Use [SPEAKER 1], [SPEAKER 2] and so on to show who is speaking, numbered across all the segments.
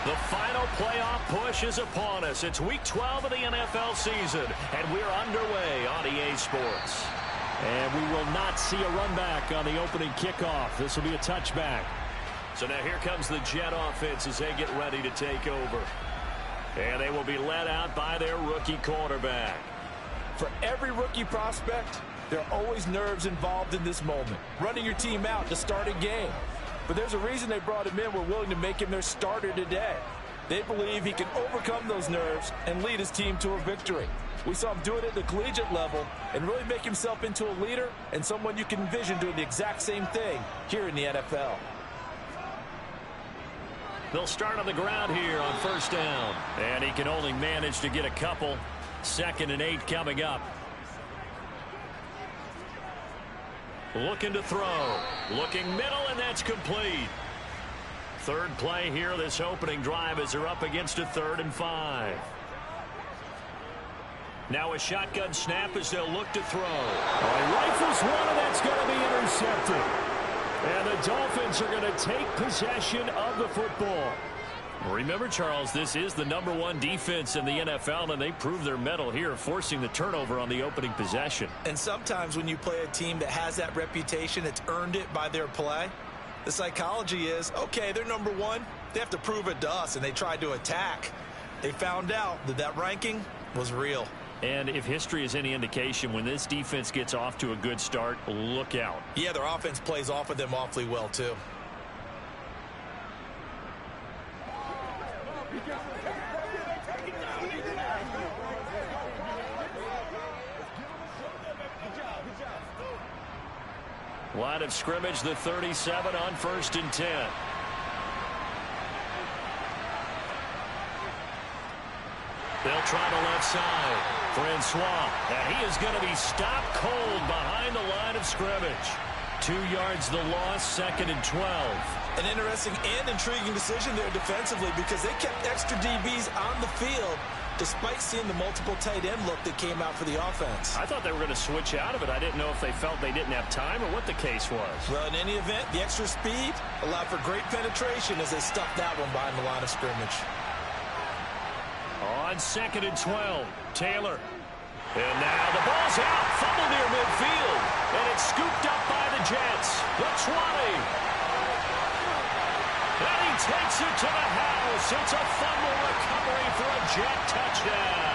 [SPEAKER 1] The final playoff push is upon us. It's Week 12 of the NFL season, and we're underway on EA Sports.
[SPEAKER 2] And we will not see a run back on the opening kickoff. This will be a touchback.
[SPEAKER 1] So now here comes the Jet offense as they get ready to take over. And they will be led out by their rookie quarterback.
[SPEAKER 3] For every rookie prospect, there are always nerves involved in this moment. Running your team out to start a game. But there's a reason they brought him in. We're willing to make him their starter today. They believe he can overcome those nerves and lead his team to a victory. We saw him do it at the collegiate level and really make himself into a leader and someone you can envision doing the exact same thing here in the NFL.
[SPEAKER 1] They'll start on the ground here on first down. And he can only manage to get a couple. 2nd and 8 coming up. Looking to throw. Looking middle, and that's complete. Third play here, this opening drive, as they're up against a 3rd and 5. Now a shotgun snap as they'll look to throw.
[SPEAKER 2] He rifles one, and that's going to be intercepted. And the Dolphins are going to take possession of the football.
[SPEAKER 1] Remember, Charles, this is the #1 defense in the NFL, and they prove their mettle here, forcing the turnover on the opening possession.
[SPEAKER 3] And sometimes when you play a team that has that reputation, it's earned it by their play. The psychology is, okay, they're #1. They have to prove it to us, and they tried to attack. They found out that that ranking was real.
[SPEAKER 1] And if history is any indication, when this defense gets off to a good start, look out.
[SPEAKER 3] Yeah, their offense plays off of them awfully well, too.
[SPEAKER 1] Line of scrimmage, the 37 on 1st and 10. They'll try the left side. Francois, and he is going to be stopped cold behind the line of scrimmage. 2 yards the loss, 2nd and 12.
[SPEAKER 3] An interesting and intriguing decision there defensively because they kept extra DBs on the field despite seeing the multiple tight end look that came out for the offense.
[SPEAKER 1] I thought they were going to switch out of it. I didn't know if they felt they didn't have time or what the case was.
[SPEAKER 3] Well, in any event, the extra speed allowed for great penetration as they stuffed that one behind the line of scrimmage.
[SPEAKER 1] On 2nd and 12, Taylor. And now the ball's out, fumble near midfield, and it's scooped up by the Jets. The 20. And he takes it to the house. It's a fumble recovery for a Jet touchdown.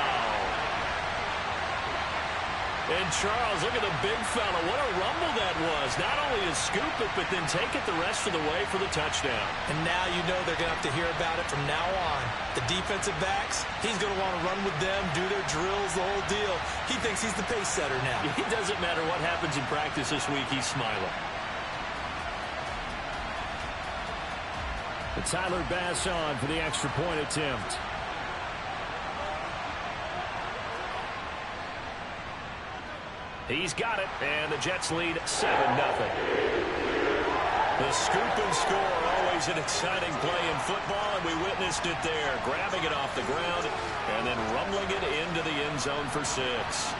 [SPEAKER 1] And Charles, look at the big fella. What a rumble that was. Not only to scoop it, but then take it the rest of the way for the touchdown.
[SPEAKER 3] And now you know they're going to have to hear about it from now on. The defensive backs, he's going to want to run with them, do their drills, the whole deal. He thinks he's the pace setter now.
[SPEAKER 1] It doesn't matter what happens in practice this week. He's smiling.
[SPEAKER 2] Tyler Bass on for the extra point attempt.
[SPEAKER 1] He's got it, and the Jets lead 7-0. The scoop and score, always an exciting play in football, and we witnessed it there, grabbing it off the ground and then rumbling it into the end zone for 6.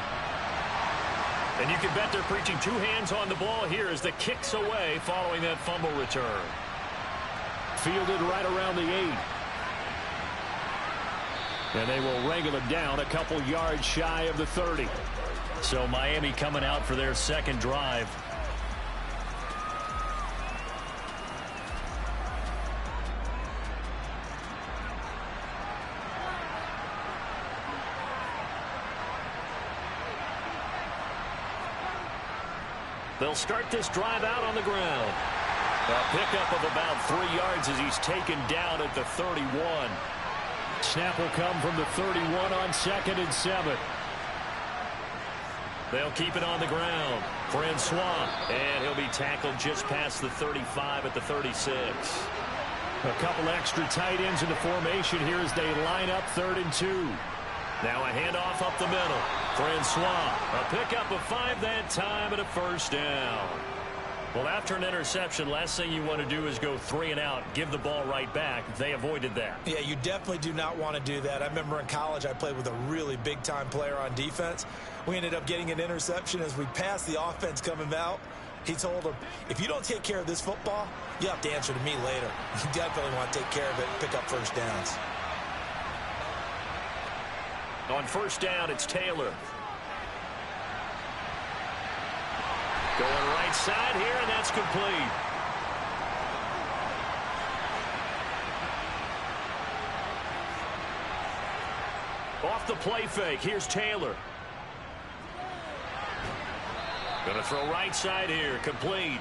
[SPEAKER 1] And you can bet they're preaching 2 hands on the ball here as the kick's away following that fumble return.
[SPEAKER 2] Fielded right around the 8. And they will wrangle it down a couple yards shy of the 30.
[SPEAKER 1] So Miami coming out for their second drive. They'll start this drive out on the ground. A pickup of about 3 yards as he's taken down at the 31.
[SPEAKER 2] Snap will come from the 31 on 2nd and 7.
[SPEAKER 1] They'll keep it on the ground. Francois, and he'll be tackled just past the 35 at the 36.
[SPEAKER 2] A couple extra tight ends in the formation here as they line up 3rd and 2.
[SPEAKER 1] Now a handoff up the middle. Francois, a pickup of 5 that time and a first down. Well, after an interception, last thing you want to do is go 3 and out, give the ball right back. They avoided that.
[SPEAKER 3] Yeah, you definitely do not want to do that. I remember in college I played with a really big-time player on defense. We ended up getting an interception as we passed the offense coming out. He told him, if you don't take care of this football, you have to answer to me later. You definitely want to take care of it and pick up first downs.
[SPEAKER 1] On first down, it's Taylor. Going right side here, and that's complete. Off the play fake, here's Taylor. Going to throw right side here, complete.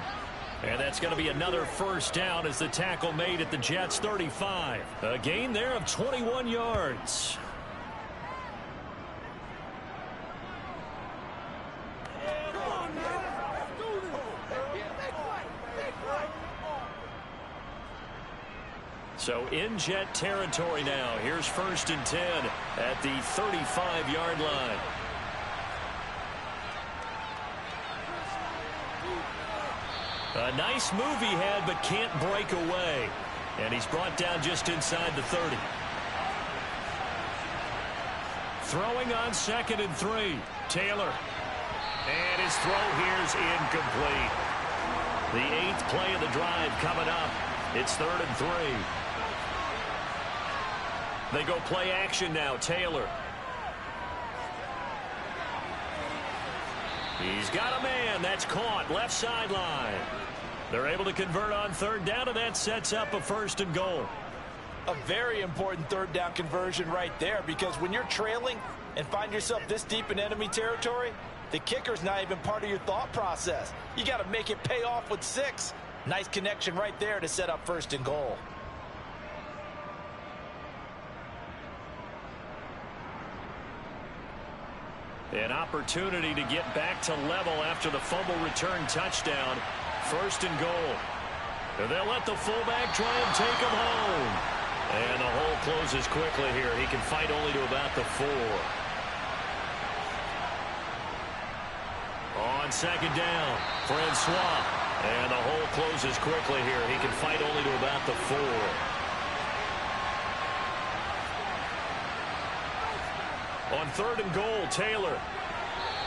[SPEAKER 1] And that's going to be another first down as the tackle made at the Jets' 35. A gain there of 21 yards. So in Jet territory now. Here's 1st and 10 at the 35-yard line. A nice move he had, but can't break away. And he's brought down just inside the 30. Throwing on 2nd and 3. Taylor. And his throw here's incomplete. The 8th play of the drive coming up. It's 3rd and 3. They go play action now. Taylor. He's got a man. That's caught. Left sideline. They're able to convert on 3rd down, and that sets up a 1st and goal.
[SPEAKER 3] A very important 3rd down conversion right there, because when you're trailing and find yourself this deep in enemy territory, the kicker's not even part of your thought process. You got to make it pay off with 6. Nice connection right there to set up 1st and goal.
[SPEAKER 1] An opportunity to get back to level after the fumble return touchdown. 1st and goal. And they'll let the fullback try and take him home. And the hole closes quickly here. He can fight only to about the 4. On 2nd down, Francois. And the hole closes quickly here. He can fight only to about the 4. On 3rd and goal, Taylor.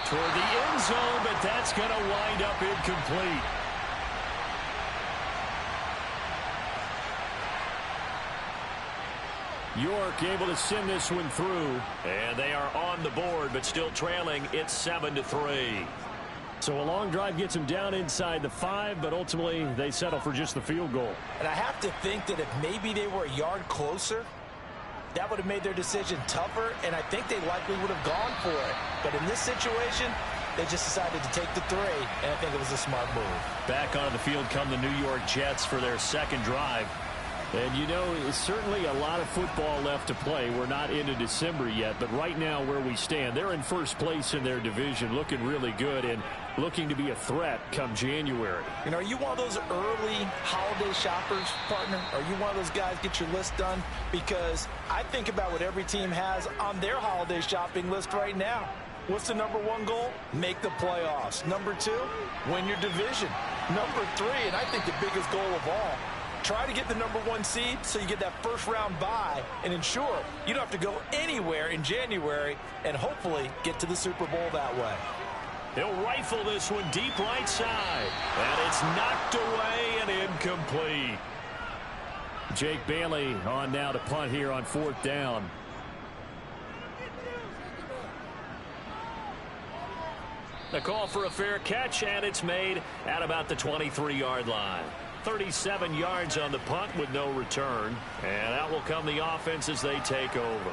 [SPEAKER 1] Toward the end zone, but that's going to wind up incomplete.
[SPEAKER 2] York able to send this one through.
[SPEAKER 1] And they are on the board, but still trailing. It's 7-3.
[SPEAKER 2] So a long drive gets them down inside the 5, but ultimately they settle for just the field goal.
[SPEAKER 3] And I have to think that if maybe they were a yard closer, that would have made their decision tougher, and I think they likely would have gone for it. But in this situation, they just decided to take the 3, and I think it was a smart move.
[SPEAKER 2] Back onto the field come the New York Jets for their 2nd drive. And, you know, it's certainly a lot of football left to play. We're not into December yet, but right now where we stand, they're in 1st place in their division, looking really good and looking to be a threat come January.
[SPEAKER 3] You know, are you one of those early holiday shoppers, partner? Are you one of those guys get your list done? Because I think about what every team has on their holiday shopping list right now. What's the number 1 goal? Make the playoffs. Number 2, win your division. Number 3, and I think the biggest goal of all, try to get the number 1 seed so you get that 1st round bye and ensure you don't have to go anywhere in January and hopefully get to the Super Bowl that way.
[SPEAKER 1] He'll rifle this one deep right side. And it's knocked away and incomplete.
[SPEAKER 2] Jake Bailey on now to punt here on 4th down.
[SPEAKER 1] The call for a fair catch, and it's made at about the 23-yard line. 37 yards on the punt with no return. And out will come the offense as they take over.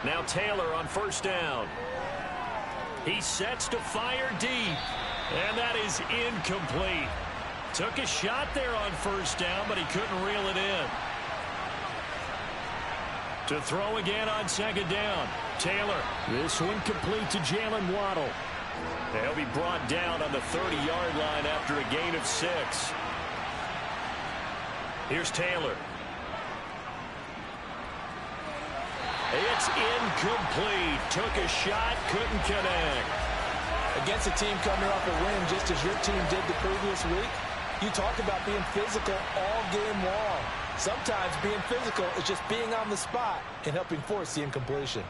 [SPEAKER 1] Now Taylor on 1st down. He sets to fire deep. And that is incomplete. Took a shot there on 1st down, but he couldn't reel it in. To throw again on 2nd down. Taylor.
[SPEAKER 2] This one complete to Jalen Waddle.
[SPEAKER 1] He'll be brought down on the 30-yard line after a gain of 6. Here's Taylor. It's incomplete. Took a shot, couldn't connect.
[SPEAKER 3] Against a team coming off a win just as your team did the previous week, you talk about being physical all game long. Sometimes being physical is just being on the spot and helping force the incompletion.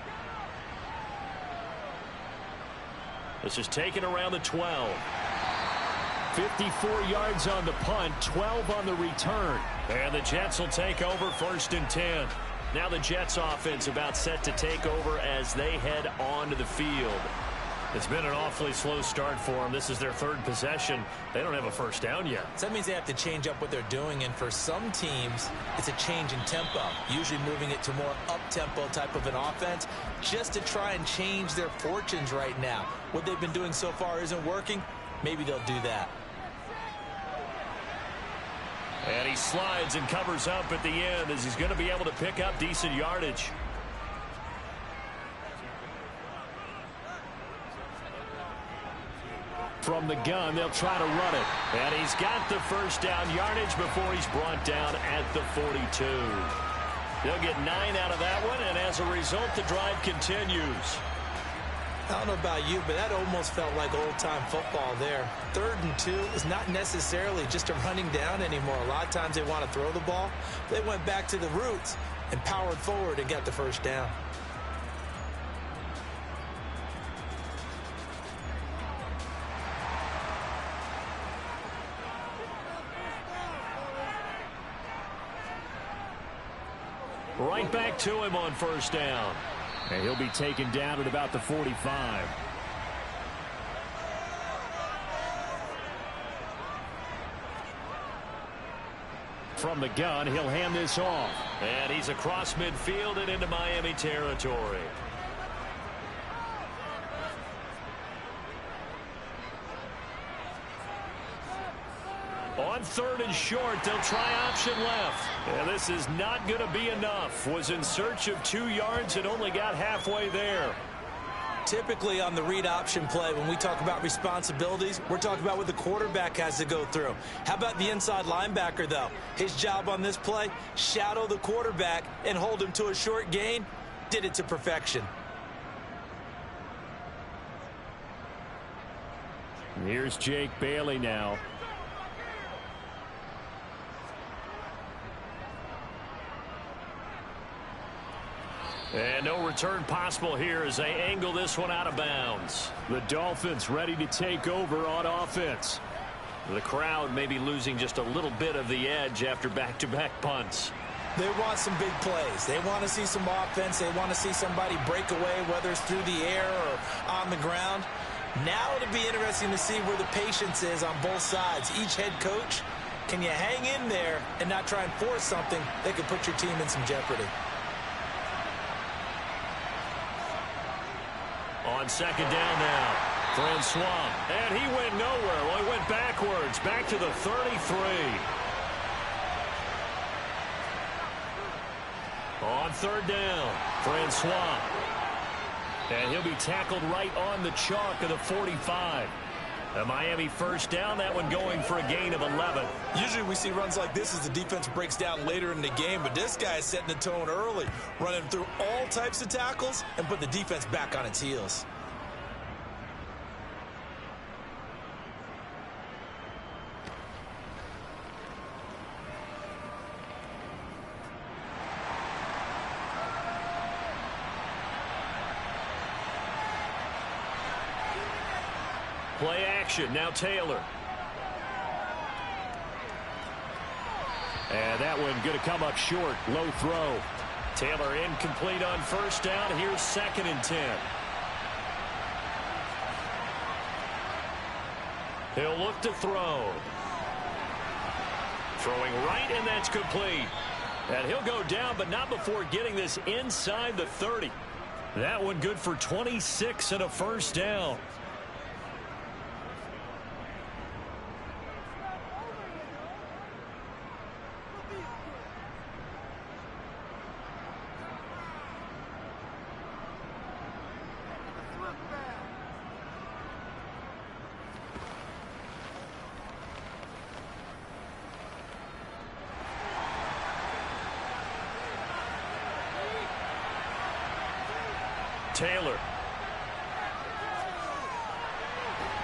[SPEAKER 2] This is taken around the 12. 54 yards on the punt, 12 on the return.
[SPEAKER 1] And the Jets will take over 1st and 10. Now the Jets offense about set to take over as they head onto the field. It's been an awfully slow start for them. This is their 3rd possession. They don't have a first down yet.
[SPEAKER 3] So that means they have to change up what they're doing, and for some teams, it's a change in tempo, usually moving it to more up-tempo type of an offense just to try and change their fortunes right now. What they've been doing so far isn't working. Maybe they'll do that.
[SPEAKER 1] And he slides and covers up at the end as he's going to be able to pick up decent yardage.
[SPEAKER 2] From the gun, they'll try to run it.
[SPEAKER 1] And he's got the first down yardage before he's brought down at the 42. They'll get 9 out of that one, and as a result, the drive continues.
[SPEAKER 3] I don't know about you, but that almost felt like old-time football there. 3rd and 2 is not necessarily just a running down anymore. A lot of times they want to throw the ball. They went back to the roots and powered forward and got the first down.
[SPEAKER 1] Right back to him on 1st down.
[SPEAKER 2] And he'll be taken down at about the 45. From the gun, he'll hand this off.
[SPEAKER 1] And he's across midfield and into Miami territory. On 3rd and short, they'll try option left. And this is not going to be enough. Was in search of 2 yards and only got halfway there.
[SPEAKER 3] Typically on the read option play, when we talk about responsibilities, we're talking about what the quarterback has to go through. How about the inside linebacker, though? His job on this play, shadow the quarterback and hold him to a short gain. Did it to perfection.
[SPEAKER 2] Here's Jake Bailey now.
[SPEAKER 1] And no return possible here as they angle this one out of bounds.
[SPEAKER 2] The Dolphins ready to take over on offense.
[SPEAKER 1] The crowd may be losing just a little bit of the edge after back-to-back punts.
[SPEAKER 3] They want some big plays. They want to see some offense. They want to see somebody break away, whether it's through the air or on the ground. Now it'll be interesting to see where the patience is on both sides. Each head coach, can you hang in there and not try and force something that could put your team in some jeopardy?
[SPEAKER 1] On 2nd down now, Francois. And he went nowhere. Well, he went backwards, back to the 33. On 3rd down, Francois. And he'll be tackled right on the chalk of the 45. A Miami first down, that one going for a gain of 11.
[SPEAKER 3] Usually we see runs like this as the defense breaks down later in the game, but this guy is setting the tone early, running through all types of tackles and put the defense back on its heels.
[SPEAKER 1] Play action, now Taylor.
[SPEAKER 2] And that one going to come up short, low throw.
[SPEAKER 1] Taylor incomplete on 1st down. Here's 2nd and 10. He'll look to throw. Throwing right, and that's complete. And he'll go down, but not before getting this inside the 30. That one good for 26 and a first down. Taylor.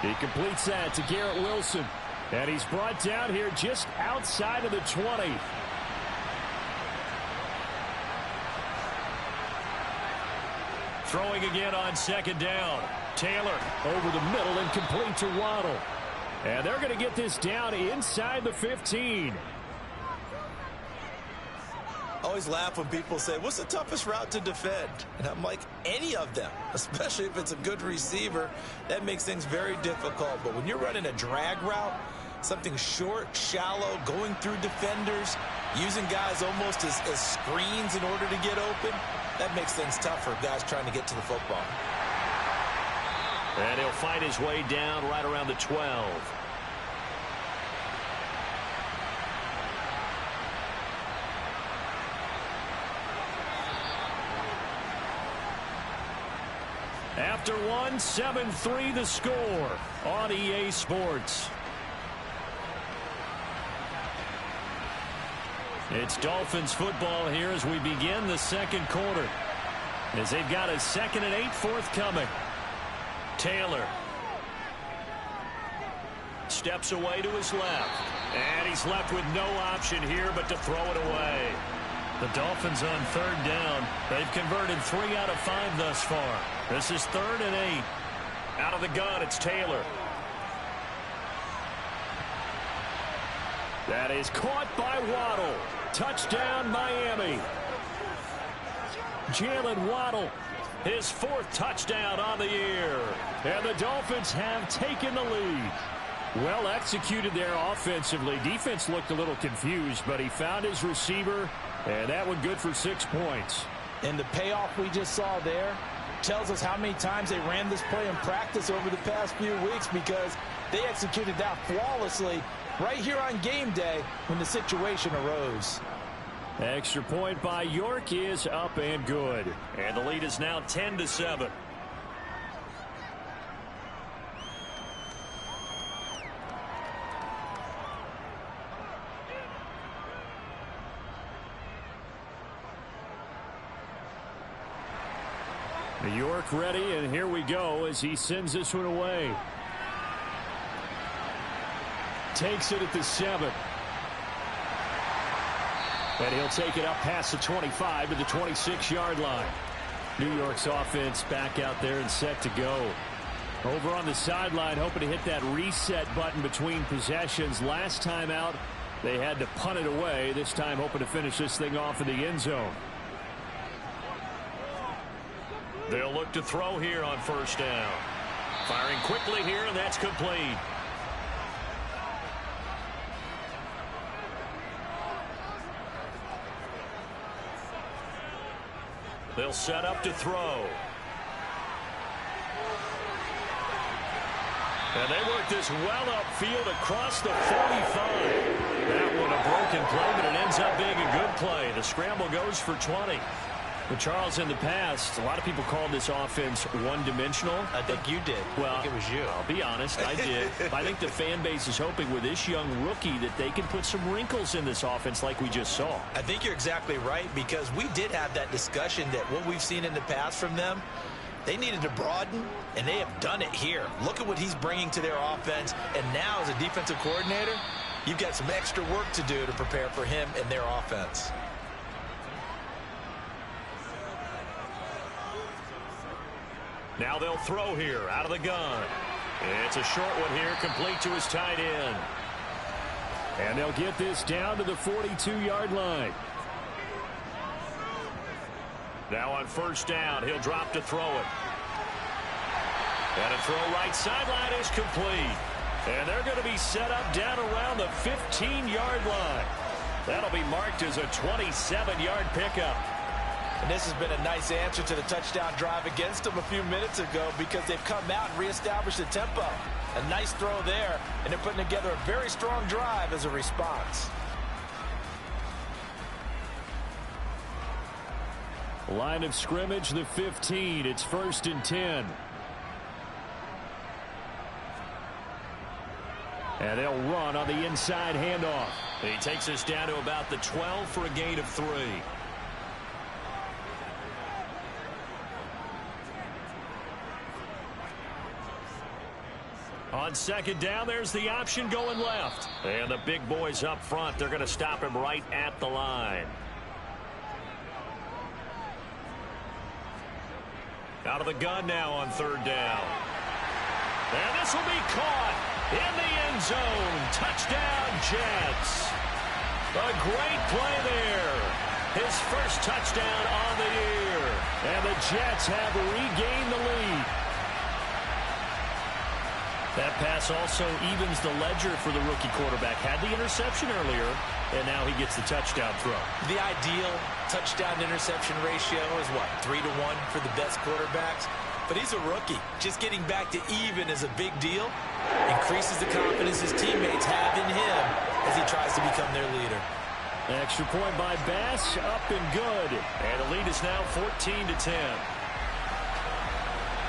[SPEAKER 2] He completes that to Garrett Wilson. And he's brought down here just outside of the 20. Throwing again on second down. Taylor over the middle and complete to Waddle. And they're going to get this down inside the 15.
[SPEAKER 3] I always laugh when people say, what's the toughest route to defend? And I'm like, any of them, especially if it's a good receiver. That makes things very difficult. But when you're running a drag route, something short, shallow, going through defenders, using guys almost as screens in order to get open, that makes things tough for guys trying to get to the football.
[SPEAKER 1] And he'll fight his way down right around the 12.
[SPEAKER 2] After one, 7-3 the score on EA Sports. It's Dolphins football here as we begin the second quarter. As they've got a 2nd and 8 forthcoming.
[SPEAKER 1] Taylor steps away to his left. And he's left with no option here but to throw it away.
[SPEAKER 2] The Dolphins on 3rd down. They've converted 3 out of 5 thus far. This is 3rd and 8.
[SPEAKER 1] Out of the gun, it's Taylor.
[SPEAKER 2] That is caught by Waddle. Touchdown, Miami. Jalen Waddle, his 4th touchdown on the year. And the Dolphins have taken the lead. Well executed there offensively. Defense looked a little confused, but he found his receiver, and that one good for 6 points.
[SPEAKER 3] And the payoff we just saw there tells us how many times they ran this play in practice over the past few weeks, because they executed that flawlessly right here on game day when the situation arose.
[SPEAKER 2] Extra point by York is up and good.
[SPEAKER 1] And the lead is now 10-7.
[SPEAKER 2] York ready, and here we go as he sends this one away. Takes it at the 7. And he'll take it up past the 25 to the 26-yard line. New York's offense back out there and set to go. Over on the sideline, hoping to hit that reset button between possessions. Last time out, they had to punt it away. This time hoping to finish this thing off in the end zone.
[SPEAKER 1] They'll look to throw here on 1st down. Firing quickly here, and that's complete. They'll set up to throw. And they work this well upfield across the 45. That one a broken play, but it ends up being a good play. The scramble goes for 20.
[SPEAKER 2] But Charles, in the past, a lot of people called this offense one-dimensional.
[SPEAKER 3] I think you did.
[SPEAKER 2] Well,
[SPEAKER 3] I think it was you.
[SPEAKER 2] I'll be honest, I did. I think the fan base is hoping with this young rookie that they can put some wrinkles in this offense like we just saw.
[SPEAKER 3] I think you're exactly right, because we did have that discussion that what we've seen in the past from them, they needed to broaden, and they have done it here. Look at what he's bringing to their offense, and now as a defensive coordinator, you've got some extra work to do to prepare for him and their offense.
[SPEAKER 1] Now they'll throw here out of the gun. It's a short one here, complete to his tight end.
[SPEAKER 2] And they'll get this down to the 42-yard line.
[SPEAKER 1] Now on 1st down, he'll drop to throw it. And a throw right sideline is complete. And they're going to be set up down around the 15-yard line. That'll be marked as a 27-yard pickup.
[SPEAKER 3] And this has been a nice answer to the touchdown drive against them a few minutes ago, because they've come out and reestablished the tempo. A nice throw there, and they're putting together a very strong drive as a response.
[SPEAKER 2] Line of scrimmage, the 15. It's 1st and 10. And they'll run on the inside handoff.
[SPEAKER 1] He takes us down to about the 12 for a gain of 3. On 2nd down, there's the option going left. And the big boys up front, they're going to stop him right at the line. Out of the gun now on third down. And this will be caught in the end zone. Touchdown, Jets. A great play there. His first touchdown on the year. And the Jets have regained the lead. That pass also evens the ledger for the rookie quarterback. Had the interception earlier, and now he gets the touchdown throw.
[SPEAKER 3] The ideal touchdown-interception ratio is, what, 3 to 1 for the best quarterbacks? But he's a rookie. Just getting back to even is a big deal. Increases the confidence his teammates have in him as he tries to become their leader.
[SPEAKER 2] Extra point by Bass, up and good.
[SPEAKER 1] And the lead is now 14-10.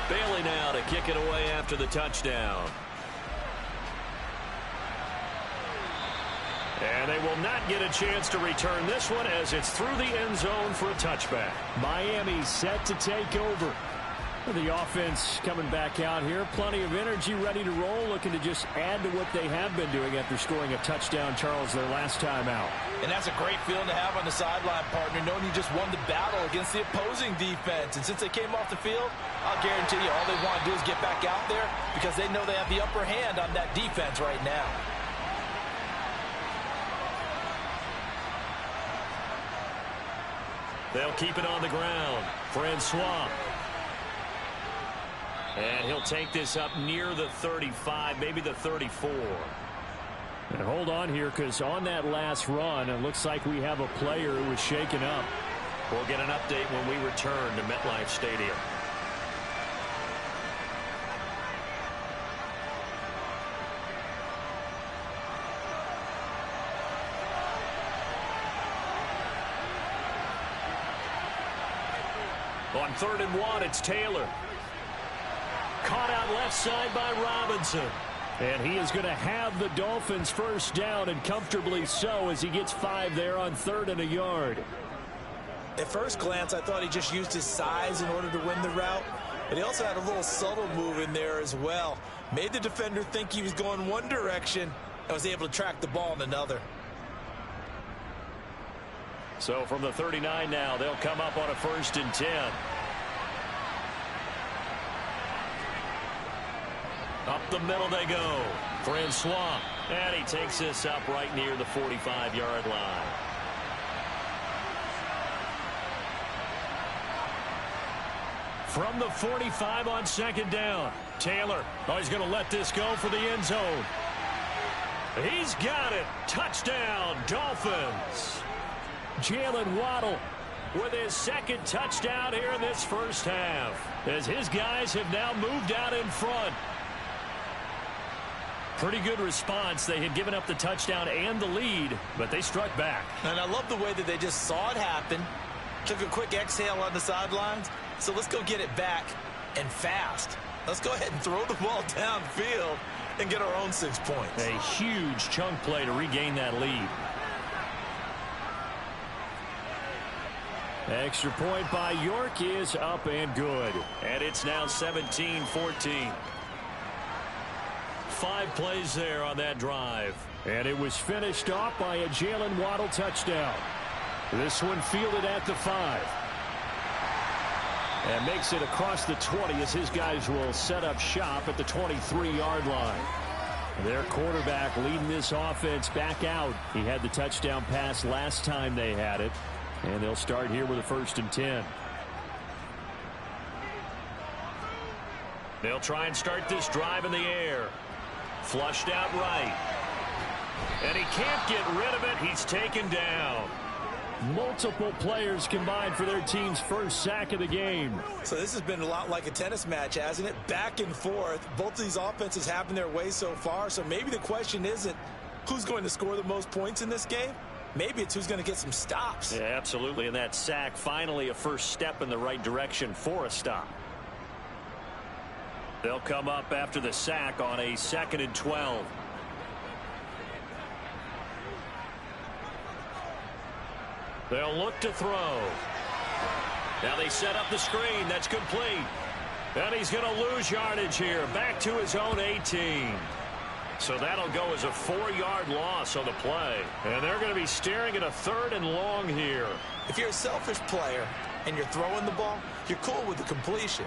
[SPEAKER 1] Bailey now to kick it away after the touchdown. And they will not get a chance to return this one as it's through the end zone for a touchback.
[SPEAKER 2] Miami set to take over. The offense coming back out here. Plenty of energy, ready to roll, looking to just add to what they have been doing after scoring a touchdown, Charles, their last time out.
[SPEAKER 3] And that's a great feeling to have on the sideline, partner, knowing you just won the battle against the opposing defense. And since they came off the field, I'll guarantee you all they want to do is get back out there because they know they have the upper hand on that defense right now.
[SPEAKER 1] They'll keep it on the ground. Francois. And he'll take this up near the 35, maybe the 34.
[SPEAKER 2] And hold on here, because on that last run, it looks like we have a player who was shaken up.
[SPEAKER 1] We'll get an update when we return to MetLife Stadium. On 3rd and 1, it's Taylor. Caught out left side by Robinson.
[SPEAKER 2] And he is going to have the Dolphins first down, and comfortably so, as he gets 5 there on 3rd and a yard.
[SPEAKER 3] At first glance, I thought he just used his size in order to win the route, but he also had a little subtle move in there as well. Made the defender think he was going one direction and was able to track the ball in another.
[SPEAKER 1] So from the 39 now, they'll come up on a 1st and 10. Up the middle they go. Francois. And he takes this up right near the 45-yard line. From the 45 on 2nd down. Taylor. Oh, he's going to let this go for the end zone. He's got it. Touchdown, Dolphins.
[SPEAKER 2] Jalen Waddle
[SPEAKER 1] with his 2nd touchdown here in this first half, as his guys have now moved out in front. Pretty good response. They had given up the touchdown and the lead, but they struck back.
[SPEAKER 3] And I love the way that they just saw it happen, took a quick exhale on the sidelines. So let's go get it back and fast. Let's go ahead and throw the ball downfield and get our own 6 points.
[SPEAKER 1] A huge chunk play to regain that lead.
[SPEAKER 2] Extra point by York is up and good.
[SPEAKER 1] And it's now 17-14. 5 plays there on that drive.
[SPEAKER 2] And it was finished off by a Jalen Waddle touchdown. This one fielded at the 5. And makes it across the 20 as his guys will set up shop at the 23-yard line. Their quarterback leading this offense back out. He had the touchdown pass last time they had it. And they'll start here with a 1st and 10.
[SPEAKER 1] They'll try and start this drive in the air. Flushed out right. And he can't get rid of it. He's taken down.
[SPEAKER 2] Multiple players combined for their team's first sack of the game.
[SPEAKER 3] So this has been a lot like a tennis match, hasn't it? Back and forth. Both of these offenses having their way so far. So maybe the question isn't who's going to score the most points in this game. Maybe it's who's going to get some stops.
[SPEAKER 1] Yeah, absolutely. And that sack, finally a first step in the right direction for a stop. They'll come up after the sack on a 2nd and 12. They'll look to throw. Now they set up the screen. That's complete. And he's going to lose yardage here. Back to his own 18. So that'll go as a 4-yard loss on the play. And they're going to be staring at a 3rd and long here.
[SPEAKER 3] If you're a selfish player and you're throwing the ball, you're cool with the completion.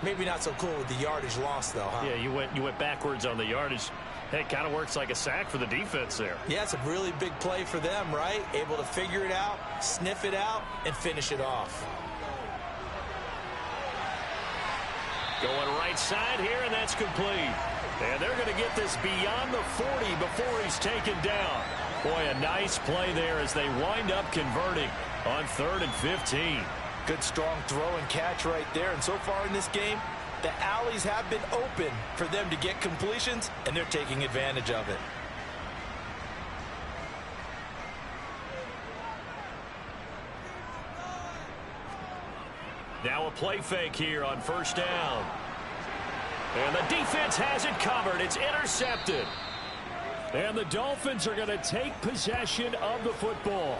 [SPEAKER 3] Maybe not so cool with the yardage loss, though, huh?
[SPEAKER 2] Yeah, you went backwards on the yardage. Hey, it kind of works like a sack for the defense there.
[SPEAKER 3] Yeah, it's a really big play for them, right? Able to figure it out, sniff it out, and finish it off.
[SPEAKER 2] Going right side here, and that's complete. And they're going to get this beyond the 40 before he's taken down. Boy, a nice play there as they wind up converting on 3rd and 15.
[SPEAKER 3] Good, strong throw and catch right there. And so far in this game, the alleys have been open for them to get completions, and they're taking advantage of it.
[SPEAKER 2] Now a play fake here on 1st down. And the defense has it covered. It's intercepted. And the Dolphins are going to take possession of the football.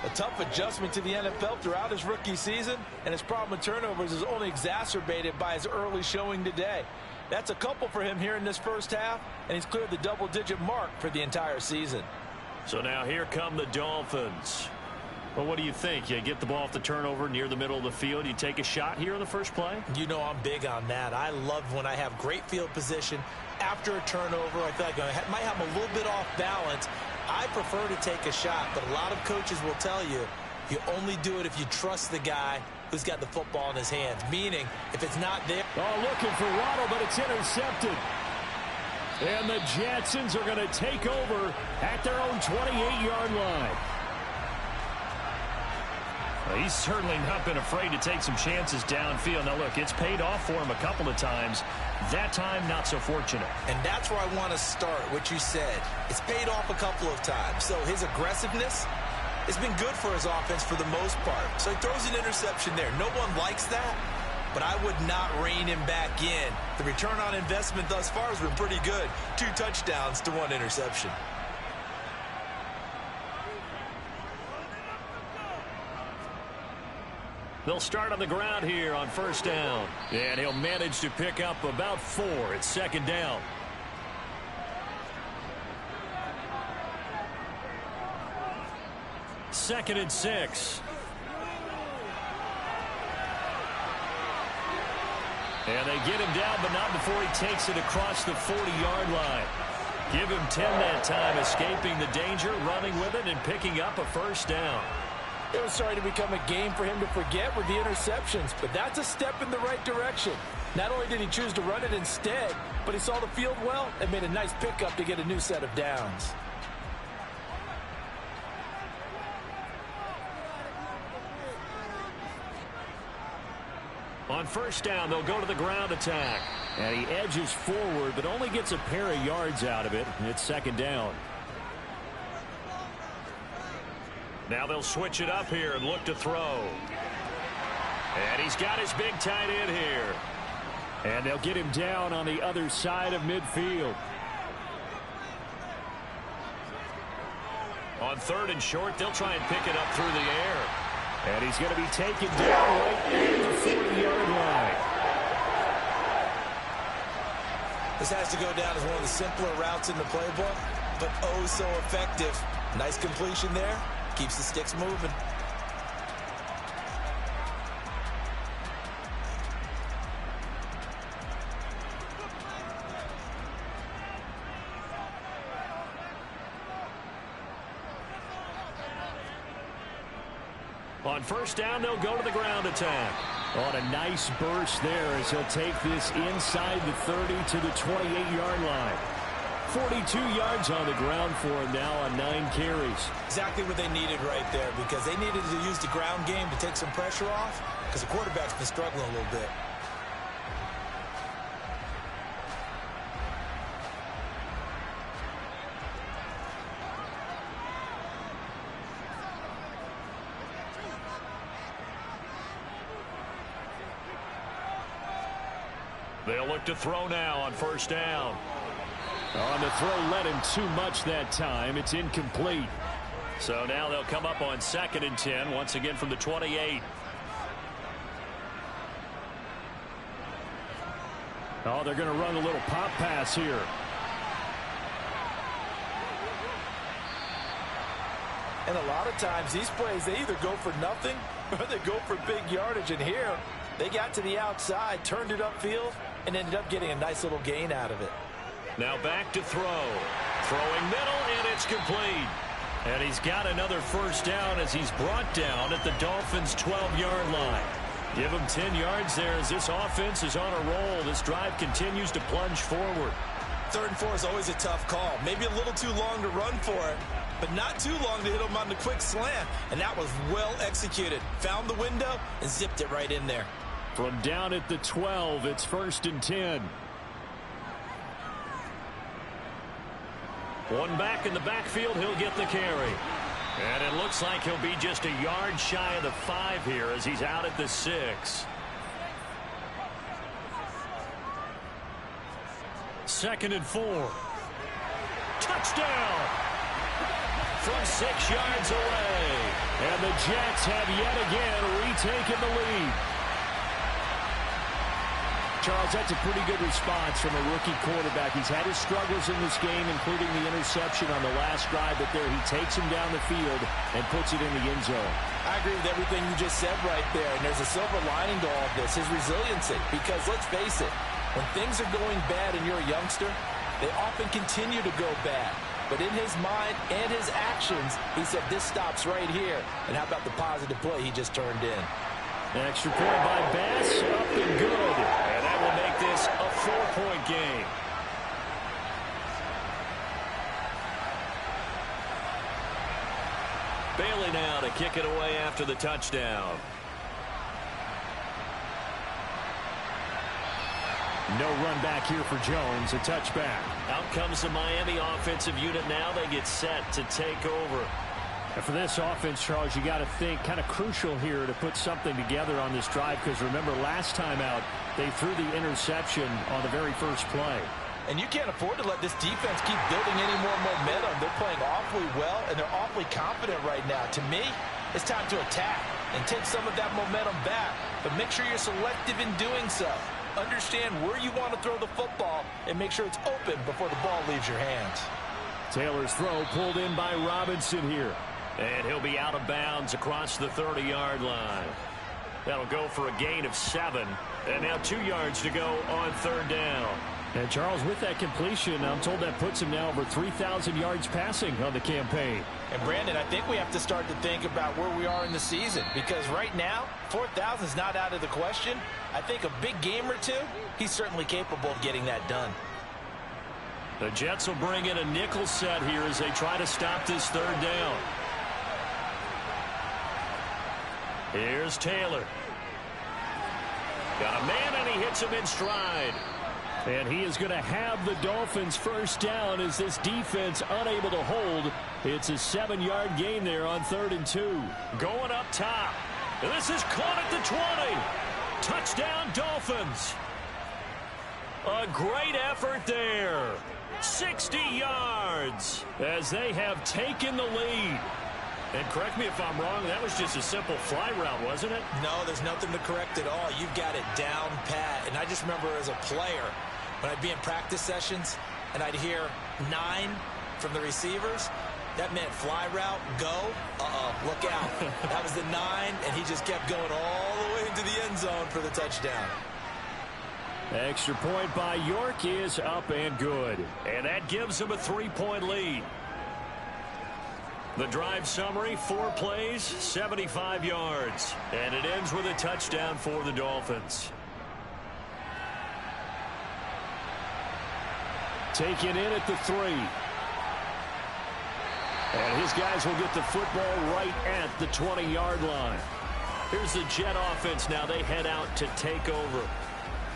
[SPEAKER 3] A tough adjustment to the NFL throughout his rookie season, and his problem with turnovers is only exacerbated by his early showing today. That's a couple for him here in this first half, and he's cleared the double-digit mark for the entire season.
[SPEAKER 2] So now here come the Dolphins. Well, what do you think? You get the ball off the turnover near the middle of the field. You take a shot here in the first play?
[SPEAKER 3] You know I'm big on that. I love when I have great field position after a turnover. I feel like I might have a little bit off balance. I prefer to take a shot, but a lot of coaches will tell you you only do it if you trust the guy who's got the football in his hands, meaning if it's not there.
[SPEAKER 2] Oh, looking for Waddle, but it's intercepted. And the Jetsons are going to take over at their own 28-yard line. Well, he's certainly not been afraid to take some chances downfield. Now, look, it's paid off for him a couple of times. That time, not so fortunate.
[SPEAKER 3] And that's where I want to start, what you said. It's paid off a couple of times. So his aggressiveness has been good for his offense for the most part. So he throws an interception there. No one likes that, but I would not rein him back in. The return on investment thus far has been pretty good. 2 touchdowns to 1 interception.
[SPEAKER 2] They'll start on the ground here on 1st down. And he'll manage to pick up about 4. It's 2nd down. Second and 6. And they get him down, but not before he takes it across the 40-yard line. Give him 10 that time, escaping the danger, running with it, and picking up a 1st down.
[SPEAKER 3] It was starting to become a game for him to forget with the interceptions, but that's a step in the right direction. Not only did he choose to run it instead, but he saw the field well and made a nice pickup to get a new set of downs.
[SPEAKER 2] On 1st down, they'll go to the ground attack. And he edges forward, but only gets a pair of yards out of it. It's 2nd down. Now they'll switch it up here and look to throw. And he's got his big tight end here. And they'll get him down on the other side of midfield. On 3rd and short, they'll try and pick it up through the air. And he's going to be taken down right at the 40-yard line.
[SPEAKER 3] This has to go down as one of the simpler routes in the playbook, but oh so effective. Nice completion there. Keeps the sticks moving.
[SPEAKER 2] On 1st down, they'll go to the ground attack. On a nice burst there as he'll take this inside the 30 to the 28-yard line. 42 yards on the ground for him now on 9 carries.
[SPEAKER 3] Exactly what they needed right there, because they needed to use the ground game to take some pressure off, because the quarterback's been struggling a little bit.
[SPEAKER 2] They'll look to throw now on 1st down. On the throw, led him too much that time. It's incomplete. So now they'll come up on 2nd and 10, once again from the 28. Oh, they're going to run a little pop pass here.
[SPEAKER 3] And a lot of times these plays, they either go for nothing or they go for big yardage. And here, They got to the outside, turned it upfield, and ended up getting a nice little gain out of it.
[SPEAKER 1] Now back to throw. Throwing middle, and it's complete.
[SPEAKER 2] And he's got another first down as he's brought down at the Dolphins' 12-yard line. Give him 10 yards there as this offense is on a roll. This drive continues to plunge forward.
[SPEAKER 3] 3rd and 4 is always a tough call. Maybe a little too long to run for it, but not too long to hit him on the quick slant. And that was well executed. Found the window and zipped it right in there.
[SPEAKER 2] From down at the 12, it's 1st and 10. One back in the backfield, he'll get the carry.
[SPEAKER 1] And it looks like he'll be just a yard shy of the 5 here as he's out at the 6.
[SPEAKER 2] 2nd and 4.
[SPEAKER 1] Touchdown! From 6 yards away.
[SPEAKER 2] And the Jets have yet again retaken the lead. Charles, that's a pretty good response from a rookie quarterback. He's had his struggles in this game, including the interception on the last drive, but there he takes him down the field and puts it in the end zone.
[SPEAKER 3] I agree with everything you just said right there, and there's a silver lining to all of this, his resiliency. Because let's face it, when things are going bad and you're a youngster, they often continue to go bad. But in his mind and his actions, he said, this stops right here. And how about the positive play he just turned in?
[SPEAKER 2] An extra point by Bass, up and good.
[SPEAKER 1] And that will make this a 4-point game. Bailey now to kick it away after the touchdown.
[SPEAKER 2] No run back here for Jones, a touchback.
[SPEAKER 1] Out comes the Miami offensive unit now. They get set to take over.
[SPEAKER 2] And for this offense, Charles, you got to think kind of crucial here to put something together on this drive, because remember last time out they threw the interception on the very first play.
[SPEAKER 3] And you can't afford to let this defense keep building any more momentum. They're playing awfully well, and they're awfully confident right now. To me, it's time to attack and take some of that momentum back. But make sure you're selective in doing so. Understand where you want to throw the football and make sure it's open before the ball leaves your hands.
[SPEAKER 2] Taylor's throw pulled in by Robinson here.
[SPEAKER 1] And he'll be out of bounds across the 30-yard line. That'll go for a gain of 7. And now 2 yards to go on 3rd down.
[SPEAKER 2] And Charles, with that completion, I'm told that puts him now over 3,000 yards passing on the campaign.
[SPEAKER 3] And Brandon, I think we have to start to think about where we are in the season, because right now 4,000 is not out of the question. I think a big game or two, he's certainly capable of getting that done.
[SPEAKER 2] The Jets will bring in a nickel set here as they try to stop this 3rd down.
[SPEAKER 1] Here's Taylor. Got a man, and he hits him in stride.
[SPEAKER 2] And he is going to have the Dolphins first down as this defense unable to hold. It's a 7-yard gain there on 3rd and 2.
[SPEAKER 1] Going up top. This is caught at the 20. Touchdown, Dolphins. A great effort there. 60 yards as they have taken the lead. And correct me if I'm wrong, that was just a simple fly route, wasn't it?
[SPEAKER 3] No, there's nothing to correct at all. You've got it down pat. And I just remember as a player, when I'd be in practice sessions and I'd hear 9 from the receivers, that meant fly route, go, look out. That was the 9, and he just kept going all the way into the end zone for the touchdown.
[SPEAKER 2] Extra point by York is up and good.
[SPEAKER 1] And that gives them a 3-point lead. The drive summary, 4 plays, 75 yards. And it ends with a touchdown for the Dolphins.
[SPEAKER 2] Taken in at the 3. And his guys will get the football right at the 20-yard line.
[SPEAKER 1] Here's the Jet offense now. They head out to take over.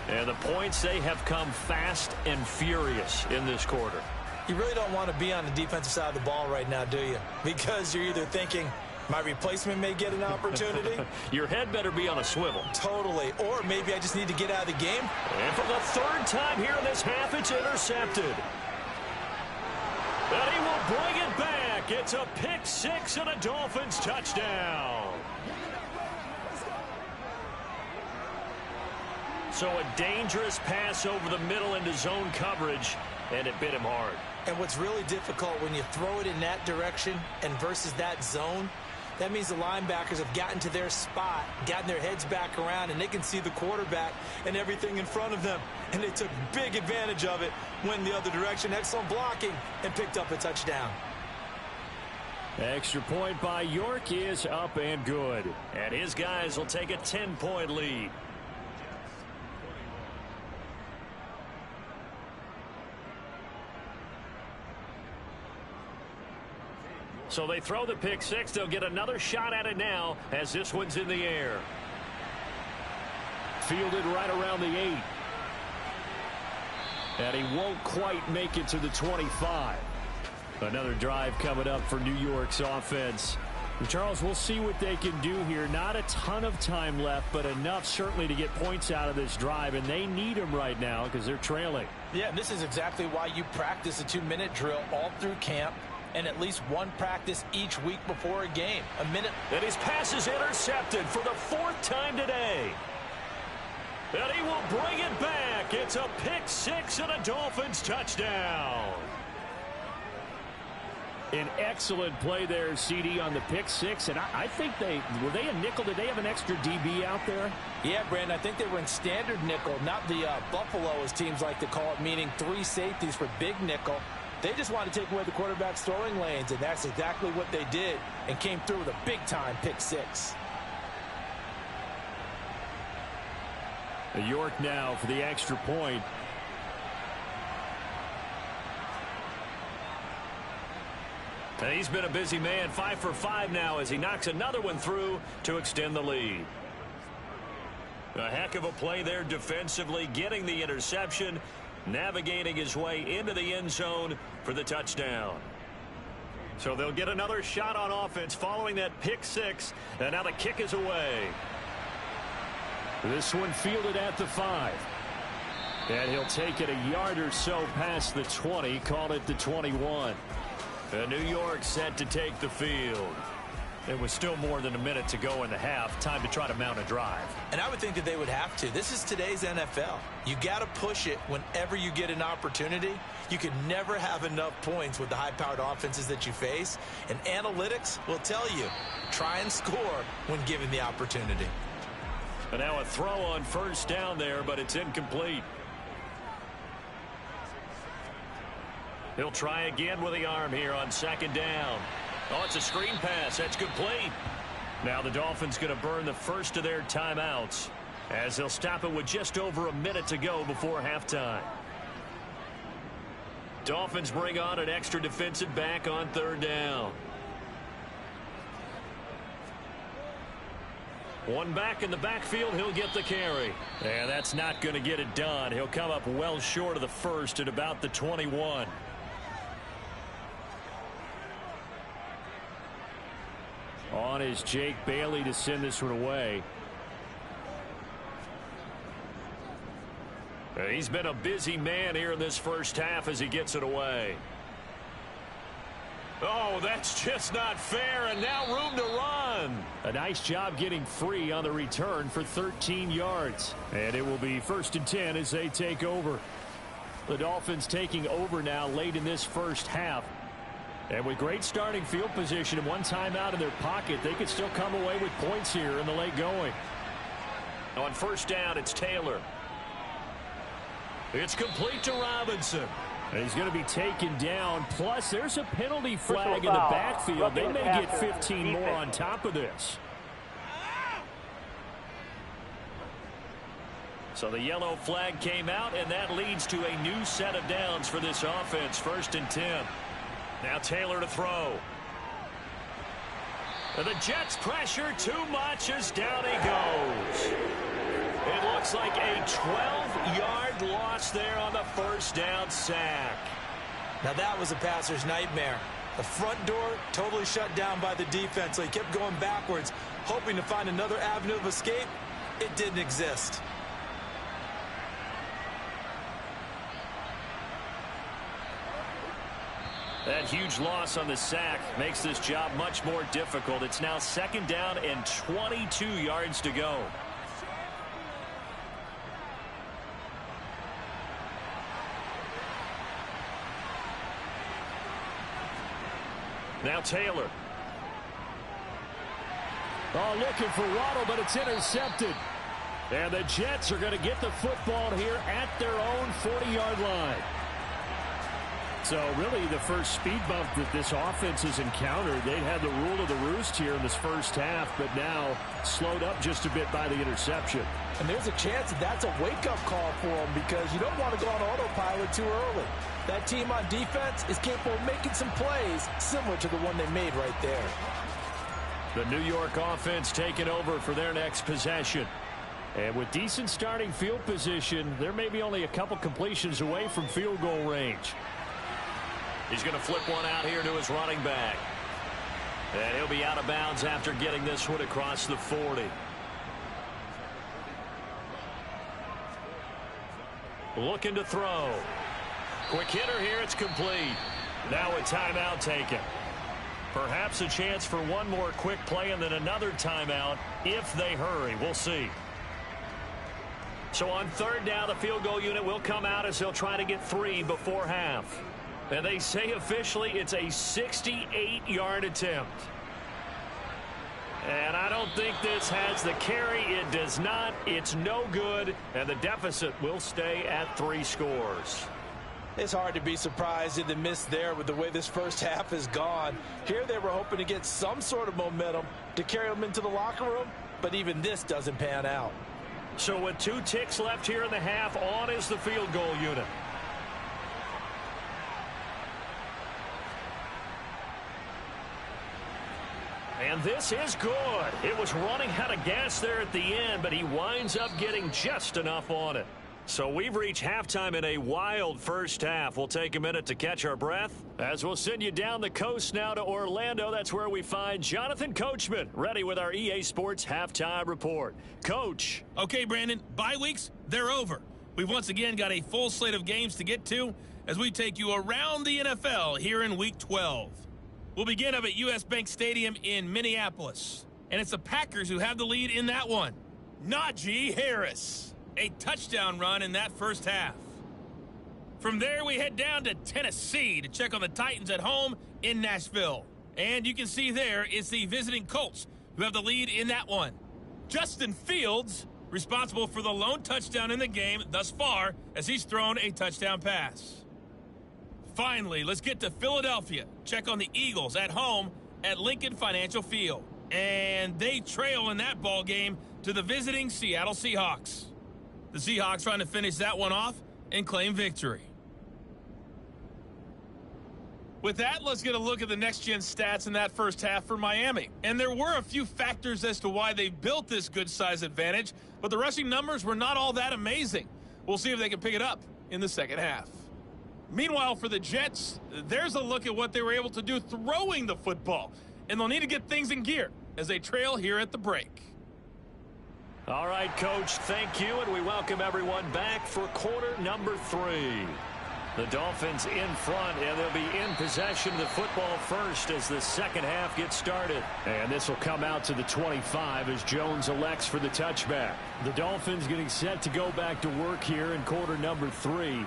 [SPEAKER 1] And the points, they have come fast and furious in this quarter.
[SPEAKER 3] You really don't want to be on the defensive side of the ball right now, do you? Because you're either thinking, my replacement may get an opportunity.
[SPEAKER 1] Your head better be on a swivel.
[SPEAKER 3] Totally. Or maybe I just need to get out of the game.
[SPEAKER 1] And for the 3rd time here in this half, it's intercepted. And he will bring it back. It's a pick 6 and a Dolphins touchdown. So a dangerous pass over the middle into zone coverage, and it bit him hard.
[SPEAKER 3] And what's really difficult when you throw it in that direction and versus that zone, That means the linebackers have gotten to their spot, gotten their heads back around, and they can see the quarterback and everything in front of them. And they took big advantage of it, went the other direction, excellent blocking, and picked up a touchdown.
[SPEAKER 2] Extra point by York is up and good.
[SPEAKER 1] And his guys will take a 10-point lead. So they throw the pick six. They'll get another shot at it now as this one's in the air.
[SPEAKER 2] Fielded right around the 8. And he won't quite make it to the 25. Another drive coming up for New York's offense. And Charles, we'll see what they can do here. Not a ton of time left, but enough certainly to get points out of this drive, and they need them right now because they're trailing.
[SPEAKER 3] Yeah, and this is exactly why you practice a 2-minute drill all through camp and at least one practice each week before a game. A minute.
[SPEAKER 1] And his pass is intercepted for the 4th time today. And he will bring it back. It's a pick six and a Dolphins touchdown.
[SPEAKER 2] An excellent play there, CD, on the pick six. And I think were they a nickel? Did they have an extra DB out there?
[SPEAKER 3] Yeah, Brandon, I think they were in standard nickel, not the Buffalo, as teams like to call it, meaning 3 safeties for big nickel. They just wanted to take away the quarterback's throwing lanes, and that's exactly what they did and came through with a big-time pick six.
[SPEAKER 2] York now for the extra point.
[SPEAKER 1] And he's been a busy man, 5 for 5 now as he knocks another one through to extend the lead. A heck of a play there defensively, getting the interception, navigating his way into the end zone for the touchdown. So they'll get another shot on offense following that pick six, and now the kick is away.
[SPEAKER 2] This one fielded at the 5. And he'll take it a yard or so past the 20, call it the 21.
[SPEAKER 1] And New York set to take the field. It was still more than a minute to go in the half. Time to try to mount a drive.
[SPEAKER 3] And I would think that they would have to. This is today's NFL. You got to push it whenever you get an opportunity. You can never have enough points with the high-powered offenses that you face. And analytics will tell you, try and score when given the opportunity.
[SPEAKER 1] And now a throw on first down there, but it's incomplete. He'll try again with the arm here on second down. Oh, it's a screen pass. That's complete. Now the Dolphins going to burn the first of their timeouts as they'll stop it with just over a minute to go before halftime. Dolphins bring on an extra defensive back on third down. One back in the backfield, he'll get the carry. And that's not going to get it done. He'll come up well short of the first at about the 21.
[SPEAKER 2] On is Jake Bailey to send this one away.
[SPEAKER 1] He's been a busy man here in this first half as he gets it away. Oh, that's just not fair, and now room to run.
[SPEAKER 2] A nice job getting free on the return for 13 yards. And it will be 1st and 10 as they take over. The Dolphins taking over now late in this first half. And with great starting field position and one timeout in their pocket, they could still come away with points here in the late going.
[SPEAKER 1] On first down, it's Taylor. It's complete to Robinson.
[SPEAKER 2] And he's going to be taken down. Plus, there's a penalty flag in the backfield. They may get 15 more on top of this.
[SPEAKER 1] So the yellow flag came out, and that leads to a new set of downs for this offense. 1st and 10. Now Taylor to throw. And the Jets pressure too much as down he goes. It looks like a 12-yard loss there on the first down sack.
[SPEAKER 3] Now that was a passer's nightmare. The front door totally shut down by the defense, so he kept going backwards, hoping to find another avenue of escape. It didn't exist.
[SPEAKER 1] That huge loss on the sack makes this job much more difficult. It's now 2nd down and 22 yards to go. Now Taylor.
[SPEAKER 2] Oh, looking for Waddle, but it's intercepted. And the Jets are going to get the football here at their own 40-yard line. So really the first speed bump that this offense has encountered, they had the rule of the roost here in this first half, but now slowed up just a bit by the interception.
[SPEAKER 3] And there's a chance that that's a wake-up call for them because you don't want to go on autopilot too early. That team on defense is capable of making some plays similar to the one they made right there.
[SPEAKER 2] The New York offense taking over for their next possession. And with decent starting field position, they're maybe only a couple completions away from field goal range.
[SPEAKER 1] He's going to flip one out here to his running back. And he'll be out of bounds after getting this one across the 40. Looking to throw. Quick hitter here. It's complete. Now a timeout taken. Perhaps a chance for one more quick play and then another timeout if they hurry. We'll see. So on third down, the field goal unit will come out as they'll try to get 3 before half. And they say officially it's a 68-yard attempt. And I don't think this has the carry. It does not. It's no good. And the deficit will stay at 3 scores.
[SPEAKER 3] It's hard to be surprised in the miss there with the way this first half has gone. Here they were hoping to get some sort of momentum to carry them into the locker room, but even this doesn't pan out.
[SPEAKER 1] So with 2 ticks left here in the half, on is the field goal unit. And this is good. It was running out of gas there at the end, but he winds up getting just enough on it. So we've reached halftime in a wild first half. We'll take a minute to catch our breath as we'll send you down the coast now to Orlando. That's where we find Jonathan Coachman ready with our EA Sports Halftime Report. Coach.
[SPEAKER 4] Okay, Brandon, bye weeks, they're over. We've once again got a full slate of games to get to as we take you around the NFL here in Week 12. We'll begin up at U.S. Bank Stadium in Minneapolis. And it's the Packers who have the lead in that one. Najee Harris. A touchdown run in that first half. From there, we head down to Tennessee to check on the Titans at home in Nashville. And you can see there it's the visiting Colts who have the lead in that one. Justin Fields, responsible for the lone touchdown in the game thus far as he's thrown a touchdown pass. Finally, let's get to Philadelphia. Check on the Eagles at home at Lincoln Financial Field. And they trail in that ball game to the visiting Seattle Seahawks. The Seahawks trying to finish that one off and claim victory. With that, let's get a look at the next-gen stats in that first half for Miami. And there were a few factors as to why they built this good-size advantage, but the rushing numbers were not all that amazing. We'll see if they can pick it up in the second half. Meanwhile, for the Jets, there's a look at what they were able to do throwing the football. And they'll need to get things in gear as they trail here at the break.
[SPEAKER 1] All right, Coach, thank you, and we welcome everyone back for quarter number 3. The Dolphins in front, and they'll be in possession of the football first as the second half gets started.
[SPEAKER 2] And this will come out to the 25 as Jones elects for the touchback. The Dolphins getting set to go back to work here in quarter number 3.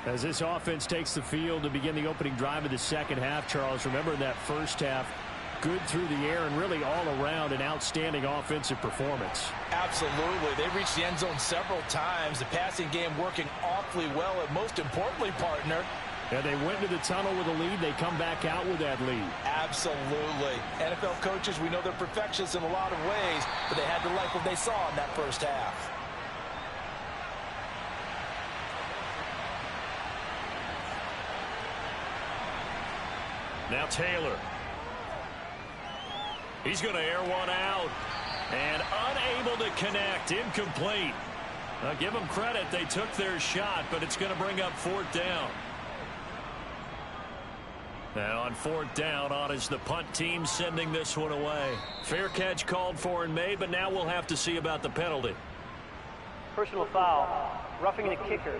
[SPEAKER 2] As this offense takes the field to begin the opening drive of the second half, Charles, remember in that first half, good through the air and really all around an outstanding offensive performance.
[SPEAKER 3] Absolutely. They reached the end zone several times. The passing game working awfully well, and most importantly, partner.
[SPEAKER 2] And they went to the tunnel with a lead. They come back out with that lead.
[SPEAKER 3] Absolutely. NFL coaches, we know they're perfectionists in a lot of ways, but they had to like what they saw in that first half.
[SPEAKER 1] Now Taylor. He's going to air one out. And unable to connect. Incomplete. Now give them credit. They took their shot, but it's going to bring up fourth down. Now on fourth down, on is the punt team sending this one away. Fair catch called for and made, but now we'll have to see about the penalty.
[SPEAKER 5] Personal foul. Roughing the kicker.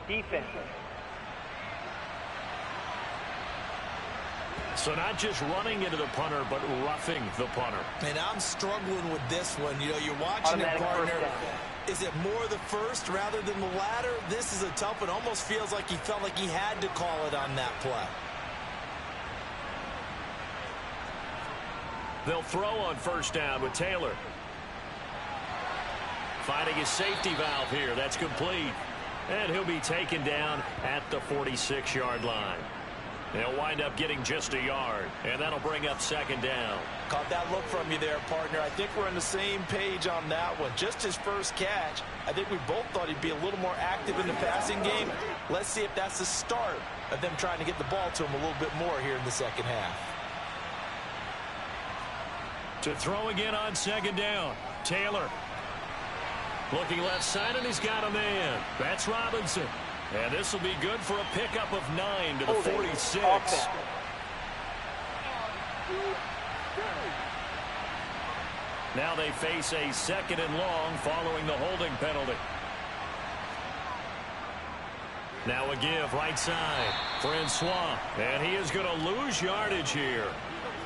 [SPEAKER 5] Defense.
[SPEAKER 1] So not just running into the punter, but roughing the punter.
[SPEAKER 3] And I'm struggling with this one. You know, you're watching it, partner. Is it more the first rather than the latter? This is a tough one. Almost feels like he felt like he had to call it on that play.
[SPEAKER 2] They'll throw on first down with Taylor. Finding his safety valve here. That's complete. And he'll be taken down at the 46-yard line. They'll wind up getting just a yard, and that'll bring up second down.
[SPEAKER 3] Caught that look from you there, partner. I think we're on the same page on that one. Just his first catch. I think we both thought he'd be a little more active in the passing game. Let's see if that's the start of them trying to get the ball to him a little bit more here in the second half.
[SPEAKER 2] To throw again on second down. Taylor. Looking left side, and he's got a man. That's Robinson. And this will be good for a pickup of 9 to the 46. Now they face a second and long following the holding penalty. Now a give right side. Francois. And he is going to lose yardage here.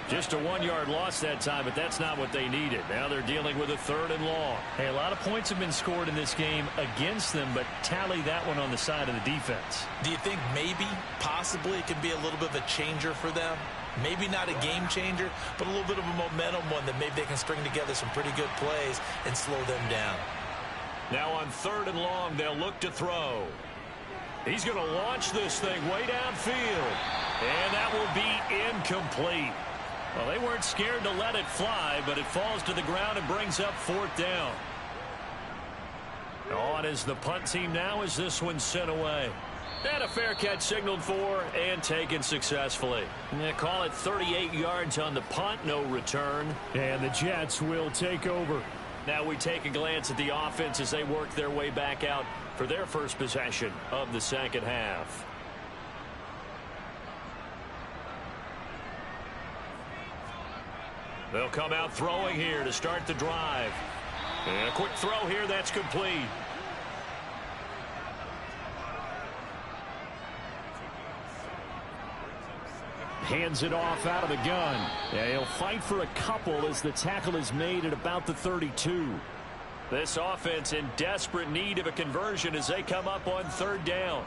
[SPEAKER 2] Just a 1-yard loss that time, but that's not what they needed. Now they're dealing with a third and long.
[SPEAKER 6] Hey, a lot of points have been scored in this game against them, but tally that one on the side of the defense.
[SPEAKER 3] Do you think maybe, possibly, it could be a little bit of a changer for them? Maybe not a game changer, but a little bit of a momentum one that maybe they can string together some pretty good plays and slow them down.
[SPEAKER 2] Now on third and long, they'll look to throw. He's going to launch this thing way downfield. And that will be incomplete. Well, they weren't scared to let it fly, but it falls to the ground and brings up fourth down. On is the punt team now as this one's sent away. And a fair catch signaled for and taken successfully. They call it 38 yards on the punt, no return.
[SPEAKER 6] And the Jets will take over.
[SPEAKER 2] Now we take a glance at the offense as they work their way back out for their first possession of the second half. They'll come out throwing here to start the drive. And a quick throw here, that's complete.
[SPEAKER 6] Hands it off out of the gun. Yeah, he'll fight for a couple as the tackle is made at about the 32.
[SPEAKER 2] This offense in desperate need of a conversion as they come up on third down.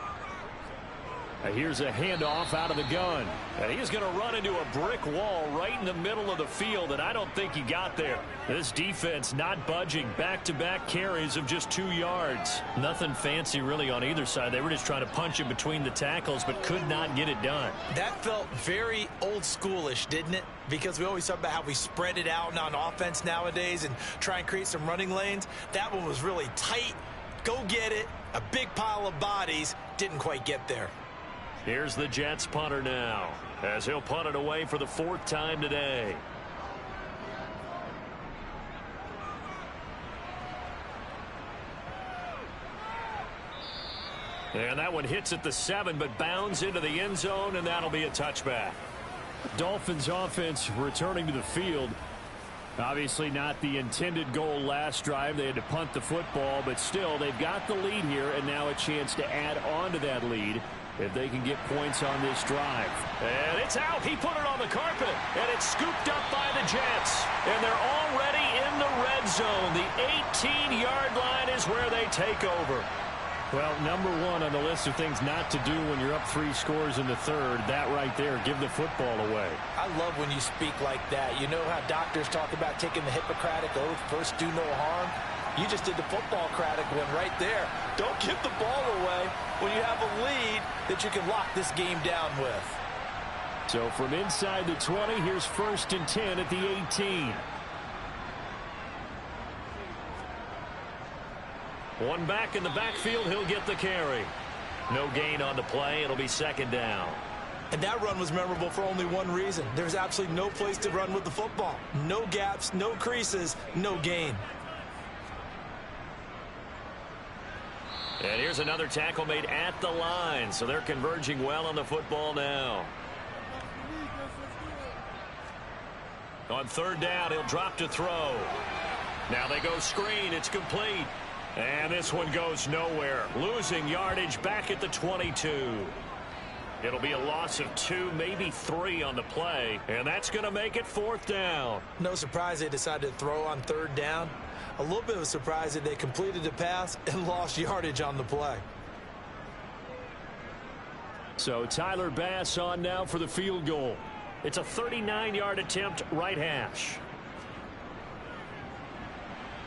[SPEAKER 6] Here's a handoff out of the gun.
[SPEAKER 2] And he's going to run into a brick wall right in the middle of the field, and I don't think he got there.
[SPEAKER 6] This defense not budging. Back-to-back carries of just 2 yards. Nothing fancy really on either side. They were just trying to punch it between the tackles, but could not get it done.
[SPEAKER 3] That felt very old schoolish, didn't it? Because we always talk about how we spread it out on offense nowadays and try and create some running lanes. That one was really tight. Go get it. A big pile of bodies. Didn't quite get there.
[SPEAKER 2] Here's the Jets punter now, as he'll punt it away for the 4th time today. And that one hits at the 7, but bounds into the end zone, and that'll be a touchback.
[SPEAKER 6] Dolphins offense returning to the field. Obviously not the intended goal last drive. They had to punt the football, but still they've got the lead here, and now a chance to add on to that lead if they can get points on this drive.
[SPEAKER 2] And it's out. He put it on the carpet, and it's scooped up by the Jets. And they're already in the red zone. The 18-yard line is where they take over.
[SPEAKER 6] Well, number one on the list of things not to do when you're up 3 scores in the third, that right there, give the football away.
[SPEAKER 3] I love when you speak like that. You know how doctors talk about taking the Hippocratic oath, first do no harm? You just did the football-cratic one right there. Don't give the ball away when you have a lead that you can lock this game down with.
[SPEAKER 6] So from inside the 20, here's 1st and 10 at the 18.
[SPEAKER 2] One back in the backfield, he'll get the carry. No gain on the play. It'll be 2nd down.
[SPEAKER 3] And that run was memorable for only one reason. There's absolutely no place to run with the football. No gaps, no creases, no gain.
[SPEAKER 2] And here's another tackle made at the line, so they're converging well on the football now. On 3rd down, he'll drop to throw. Now they go screen. It's complete. And this one goes nowhere. Losing yardage back at the 22. It'll be a loss of 2, maybe 3 on the play, and that's going to make it 4th down.
[SPEAKER 3] No surprise they decided to throw on 3rd down. A little bit of a surprise that they completed the pass and lost yardage on the play.
[SPEAKER 6] So Tyler Bass on now for the field goal.
[SPEAKER 2] It's a 39-yard attempt, right hash.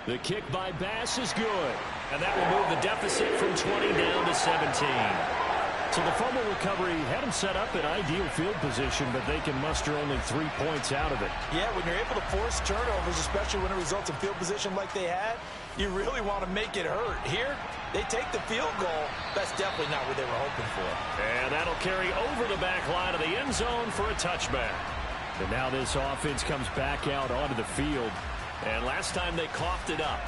[SPEAKER 2] The kick by Bass is good. And that will move the deficit from 20 down to 17. So the fumble recovery had them set up in ideal field position, but they can muster only 3 points out of it.
[SPEAKER 3] Yeah, when you're able to force turnovers, especially when it results in field position like they had, you really want to make it hurt. Here, they take the field goal. That's definitely not what they were hoping for.
[SPEAKER 2] And that'll carry over the back line of the end zone for a touchback. And now this offense comes back out onto the field. And last time they coughed it up,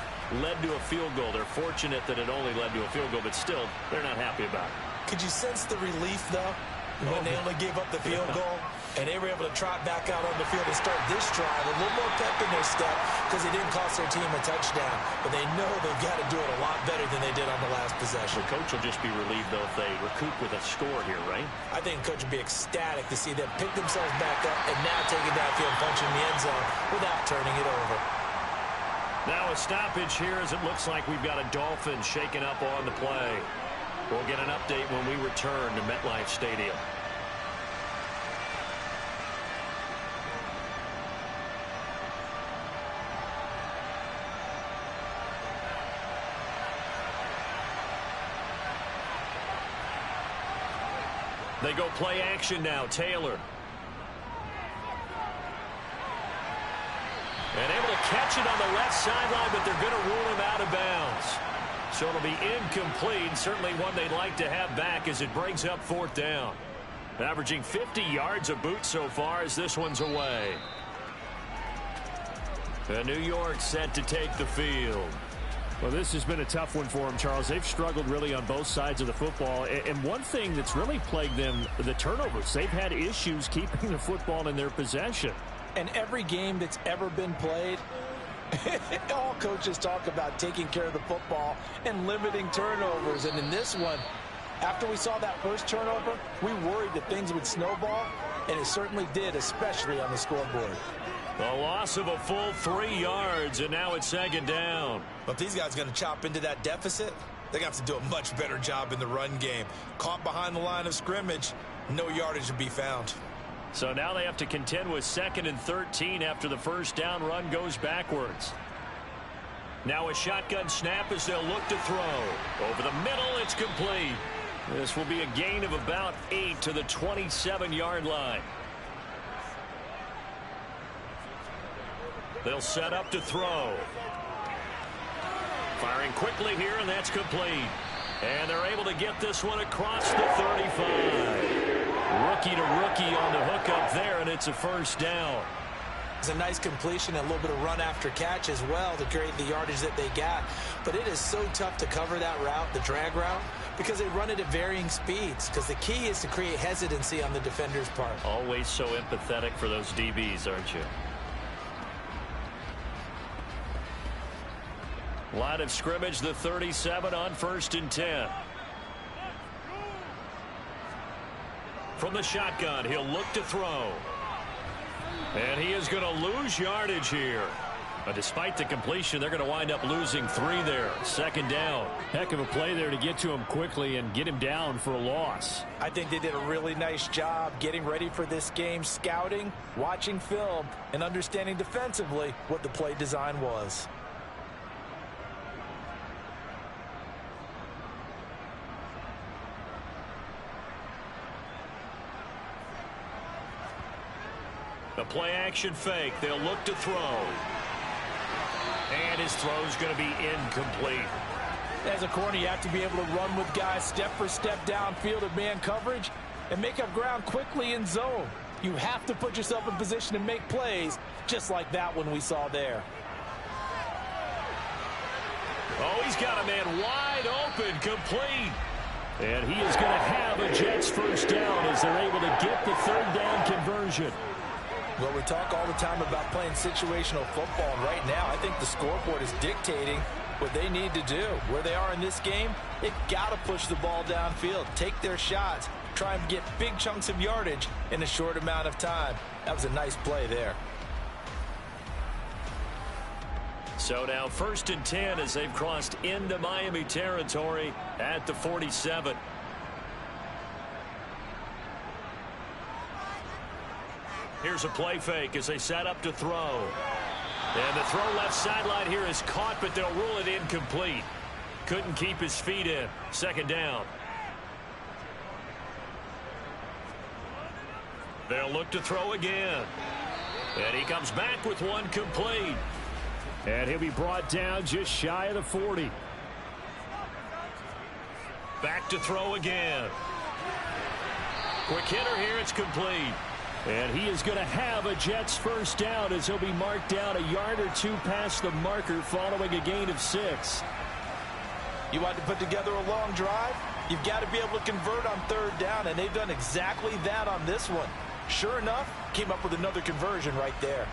[SPEAKER 2] led to a field goal. They're fortunate that it only led to a field goal, but still, they're not happy about it.
[SPEAKER 3] Could you sense the relief, though, when they only gave up the field goal? And they were able to trot back out on the field and start this drive. A little more pep in their step because it didn't cost their team a touchdown. But they know they've got to do it a lot better than they did on the last possession.
[SPEAKER 2] The coach will just be relieved, though, if they recoup with a score here, right?
[SPEAKER 3] I think the coach would be ecstatic to see them pick themselves back up and now take it downfield, punching the end zone without turning it over.
[SPEAKER 2] Now a stoppage here as it looks like we've got a Dolphin shaking up on the play. We'll get an update when we return to MetLife Stadium. They go play action now. Taylor. And able to catch it on the left sideline, but they're going to rule him out of bounds. So it'll be incomplete. Certainly one they'd like to have back as it brings up 4th down. Averaging 50 yards a boot so far as this one's away. And New York set to take the field.
[SPEAKER 6] Well, this has been a tough one for them, Charles. They've struggled really on both sides of the football. And one thing that's really plagued them, the turnovers. They've had issues keeping the football in their possession.
[SPEAKER 3] And every game that's ever been played, all coaches talk about taking care of the football and limiting turnovers. And in this one, after we saw that first turnover, we worried that things would snowball, and it certainly did, especially on the scoreboard.
[SPEAKER 2] A loss of a full 3 yards, and now it's 2nd down.
[SPEAKER 3] But if these guys are going to chop into that deficit, they're going to have to do a much better job in the run game. Caught behind the line of scrimmage, no yardage to be found.
[SPEAKER 2] So now they have to contend with 2nd and 13 after the first down run goes backwards. Now a shotgun snap as they'll look to throw. Over the middle, it's complete. This will be a gain of about 8 to the 27-yard line. They'll set up to throw. Firing quickly here, and that's complete. And they're able to get this one across the 35. Rookie to rookie on the hook up there, and it's a 1st down.
[SPEAKER 3] It's a nice completion and a little bit of run after catch as well to create the yardage that they got. But it is so tough to cover that route, the drag route, because they run it at varying speeds. Because the key is to create hesitancy on the defender's part.
[SPEAKER 2] Always so empathetic for those DBs, aren't you? Line of scrimmage, the 37 on 1st and 10. From the shotgun, he'll look to throw. And he is going to lose yardage here. But despite the completion, they're going to wind up losing 3 there. 2nd down.
[SPEAKER 6] Heck of a play there to get to him quickly and get him down for a loss.
[SPEAKER 3] I think they did a really nice job getting ready for this game, scouting, watching film, and understanding defensively what the play design was.
[SPEAKER 2] The play action fake. They'll look to throw. And his throw's going to be incomplete.
[SPEAKER 3] As a corner, you have to be able to run with guys step for step downfield of man coverage and make up ground quickly in zone. You have to put yourself in position to make plays just like that one we saw there.
[SPEAKER 2] Oh, he's got a man wide open, complete. And he is going to have a Jets 1st down as they're able to get the 3rd down conversion.
[SPEAKER 3] Well, we talk all the time about playing situational football, and right now I think the scoreboard is dictating what they need to do. Where they are in this game, they've got to push the ball downfield, take their shots, try and get big chunks of yardage in a short amount of time. That was a nice play there.
[SPEAKER 2] So now 1st and 10 as they've crossed into Miami territory at the 47. Here's a play fake as they set up to throw. And the throw left sideline here is caught, but they'll rule it incomplete. Couldn't keep his feet in. Second down. They'll look to throw again. And he comes back with one complete.
[SPEAKER 6] And he'll be brought down just shy of the 40.
[SPEAKER 2] Back to throw again. Quick hitter here. It's complete.
[SPEAKER 6] And he is going to have a Jets first down as he'll be marked down a yard or two past the marker following a gain of 6.
[SPEAKER 3] You want to put together a long drive? You've got to be able to convert on third down, and they've done exactly that on this one. Sure enough, came up with another conversion right there.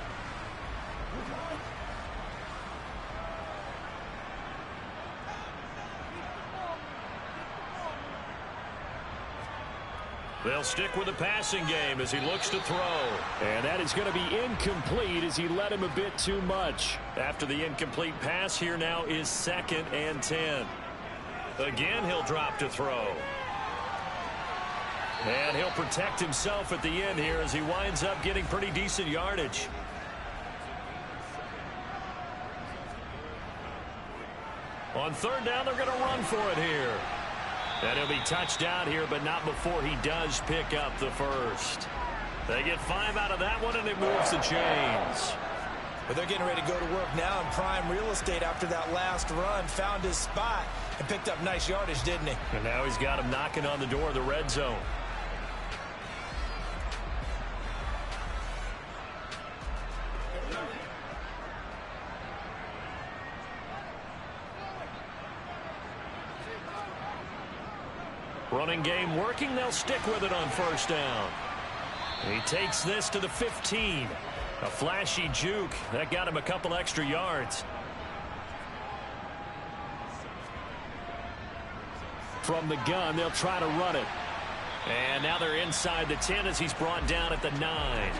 [SPEAKER 2] They'll stick with the passing game as he looks to throw.
[SPEAKER 6] And that is going to be incomplete as he led him a bit too much.
[SPEAKER 2] After the incomplete pass, here now is 2nd and 10. Again, he'll drop to throw. And he'll protect himself at the end here as he winds up getting pretty decent yardage. On third down, they're going to run for it here. And he'll be touched out here, but not before he does pick up the first. They get 5 out of that one, and it moves the chains.
[SPEAKER 3] But they're getting ready to go to work now in prime real estate after that last run. Found his spot and picked up nice yardage, didn't he?
[SPEAKER 2] And now he's got him knocking on the door of the red zone. Running game working. They'll stick with it on first down. He takes this to the 15. A flashy juke. That got him a couple extra yards.
[SPEAKER 6] From the gun, they'll try to run it.
[SPEAKER 2] And now they're inside the 10 as he's brought down at the 9.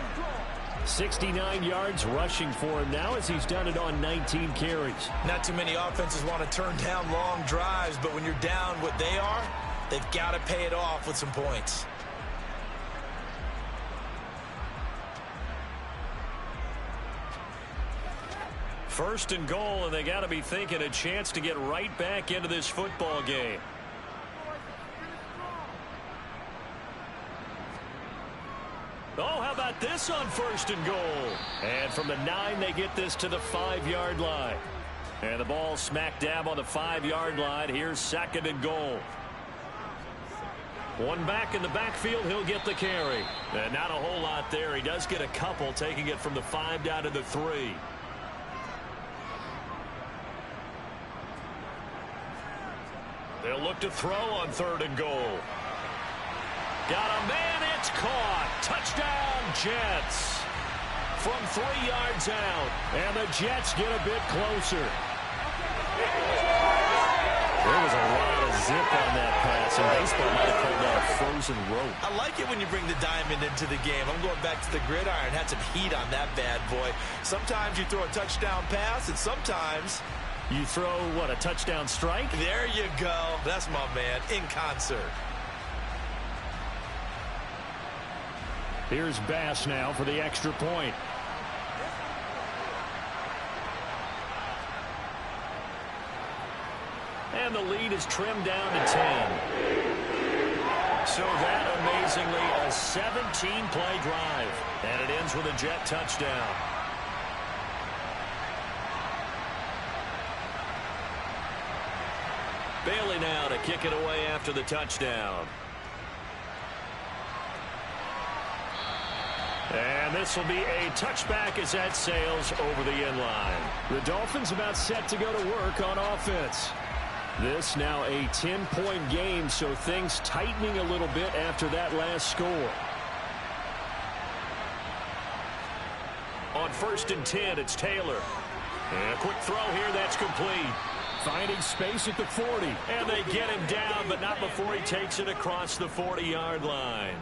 [SPEAKER 6] 69 yards rushing for him now as he's done it on 19 carries.
[SPEAKER 3] Not too many offenses want to turn down long drives, but when you're down what they are, they've got to pay it off with some points.
[SPEAKER 2] First and goal, and they got to be thinking a chance to get right back into this football game. Oh, how about this on first and goal? And from the 9, they get this to the 5-yard line. And the ball smack dab on the 5-yard line. Here's 2nd and goal. One back in the backfield, he'll get the carry. And not a whole lot there. He does get a couple, taking it from the 5 down to the 3. They'll look to throw on 3rd and goal. Got a man, it's caught. Touchdown, Jets. From 3 yards out.
[SPEAKER 6] And the Jets get a bit closer.
[SPEAKER 2] There was a lot of zip on that pass, and baseball might have called that a frozen rope.
[SPEAKER 3] I like it when you bring the diamond into the game. I'm going back to the gridiron. Had some heat on that bad boy. Sometimes you throw a touchdown pass, and sometimes
[SPEAKER 2] you throw, what, a touchdown strike?
[SPEAKER 3] There you go. That's my man, in concert.
[SPEAKER 6] Here's Bass now for the extra point.
[SPEAKER 2] And the lead is trimmed down to 10. So that, amazingly, a 17-play drive. And it ends with a Jet touchdown. Bailey now to kick it away after the touchdown. And this will be a touchback as that sails over the end line.
[SPEAKER 6] The Dolphins about set to go to work on offense. This now a 10-point game, so things tightening a little bit after that last score.
[SPEAKER 2] On 1st and 10, it's Taylor. And a quick throw here, that's complete.
[SPEAKER 6] Finding space at the 40.
[SPEAKER 2] And they get him down, but not before he takes it across the 40-yard line.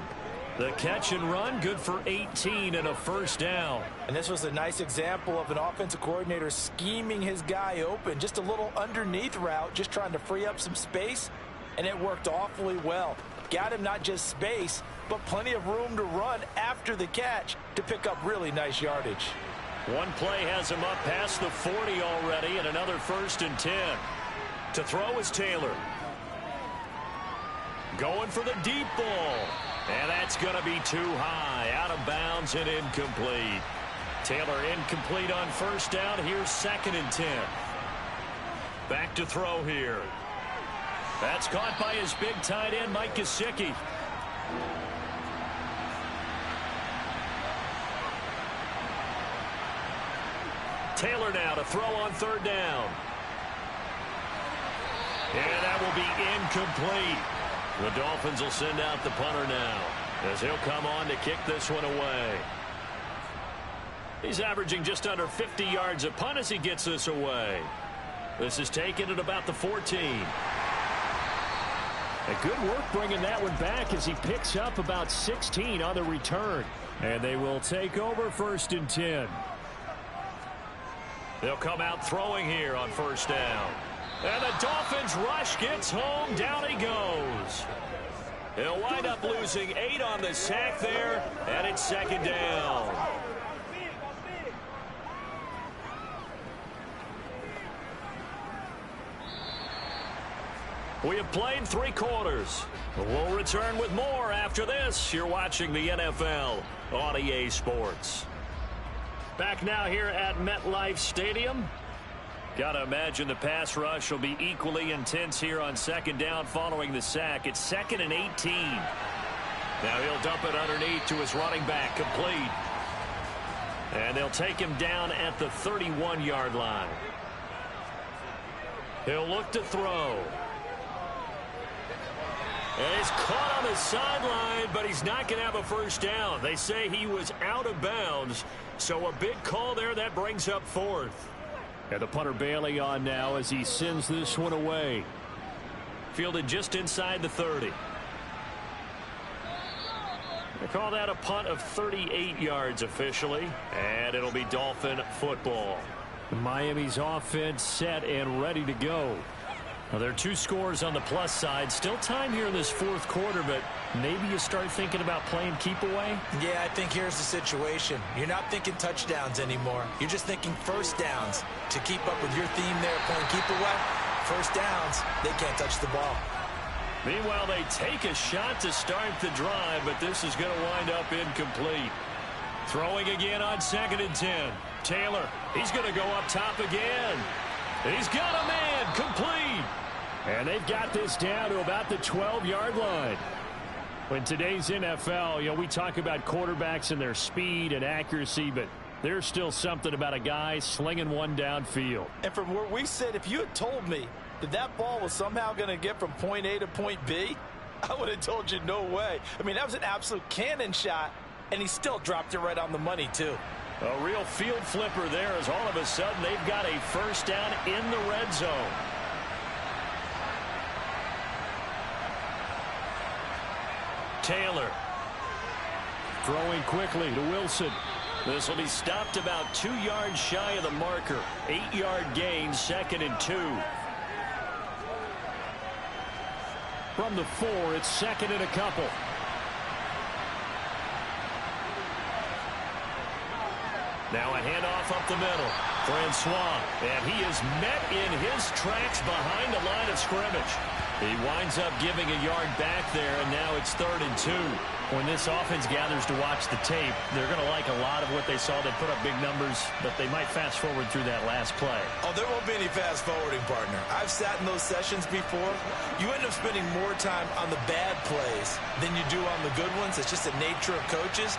[SPEAKER 2] The catch and run, good for 18 and a first down.
[SPEAKER 3] And this was a nice example of an offensive coordinator scheming his guy open. Just a little underneath route, just trying to free up some space, and it worked awfully well. got him not just space, but plenty of room to run after the catch to pick up really nice yardage.
[SPEAKER 2] One play has him up past the 40 already, and another 1st and 10. To throw is Taylor. Going for the deep ball. And that's going to be too high. Out of bounds and incomplete. Taylor incomplete on 1st down. Here's 2nd and 10. Back to throw here. That's caught by his big tight end, Mike Gesicki. Taylor now to throw on 3rd down. And that will be incomplete. The Dolphins will send out the punter now as he'll come on to kick this one away. He's averaging just under 50 yards a punt as he gets this away. This is taken at about the 14.
[SPEAKER 6] A good work bringing that one back as he picks up about 16 on the return. And they will take over 1st and 10.
[SPEAKER 2] They'll come out throwing here on 1st down. And the Dolphins rush gets home. Down he goes. He'll wind up losing 8 on the sack there, and it's 2nd down. We have played 3 quarters. We'll return with more after this. You're watching the NFL on EA Sports. Back now here at MetLife Stadium. Got to imagine the pass rush will be equally intense here on 2nd down following the sack. It's 2nd and 18. Now he'll dump it underneath to his running back, complete. And they'll take him down at the 31-yard line. He'll look to throw. And he's caught on the sideline, but he's not going to have a 1st down. They say he was out of bounds, so a big call there that brings up 4th.
[SPEAKER 6] And the punter Bailey on now as he sends this one away.
[SPEAKER 2] Fielded just inside the 30. They call that a punt of 38 yards officially, and it'll be Dolphin football.
[SPEAKER 6] Miami's offense set and ready to go. Well, there are 2 scores on the plus side. Still time here in this 4th quarter, but maybe you start thinking about playing keep away?
[SPEAKER 3] Yeah, I think here's the situation. You're not thinking touchdowns anymore. You're just thinking 1st downs. To keep up with your theme there, playing keep away, 1st downs, they can't touch the ball.
[SPEAKER 2] Meanwhile, they take a shot to start the drive, but this is going to wind up incomplete. Throwing again on 2nd and 10. Taylor, he's going to go up top again. He's got a man, complete.
[SPEAKER 6] And they've got this down to about the 12-yard line. In today's NFL, we talk about quarterbacks and their speed and accuracy, but there's still something about a guy slinging one downfield.
[SPEAKER 3] And from where we sit, if you had told me that that ball was somehow going to get from point A to point B, I would have told you no way. I mean, that was an absolute cannon shot, and he still dropped it right on the money, too.
[SPEAKER 2] A real field flipper there as all of a sudden they've got a 1st down in the red zone. Taylor.
[SPEAKER 6] Throwing quickly to Wilson.
[SPEAKER 2] This will be stopped about 2 yards shy of the marker. 8-yard gain, 2nd and 2.
[SPEAKER 6] From the 4, it's 2nd and a couple.
[SPEAKER 2] Now a handoff up the middle. Francois, and he is met in his tracks behind the line of scrimmage. He winds up giving a yard back there, and now it's 3rd and 2.
[SPEAKER 6] When this offense gathers to watch the tape, they're going to like a lot of what they saw. They put up big numbers, but they might fast forward through that last play.
[SPEAKER 3] Oh, there won't be any fast forwarding, partner. I've sat in those sessions before. You end up spending more time on the bad plays than you do on the good ones. It's just the nature of coaches.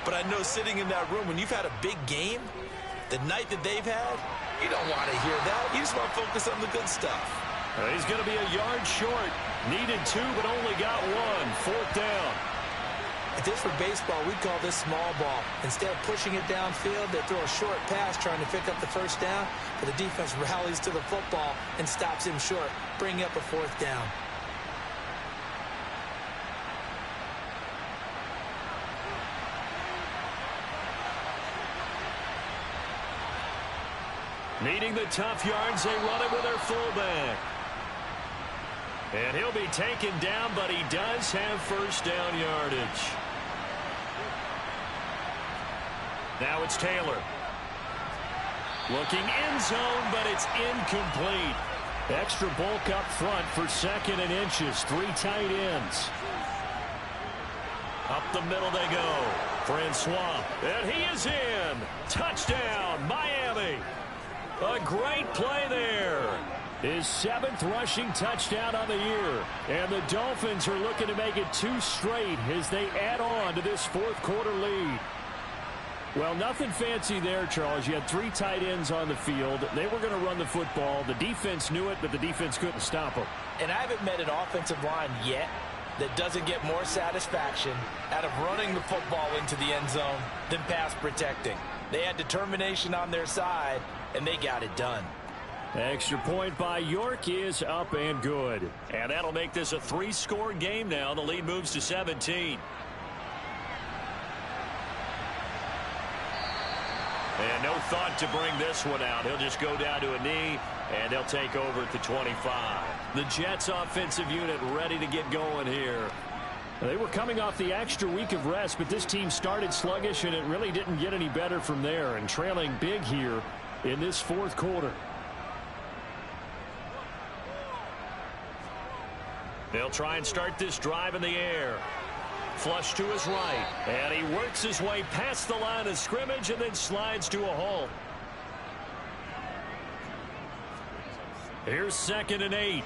[SPEAKER 3] But I know sitting in that room, when you've had a big game, the night that they've had, you don't want to hear that. You just want to focus on the good stuff.
[SPEAKER 2] He's going to be a yard short. Needed 2, but only got 1. 4th down.
[SPEAKER 3] If this were baseball, we'd call this small ball. Instead of pushing it downfield, they throw a short pass trying to pick up the 1st down, but the defense rallies to the football and stops him short, bringing up a 4th down.
[SPEAKER 2] Needing the tough yards, they run it with their fullback. And he'll be taken down, but he does have first down yardage. Now it's Taylor. Looking end zone, but it's incomplete. Extra bulk up front for 2nd and inches. 3 tight ends. Up the middle they go. Francois. And he is in. Touchdown, Miami. A great play there. His 7th rushing touchdown on the year. And the Dolphins are looking to make it 2 straight as they add on to this 4th quarter lead. Well, nothing fancy there, Charles. You had 3 tight ends on the field. They were going to run the football. The defense knew it, but the defense couldn't stop them.
[SPEAKER 3] And I haven't met an offensive line yet that doesn't get more satisfaction out of running the football into the end zone than pass protecting. They had determination on their side, and they got it done.
[SPEAKER 2] Extra point by York is up and good. And that'll make this a 3-score game now. The lead moves to 17. And no thought to bring this one out. He'll just go down to a knee, and they'll take over at the 25. The Jets offensive unit ready to get going here. They were coming off the extra week of rest, but this team started sluggish, and it really didn't get any better from there, and trailing big here in this 4th quarter. They'll try and start this drive in the air. Flush to his right, and he works his way past the line of scrimmage and then slides to a halt. Here's 2nd and 8.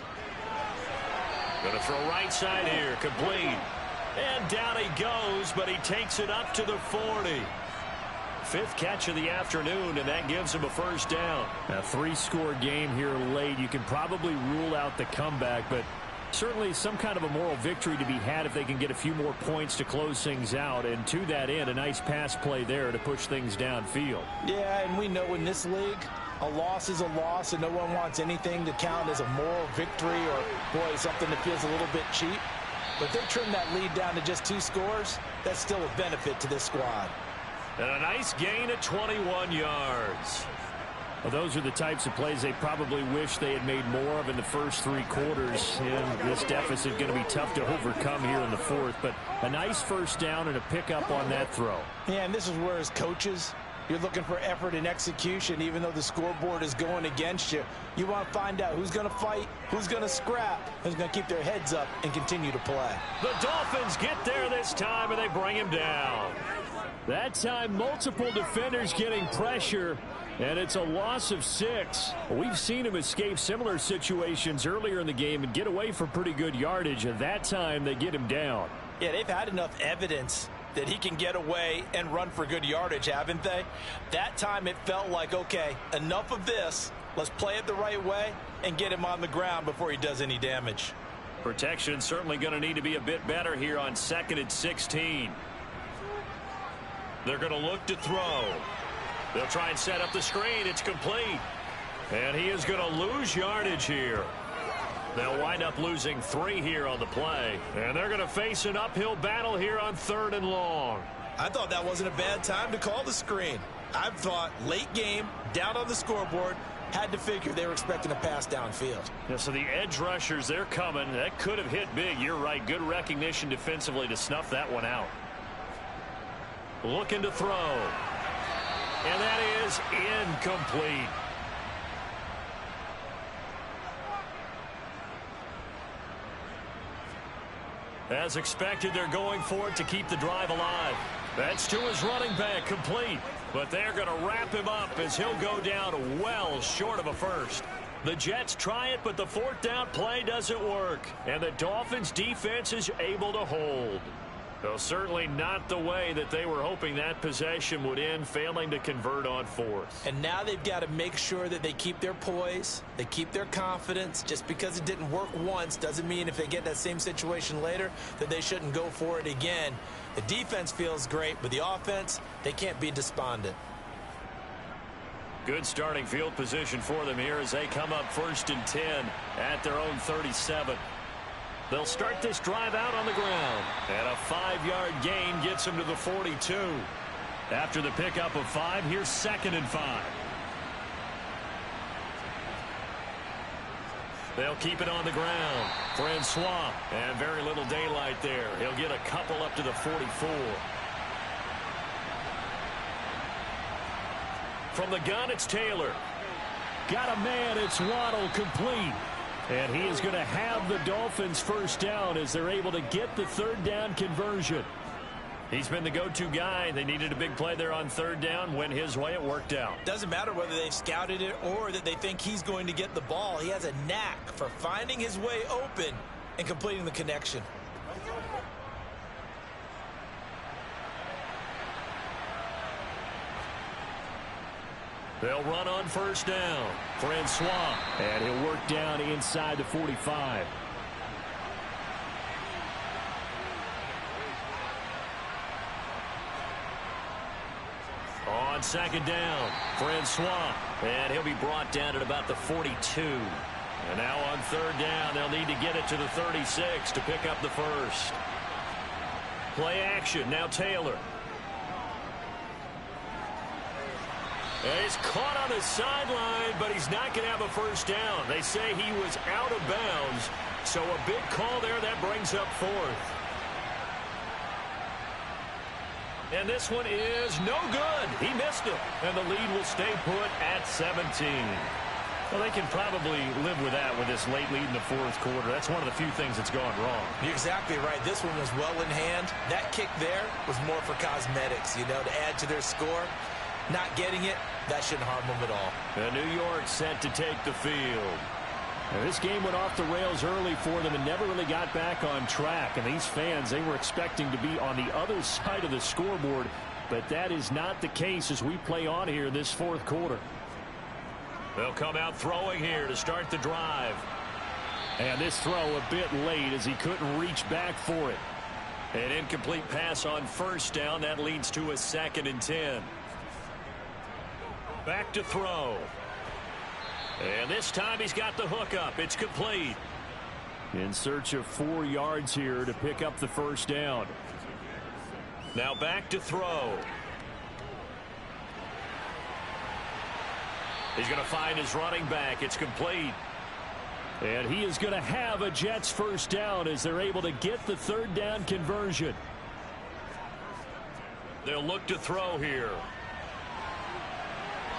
[SPEAKER 2] Going to throw right side here, complete. And down he goes, but he takes it up to the 40. 5th catch of the afternoon, and that gives him a first down. A 3-score game here late. You can probably rule out the comeback, but certainly some kind of a moral victory to be had if they can get a few more points to close things out. And to that end, a nice pass play there to push things downfield.
[SPEAKER 3] Yeah, and we know in this league, a loss is a loss, and no one wants anything to count as a moral victory or, boy, something that feels a little bit cheap. But if they trim that lead down to just 2 scores, that's still a benefit to this squad.
[SPEAKER 2] And a nice gain at 21 yards. Well, those are the types of plays they probably wish they had made more of in the first 3 quarters. And this deficit going to be tough to overcome here in the 4th. But a nice first down and a pickup on that throw.
[SPEAKER 3] Yeah, and this is where as coaches, you're looking for effort and execution. Even though the scoreboard is going against you, you want to find out who's going to fight, who's going to scrap, who's going to keep their heads up and continue to play.
[SPEAKER 2] The Dolphins get there this time, and they bring him down. That time, multiple defenders getting pressure. And it's a loss of 6. We've seen him escape similar situations earlier in the game and get away from pretty good yardage. And that time, they get him down.
[SPEAKER 3] Yeah, they've had enough evidence that he can get away and run for good yardage, haven't they? That time, it felt like, okay, enough of this. Let's play it the right way and get him on the ground before he does any damage.
[SPEAKER 2] Protection certainly going to need to be a bit better here on 2nd and 16. They're going to look to throw. They'll try and set up the screen. It's complete. And he is going to lose yardage here. They'll wind up losing 3 here on the play. And they're going to face an uphill battle here on 3rd and long.
[SPEAKER 3] I thought that wasn't a bad time to call the screen. I thought late game, down on the scoreboard, had to figure they were expecting a pass downfield.
[SPEAKER 2] Yeah, so the edge rushers, they're coming. That could have hit big. You're right. Good recognition defensively to snuff that one out. Looking to throw. And that is incomplete. As expected, they're going for it to keep the drive alive. That's to his running back, complete. But they're going to wrap him up as he'll go down well short of a first. The Jets try it, but the 4th down play doesn't work. And the Dolphins defense is able to hold. Though certainly not the way that they were hoping that possession would end, failing to convert on 4th.
[SPEAKER 3] And now they've got to make sure that they keep their poise, they keep their confidence. Just because it didn't work once doesn't mean if they get that same situation later that they shouldn't go for it again. The defense feels great, but the offense, they can't be despondent.
[SPEAKER 2] Good starting field position for them here as they come up 1st and 10 at their own 37. They'll start this drive out on the ground. And a 5-yard gain gets them to the 42. After the pickup of 5, here's 2nd and 5. They'll keep it on the ground. Francois, and very little daylight there. He'll get a couple up to the 44. From the gun, it's Taylor. Got a man, it's Waddle, complete. And he is going to have the Dolphins first down as they're able to get the third down conversion. He's been the go-to guy. They needed a big play there on third down. Went his way. It worked out.
[SPEAKER 3] Doesn't matter whether they've scouted it or that they think he's going to get the ball. He has a knack for finding his way open and completing the connection.
[SPEAKER 2] They'll run on first down. Francois.
[SPEAKER 6] And he'll work down inside the 45.
[SPEAKER 2] On second down, Francois. And he'll be brought down at about the 42. And now on third down, they'll need to get it to the 36 to pick up the first. Play action. Now Taylor. And he's caught on the sideline, but he's not going to have a first down. They say he was out of bounds, so a big call there that brings up fourth. And this one is no good. He missed it, and the lead will stay put at 17. Well, they can probably live with that with this late lead in the fourth quarter. That's one of the few things that's gone wrong.
[SPEAKER 3] You're exactly right. This one was well in hand. That kick there was more for cosmetics, you know, to add to their score. Not getting it, that shouldn't harm them at all.
[SPEAKER 2] And New York set to take the field.
[SPEAKER 6] Now, this game went off the rails early for them and never really got back on track. And these fans, they were expecting to be on the other side of the scoreboard. But that is not the case as we play on here this fourth quarter.
[SPEAKER 2] They'll come out throwing here to start the drive.
[SPEAKER 6] And this throw a bit late as he couldn't reach back for it.
[SPEAKER 2] An incomplete pass on first down. That leads to a 2nd and 10. Back to throw. And this time he's got the hook up. It's complete.
[SPEAKER 6] In search of 4 yards here to pick up the first down.
[SPEAKER 2] Now back to throw. He's going to find his running back. It's complete.
[SPEAKER 6] And he is going to have a Jets first down as they're able to get the third down conversion.
[SPEAKER 2] They'll look to throw here.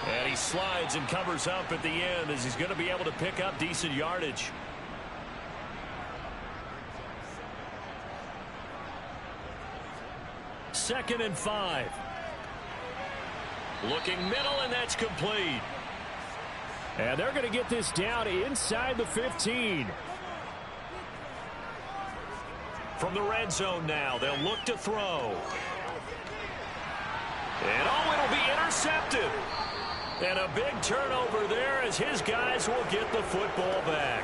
[SPEAKER 2] And he slides and covers up at the end as he's going to be able to pick up decent yardage. Second and 5. Looking middle, and that's complete.
[SPEAKER 6] And they're going to get this down inside the 15.
[SPEAKER 2] From the red zone now, they'll look to throw. And oh, it'll be intercepted. And a big turnover there as his guys will get the football back.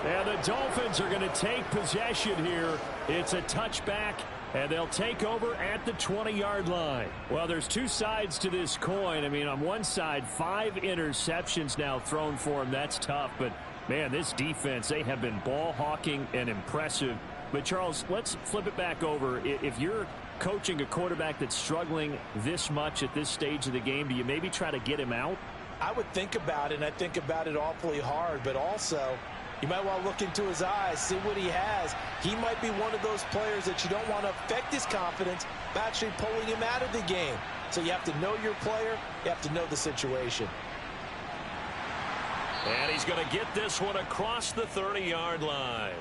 [SPEAKER 6] And the Dolphins are going to take possession here. It's a touchback, and they'll take over at the 20-yard line. Well, there's two sides to this coin. I mean, on one side, 5 interceptions now thrown for him. That's tough. But, man, this defense, they have been ball hawking and impressive. But, Charles, let's flip it back over. If you're coaching a quarterback that's struggling this much at this stage of the game, do you maybe try to get him out?
[SPEAKER 3] I would think about it, and I think about it awfully hard, but also you might want to look into his eyes, see what he has. He might be one of those players that you don't want to affect his confidence by actually pulling him out of the game. So you have to know your player, you have to know the situation.
[SPEAKER 2] And he's going to get this one across the 30-yard line.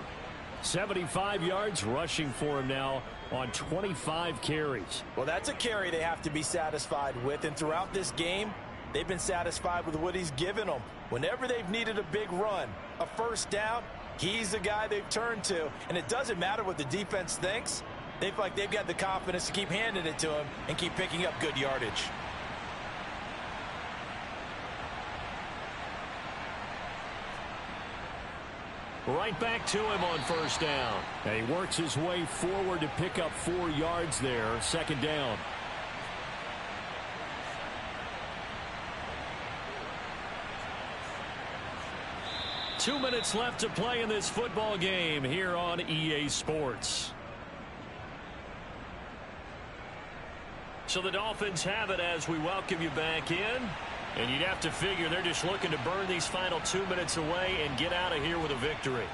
[SPEAKER 6] 75 yards rushing for him now on 25 carries.
[SPEAKER 3] Well, that's a carry they have to be satisfied with, and throughout this game, they've been satisfied with what he's given them. Whenever they've needed a big run, a first down, he's the guy they've turned to, and it doesn't matter what the defense thinks. They feel like they've got the confidence to keep handing it to him and keep picking up good yardage.
[SPEAKER 2] Right back to him on first down.
[SPEAKER 6] And he works his way forward to pick up 4 yards there. Second down.
[SPEAKER 2] Two minutes left to play in this football game here on EA Sports. So the Dolphins have it as we welcome you back in. And you'd have to figure they're just looking to burn these final 2 minutes away and get out of here with a victory.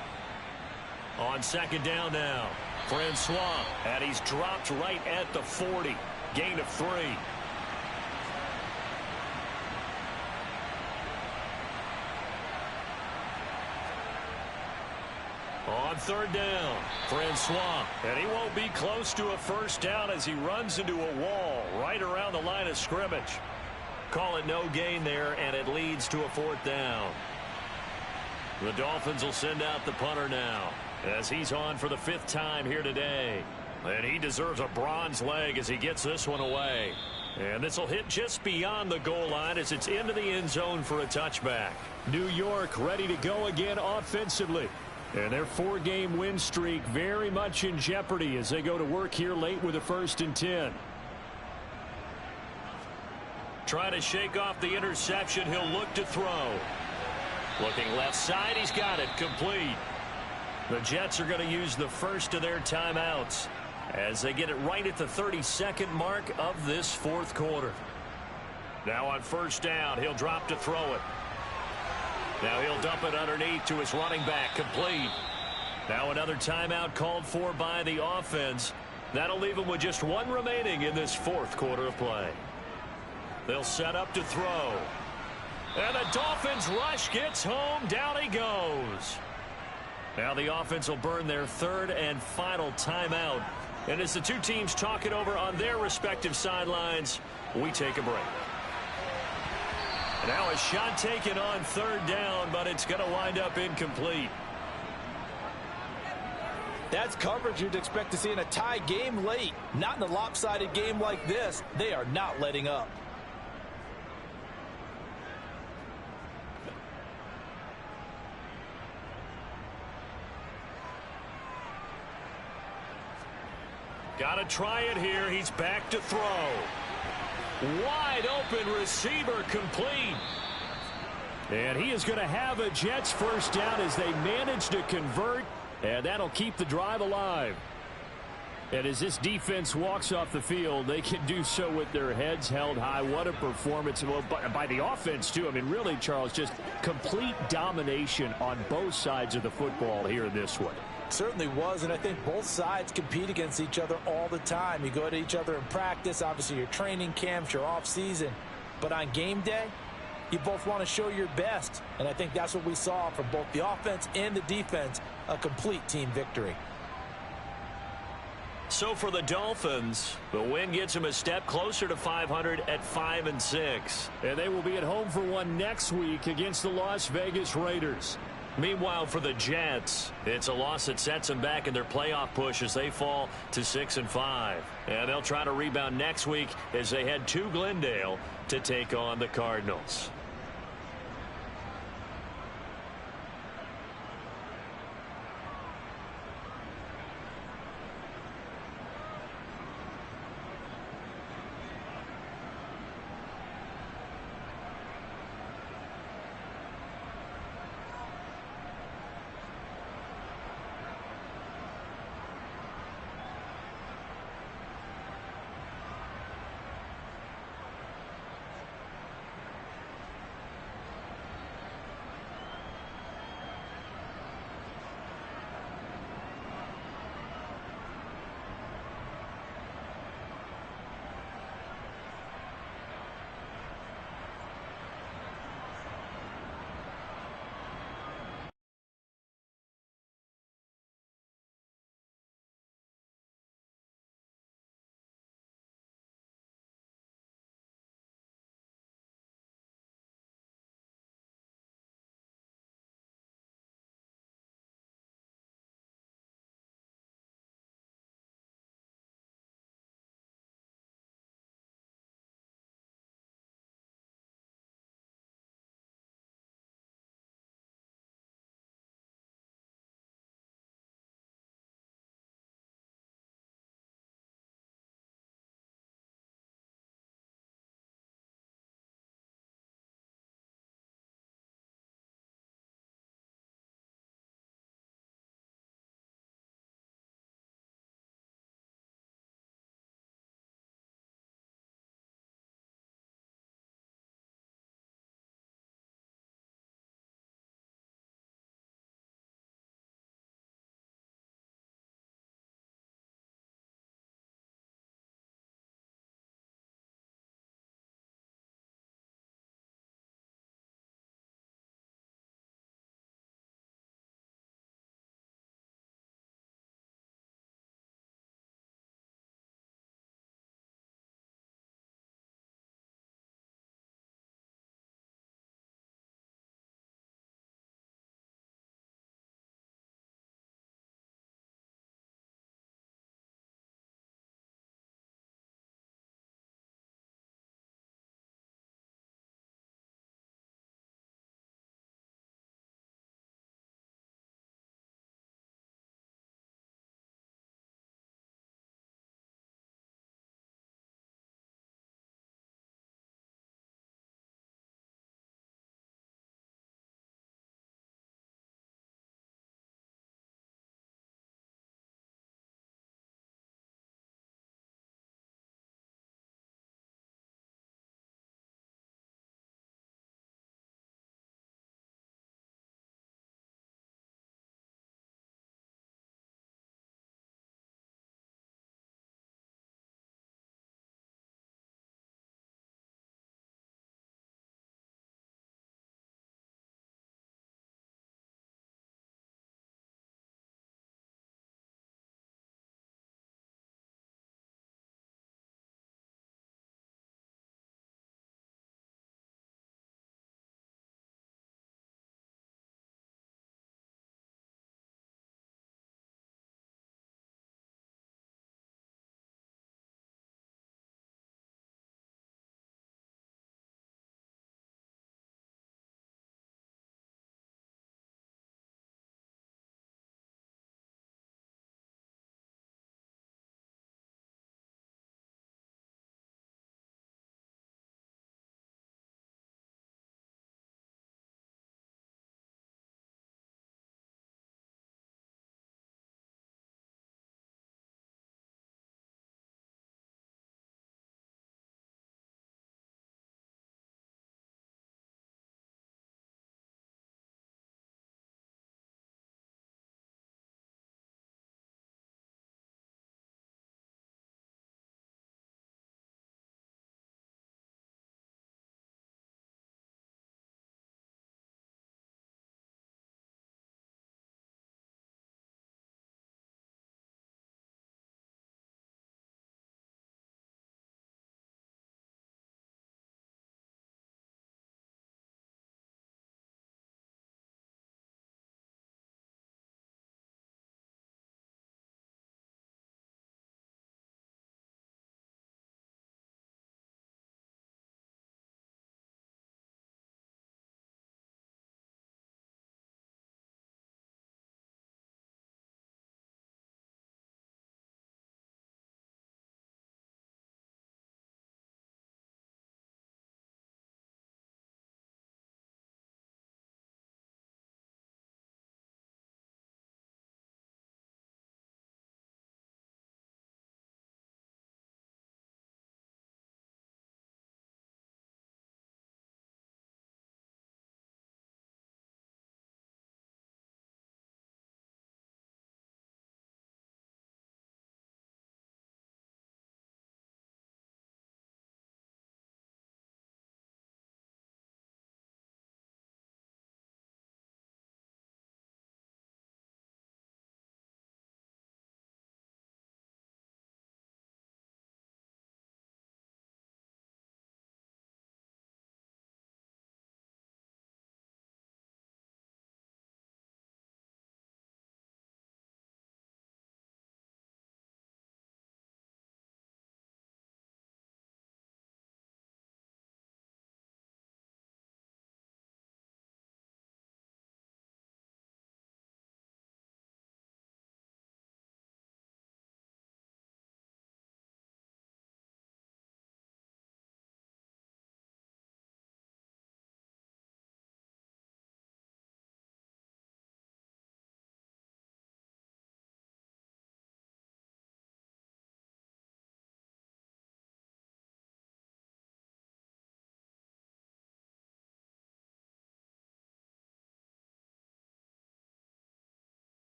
[SPEAKER 2] On second down now, Francois, and he's dropped right at the 40. Gain of 3. On third down, Francois, and he won't be close to a first down as he runs into a wall right around the line of scrimmage. Call it no gain there, and it leads to a fourth down. The Dolphins will send out the punter now as he's on for the 5th time here today. And he deserves a bronze leg as he gets this one away. And this will hit just beyond the goal line as it's into the end zone for a touchback. New York ready to go again offensively. And their 4-game win streak very much in jeopardy as they go to work here late with a 1st and 10. Trying to shake off the interception. He'll look to throw. Looking left side. He's got it. Complete. The Jets are going to use the first of their timeouts as they get it right at the 32nd mark of this 4th quarter. Now on first down, he'll drop to throw it. Now he'll dump it underneath to his running back. Complete. Now another timeout called for by the offense. That'll leave him with just 1 remaining in this 4th quarter of play. They'll set up to throw. And the Dolphins rush gets home. Down he goes. Now the offense will burn their 3rd and final timeout. And as the two teams talk it over on their respective sidelines, we take a break. Now a shot taken on 3rd down, but it's going to wind up incomplete.
[SPEAKER 3] That's coverage you'd expect to see in a tie game late. Not in a lopsided game like this. They are not letting up.
[SPEAKER 2] Got to try it here. He's back to throw. Wide open receiver, complete. And he is going to have a Jets first down as they manage to convert, and that'll keep the drive alive. And as this defense walks off the field, they can do so with their heads held high. What a performance by the offense, too. I mean, really, Charles, just complete domination on both sides of the football here in this one.
[SPEAKER 3] Certainly was, and I think both sides compete against each other all the time. You go to each other in practice, obviously your training camps, your off season, but on game day, you both want to show your best, and I think that's what we saw from both the offense and the defense, a complete team victory.
[SPEAKER 2] So for the Dolphins, the win gets them a step closer to 500 at 5-6.
[SPEAKER 6] And they will be at home for one next week against the Las Vegas Raiders.
[SPEAKER 2] Meanwhile, for the Jets, it's a loss that sets them back in their playoff push as they fall to 6-5. And they'll try to rebound next week as they head to Glendale to take on the Cardinals.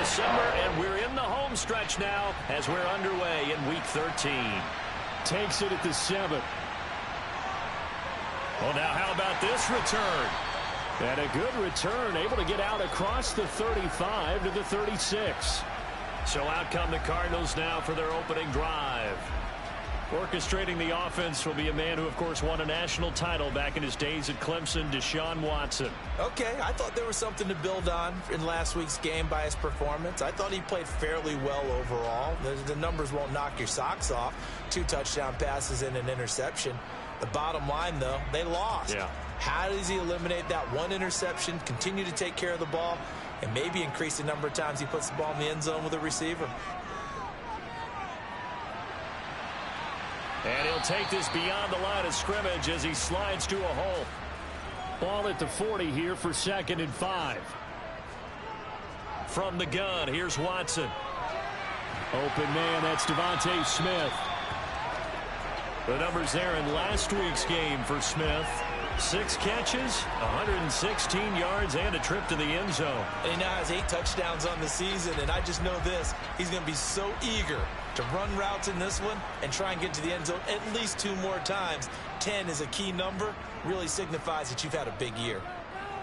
[SPEAKER 2] December, and we're in the home stretch now as we're underway in Week 13.
[SPEAKER 6] Takes it at the 7.
[SPEAKER 2] Well, now how about this return?
[SPEAKER 6] And a good return, able to get out across the 35 to the 36.
[SPEAKER 2] So out come the Cardinals now for their opening drive.
[SPEAKER 6] Orchestrating the offense will be a man who, of course, won a national title back in his days at Clemson, Deshaun Watson.
[SPEAKER 3] Okay, I thought there was something to build on in last week's game by his performance. I thought he played fairly well overall. The numbers won't knock your socks off. 2 touchdown passes and an interception. The bottom line, though, they lost.
[SPEAKER 6] Yeah.
[SPEAKER 3] How does he eliminate that one interception, continue to take care of the ball, and maybe increase the number of times he puts the ball in the end zone with a receiver?
[SPEAKER 2] And he'll take this beyond the line of scrimmage as he slides to a hole.
[SPEAKER 6] Ball at the 40 here for 2nd and 5.
[SPEAKER 2] From the gun, here's Watson.
[SPEAKER 6] Open man, that's Devontae Smith.
[SPEAKER 2] The numbers there in last week's game for Smith. 6 catches, 116 yards, and a trip to the end zone.
[SPEAKER 3] And he now has 8 touchdowns on the season, and I just know this. He's going to be so eager to run routes in this one and try and get to the end zone at least 2 more times. 10 is a key number. Really signifies that you've had a big year.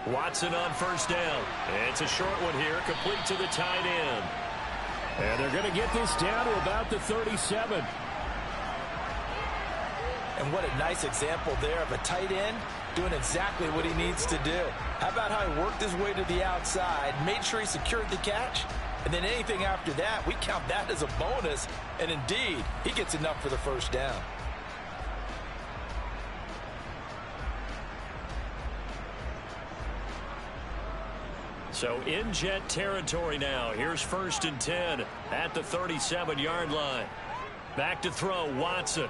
[SPEAKER 2] Watson on first down. It's a short one here, complete to the tight end.
[SPEAKER 6] And they're going to get this down to about the 37.
[SPEAKER 3] And what a nice example there of a tight end doing exactly what he needs to do. How about how he worked his way to the outside, made sure he secured the catch, and then anything after that, we count that as a bonus. And indeed, he gets enough for the first down.
[SPEAKER 2] So in Jet territory now. Here's 1st and 10 at the 37-yard line. Back to throw, Watson.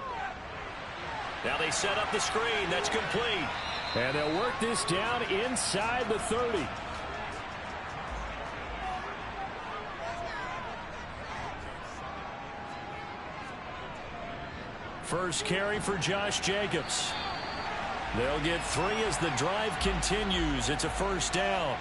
[SPEAKER 2] Now they set up the screen. That's complete.
[SPEAKER 6] And they'll work this down inside the 30.
[SPEAKER 2] First carry for Josh Jacobs. They'll get 3 as the drive continues. It's a first down.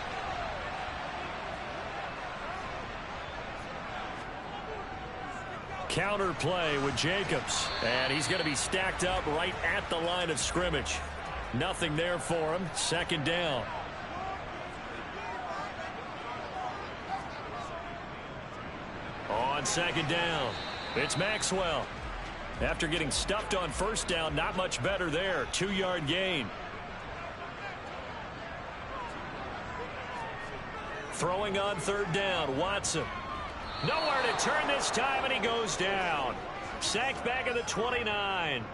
[SPEAKER 2] Counter play with Jacobs. And he's going to be stacked up right at the line of scrimmage. Nothing there for him. 2nd down. On 2nd down, it's Maxwell. After getting stuffed on first down, not much better there. 2-yard gain. Throwing on 3rd down, Watson. Nowhere to turn this time, and he goes down. Sacked back at the 29.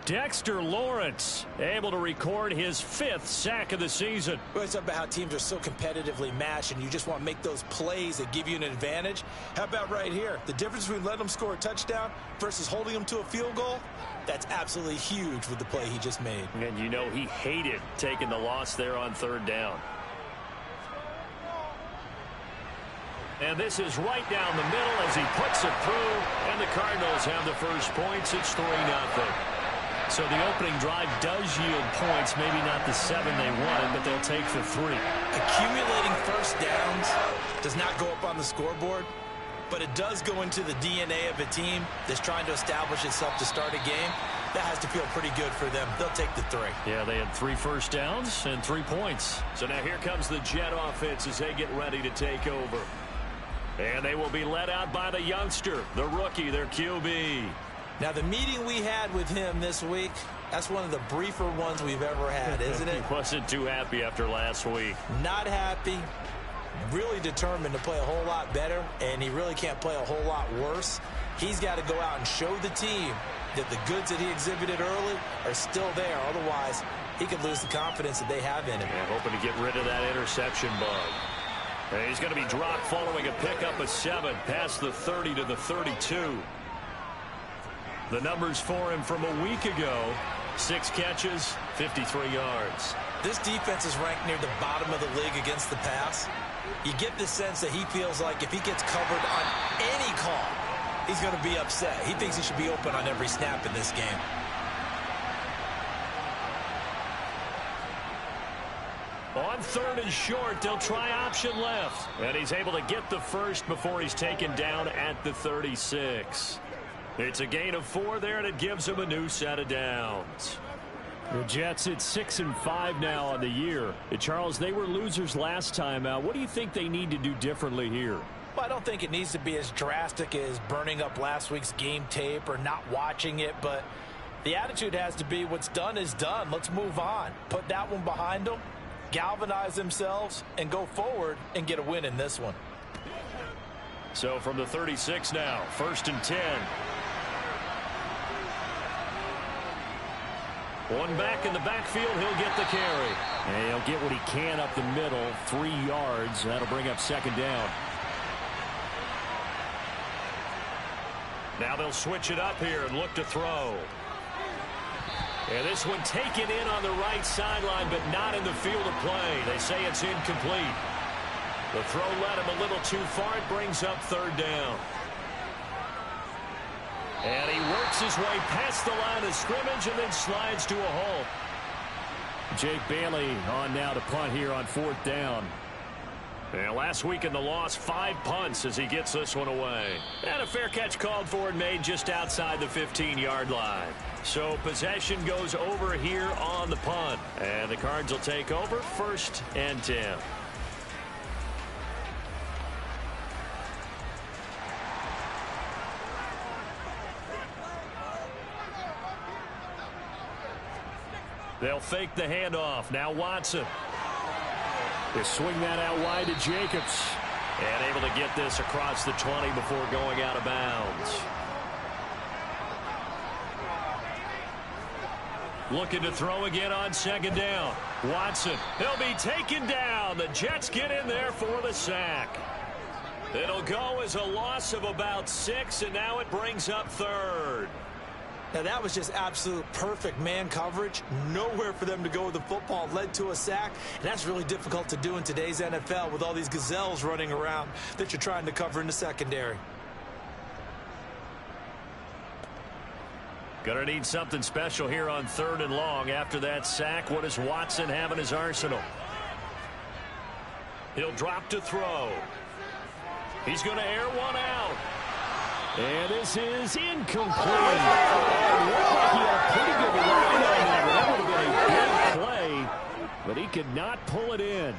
[SPEAKER 2] Dexter Lawrence able to record his 5th sack of the season.
[SPEAKER 3] We always talk about how teams are so competitively matched and you just want to make those plays that give you an advantage. How about right here? The difference between letting them score a touchdown versus holding them to a field goal, that's absolutely huge with the play he just made.
[SPEAKER 2] And you know he hated taking the loss there on 3rd down. And this is right down the middle as he puts it through, and the Cardinals have the first points. It's 3-0. So the opening drive does yield points, maybe not the 7 they wanted, but they'll take the 3.
[SPEAKER 3] Accumulating first downs does not go up on the scoreboard, but it does go into the DNA of a team that's trying to establish itself to start a game. That has to feel pretty good for them. They'll take the 3.
[SPEAKER 2] Yeah, they had 3 first downs and 3 points. So now here comes the Jet offense as they get ready to take over. And they will be led out by the youngster, the rookie, their QB.
[SPEAKER 3] Now, the meeting we had with him this week, that's one of the briefer ones we've ever had, isn't it?
[SPEAKER 2] He wasn't too happy after last week.
[SPEAKER 3] Not happy. Really determined to play a whole lot better, and he really can't play a whole lot worse. He's got to go out and show the team that the goods that he exhibited early are still there. Otherwise, he could lose the confidence that they have in him.
[SPEAKER 2] Yeah, hoping to get rid of that interception bug. And he's going to be dropped following a pickup of 7 past the 30 to the 32. The numbers for him from a week ago: 6 catches, 53 yards.
[SPEAKER 3] This defense is ranked near the bottom of the league against the pass. You get the sense that he feels like if he gets covered on any call, he's going to be upset. He thinks he should be open on every snap in this game.
[SPEAKER 2] On 3rd and short, they'll try option left. And he's able to get the first before he's taken down at the 36. It's a gain of 4 there, and it gives him a new set of downs. The Jets at 6-5 now on the year. Charles, they were losers last time out. What do you think they need to do differently here?
[SPEAKER 3] Well, I don't think it needs to be as drastic as burning up last week's game tape or not watching it, but the attitude has to be what's done is done. Let's move on. Put that one behind them, galvanize themselves, and go forward and get a win in this one.
[SPEAKER 2] So from the 36 now, 1st and 10. One back in the backfield, he'll get the carry. And he'll get what he can up the middle, 3 yards. That'll bring up 2nd down. Now they'll switch it up here and look to throw. And this one taken in on the right sideline, but not in the field of play. They say it's incomplete. The throw led him a little too far. It brings up 3rd down. And he works his way past the line of scrimmage and then slides to a halt. Jake Bailey on now to punt here on 4th down. And last week in the loss, 5 punts as he gets this one away. And a fair catch called for and made just outside the 15-yard line. So possession goes over here on the punt. And the Cards will take over 1st and 10. They'll fake the handoff. Now Watson. They swing that out wide to Jacobs. And able to get this across the 20 before going out of bounds. Looking to throw again on 2nd down. Watson. He'll be taken down. The Jets get in there for the sack. It'll go as a loss of about 6, and now it brings up 3rd.
[SPEAKER 3] Now, that was just absolute perfect man coverage. Nowhere for them to go with the football. Led to a sack, and that's really difficult to do in today's NFL with all these gazelles running around that you're trying to cover in the secondary.
[SPEAKER 2] Gonna need something special here on 3rd and long. After that sack, what does Watson have in his arsenal? He'll drop to throw. He's going to air one out. And this is incomplete. And looked like he had a pretty good line on that. That would have been a big play, but he could not pull it in.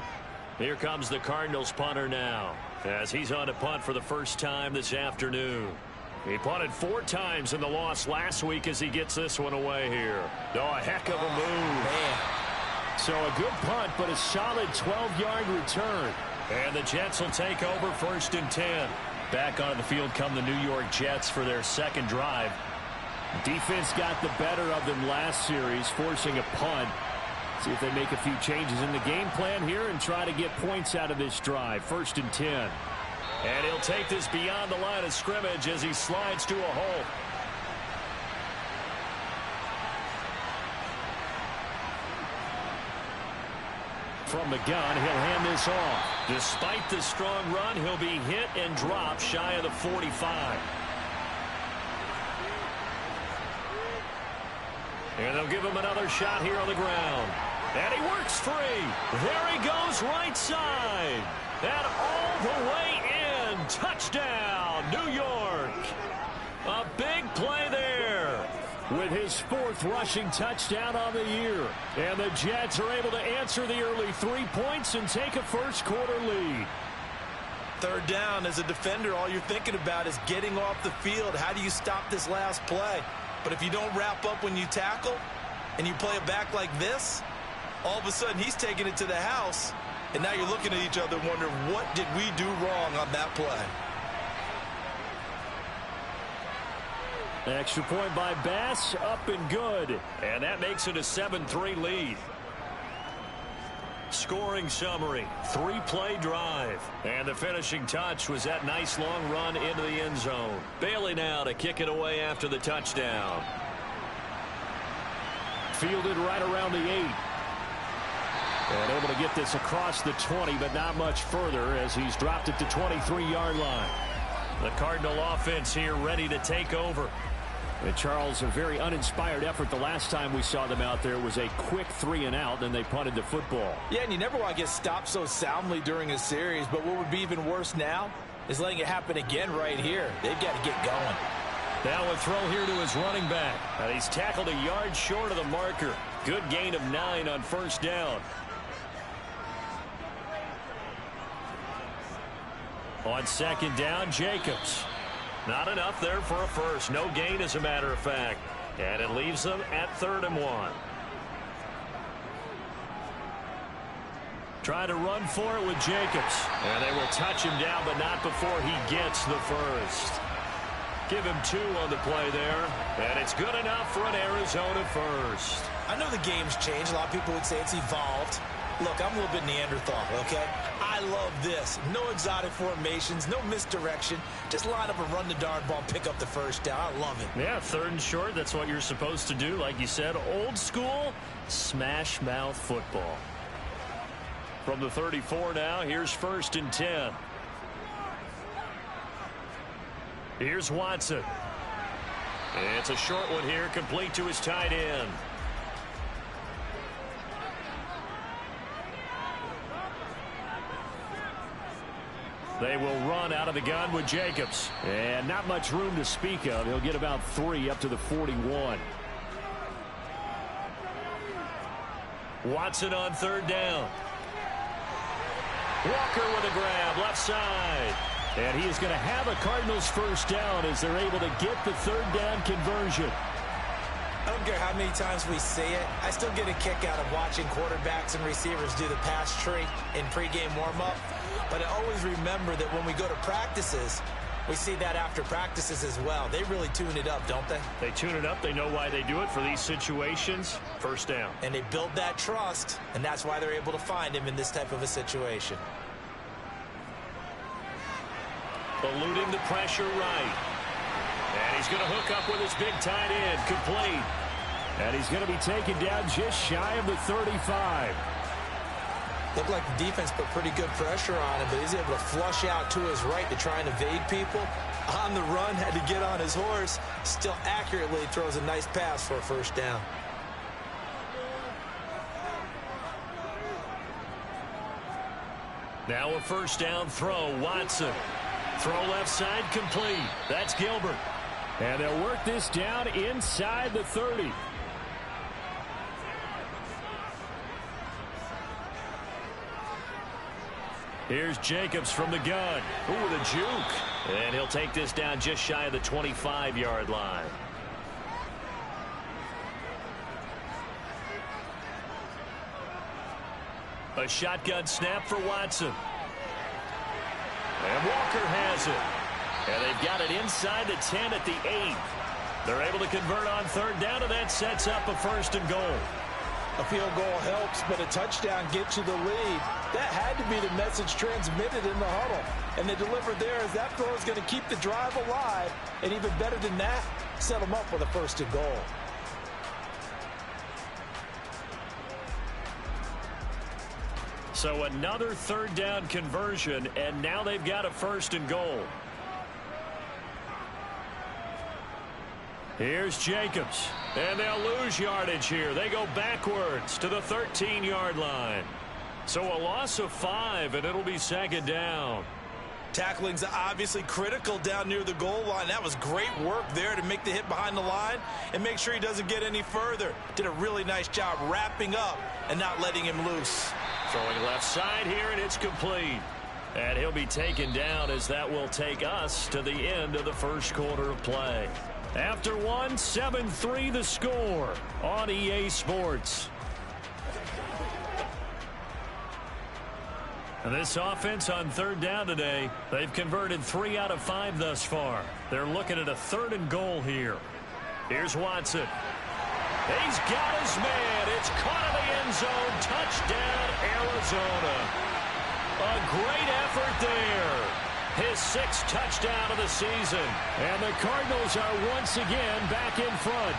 [SPEAKER 2] Here comes the Cardinals punter now, as he's on to punt for the first time this afternoon. He punted 4 times in the loss last week as he gets this one away here. Oh, a heck of a move.
[SPEAKER 3] Man.
[SPEAKER 2] So a good punt, but a solid 12-yard return. And the Jets will take over 1st and 10. Back onto the field come the New York Jets for their 2nd drive. Defense got the better of them last series, forcing a punt. See if they make a few changes in the game plan here and try to get points out of this drive. 1st and 10. And he'll take this beyond the line of scrimmage as he slides to a halt. From the gun, he'll hand this off. Despite the strong run, he'll be hit and dropped shy of the 45. And they'll give him another shot here on the ground. And he works free. There he goes right side. And all the way in. Touchdown, New York. A big play there. With his 4th rushing touchdown on the year. And the Jets are able to answer the early 3 points and take a first-quarter lead.
[SPEAKER 3] 3rd down, as a defender, all you're thinking about is getting off the field. How do you stop this last play? But if you don't wrap up when you tackle and you play it back like this, all of a sudden he's taking it to the house, and now you're looking at each other and wondering, what did we do wrong on that play?
[SPEAKER 2] Extra point by Bass, up and good. And that makes it a 7-3 lead. Scoring summary, 3-play drive. And the finishing touch was that nice long run into the end zone. Bailey now to kick it away after the touchdown. Fielded right around the 8. And able to get this across the 20, but not much further as he's dropped it to 23-yard line. The Cardinal offense here ready to take over.
[SPEAKER 6] And Charles, a very uninspired effort the last time we saw them out there was a quick 3-and-out, then they punted the football.
[SPEAKER 3] Yeah, and you never want to get stopped so soundly during a series, but what would be even worse now is letting it happen again right here. They've got to get going.
[SPEAKER 2] Now a throw here to his running back. And he's tackled a yard short of the marker. Good gain of 9 on first down. On second down, Jacobs. Not enough there for a first. No gain, as a matter of fact. And it leaves them at 3rd and 1. Try to run for it with Jacobs. And they will touch him down, but not before he gets the first. Give him 2 on the play there. And it's good enough for an Arizona first.
[SPEAKER 3] I know the game's changed. A lot of people would say it's evolved. Look, I'm a little bit Neanderthal, okay? I love this. No exotic formations, no misdirection. Just line up and run the darn ball and pick up the first down. I love it.
[SPEAKER 2] Yeah, 3rd and short. That's what you're supposed to do. Like you said, old school smash mouth football. From the 34 now, here's 1st and 10. Here's Watson. It's a short one here, complete to his tight end. They will run out of the gun with Jacobs. And not much room to speak of. He'll get about 3 up to the 41. Watson on 3rd down. Walker with a grab, left side. And he is going to have a Cardinals first down as they're able to get the 3rd down conversion.
[SPEAKER 3] I don't care how many times we see it. I still get a kick out of watching quarterbacks and receivers do the pass tree in pregame warm-up. But I always remember that when we go to practices, we see that after practices as well. They really tune it up, don't they?
[SPEAKER 2] They tune it up. They know why they do it for these situations. First down.
[SPEAKER 3] And they build that trust, and that's why they're able to find him in this type of a situation.
[SPEAKER 2] Eluding the pressure right. And he's going to hook up with his big tight end. Complete.
[SPEAKER 6] And he's going to be taken down just shy of the 35.
[SPEAKER 3] Looked like the defense put pretty good pressure on him, but he's able to flush out to his right to try and evade people. On the run, had to get on his horse. Still accurately throws a nice pass for a first down.
[SPEAKER 2] Now a first down throw. Watson. Throw left side complete. That's Gilbert.
[SPEAKER 6] And they'll work this down inside the 30.
[SPEAKER 2] Here's Jacobs from the gun. Ooh, the juke. And he'll take this down just shy of the 25-yard line. A shotgun snap for Watson. And Walker has it. And they've got it inside the 10 at the 8. They're able to convert on 3rd down, and that sets up a 1st and goal.
[SPEAKER 3] A field goal helps, but a touchdown gets you the lead. That had to be the message transmitted in the huddle. And they delivered there as that throw is going to keep the drive alive. And even better than that, set them up with a 1st and goal.
[SPEAKER 2] So another 3rd down conversion, and now they've got a 1st and goal. Here's Jacobs, and they'll lose yardage here. They go backwards to the 13-yard line. So a loss of 5, and it'll be 2nd down.
[SPEAKER 3] Tackling's obviously critical down near the goal line. That was great work there to make the hit behind the line and make sure he doesn't get any further. Did a really nice job wrapping up and not letting him loose.
[SPEAKER 2] Throwing left side here, and it's complete. And he'll be taken down as that will take us to the end of the first quarter of play. After one, 7-3 the score on EA Sports. And this offense on 3rd down today, they've converted 3 out of 5 thus far. They're looking at a 3rd and goal here. Here's Watson. He's got his man. It's caught in the end zone. Touchdown, Arizona. A great effort there. His 6th touchdown of the season.
[SPEAKER 6] And the Cardinals are once again back in front.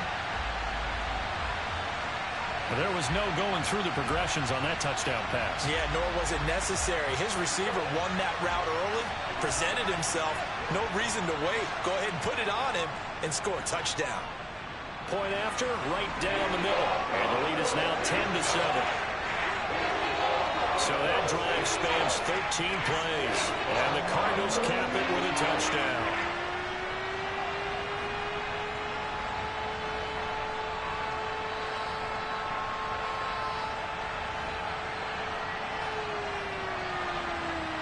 [SPEAKER 2] There was no going through the progressions on that touchdown pass.
[SPEAKER 3] Yeah, nor was it necessary. His receiver won that route early, presented himself. No reason to wait. Go ahead and put it on him and score a touchdown.
[SPEAKER 2] Point after, right down the middle. And the lead is now 10-7. So that drive spans 13 plays. And the Cardinals cap it with a touchdown.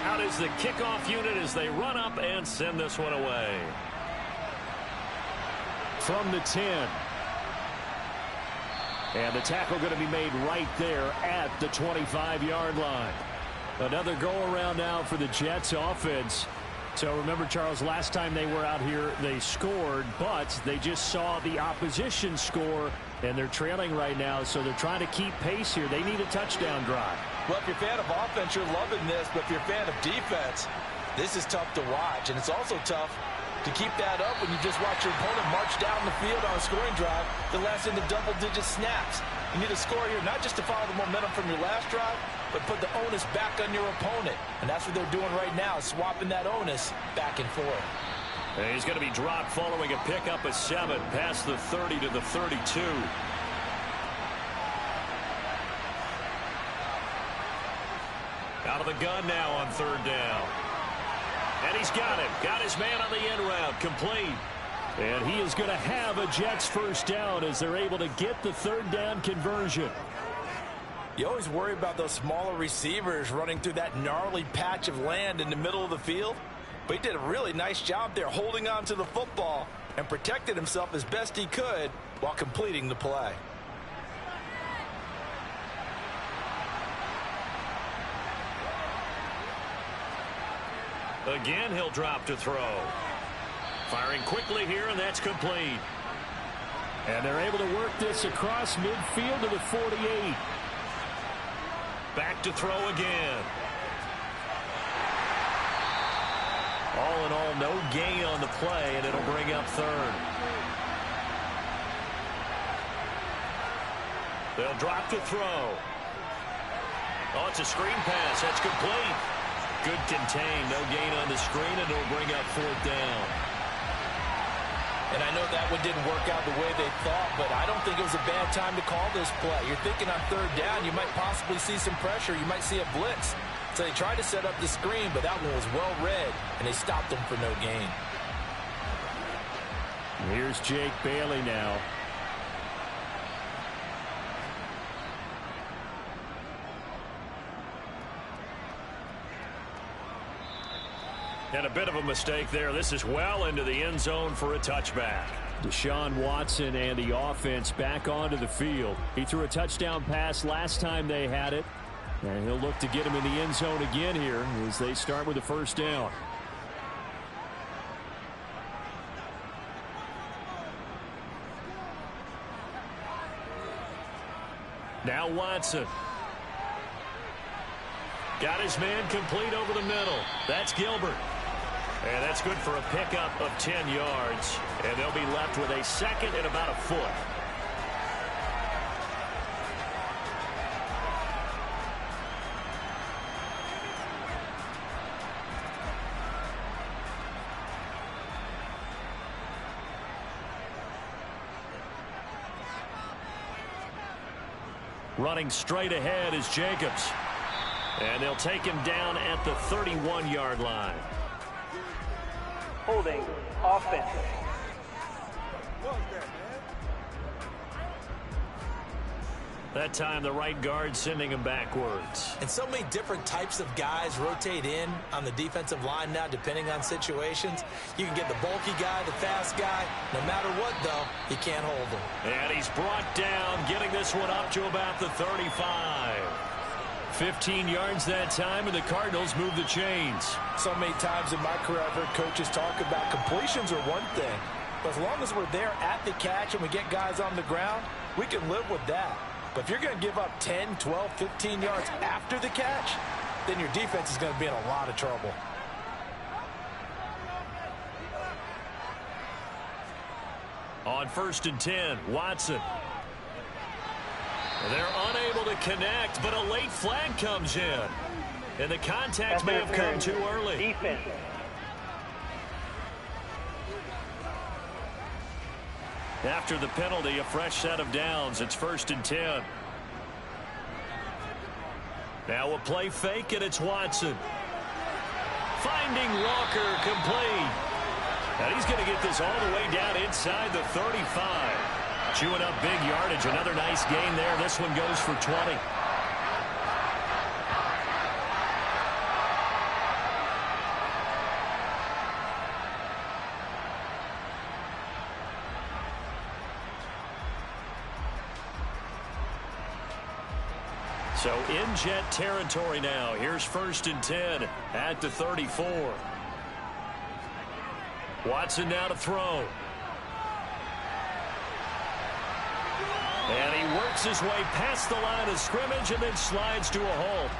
[SPEAKER 2] Out is the kickoff unit as they run up and send this one away. From the 10. And the tackle going to be made right there at the 25-yard line. Another go-around now for the Jets offense. So remember, Charles, last time they were out here, they scored, but they just saw the opposition score, and they're trailing right now, so they're trying to keep pace here. They need a touchdown drive.
[SPEAKER 3] Well, if you're a fan of offense, you're loving this, but if you're a fan of defense, this is tough to watch, and it's also tough to keep that up when you just watch your opponent march down the field on a scoring drive that lasts into double-digit snaps. You need a score here, not just to follow the momentum from your last drive, but put the onus back on your opponent. And that's what they're doing right now, swapping that onus back and forth.
[SPEAKER 2] And he's going to be dropped following a pickup of 7 past the 30 to the 32. Out of the gun now on 3rd down. And he's got it. Got his man on the end route. Complete. And he is going to have a Jets first down as they're able to get the 3rd down conversion.
[SPEAKER 3] You always worry about those smaller receivers running through that gnarly patch of land in the middle of the field. But he did a really nice job there holding on to the football and protected himself as best he could while completing the play.
[SPEAKER 2] Again, he'll drop to throw. Firing quickly here, and that's complete. And they're able to work this across midfield to the 48. Back to throw again. All in all, no gain on the play, and it'll bring up 3rd. They'll drop to throw. Oh, it's a screen pass. That's complete. Good contain. No gain on the screen, and it'll bring up 4th down.
[SPEAKER 3] And I know that one didn't work out the way they thought, but I don't think it was a bad time to call this play. You're thinking on 3rd down, you might possibly see some pressure. You might see a blitz. So they tried to set up the screen, but that one was well read, and they stopped them for no gain.
[SPEAKER 2] Here's Jake Bailey now. And a bit of a mistake there. This is well into the end zone for a touchback. Deshaun Watson and the offense back onto the field. He threw a touchdown pass last time they had it. And he'll look to get him in the end zone again here as they start with the 1st down. Now Watson. Got his man complete over the middle. That's Gilbert. And that's good for a pickup of 10 yards. And they'll be left with a 2nd and about a foot. Running straight ahead is Jacobs. And they'll take him down at the 31-yard line.
[SPEAKER 5] Holding offense.
[SPEAKER 2] That time the right guard sending him backwards.
[SPEAKER 3] And so many different types of guys rotate in on the defensive line now depending on situations. You can get the bulky guy, the fast guy. No matter what, though, you can't hold him.
[SPEAKER 2] And he's brought down, getting this one up to about the 35. 15 yards that time, and the Cardinals move the chains.
[SPEAKER 3] So many times in my career, I've heard coaches talk about completions are one thing. But as long as we're there at the catch and we get guys on the ground, we can live with that. But if you're going to give up 10, 12, 15 yards after the catch, then your defense is going to be in a lot of trouble. On
[SPEAKER 2] 1st and 10, Watson. They're unable to connect, but a late flag comes in. And the contact may have come too early.
[SPEAKER 5] Defense.
[SPEAKER 2] After the penalty, a fresh set of downs. It's 1st and 10. Now a play fake, and it's Watson. Finding Walker complete. And he's going to get this all the way down inside the 35. Chewing up big yardage. Another nice gain there. This one goes for 20. So in Jet territory now. Here's 1st and 10 at the 34. Watson now to throw. And he works his way past the line of scrimmage and then slides to a halt.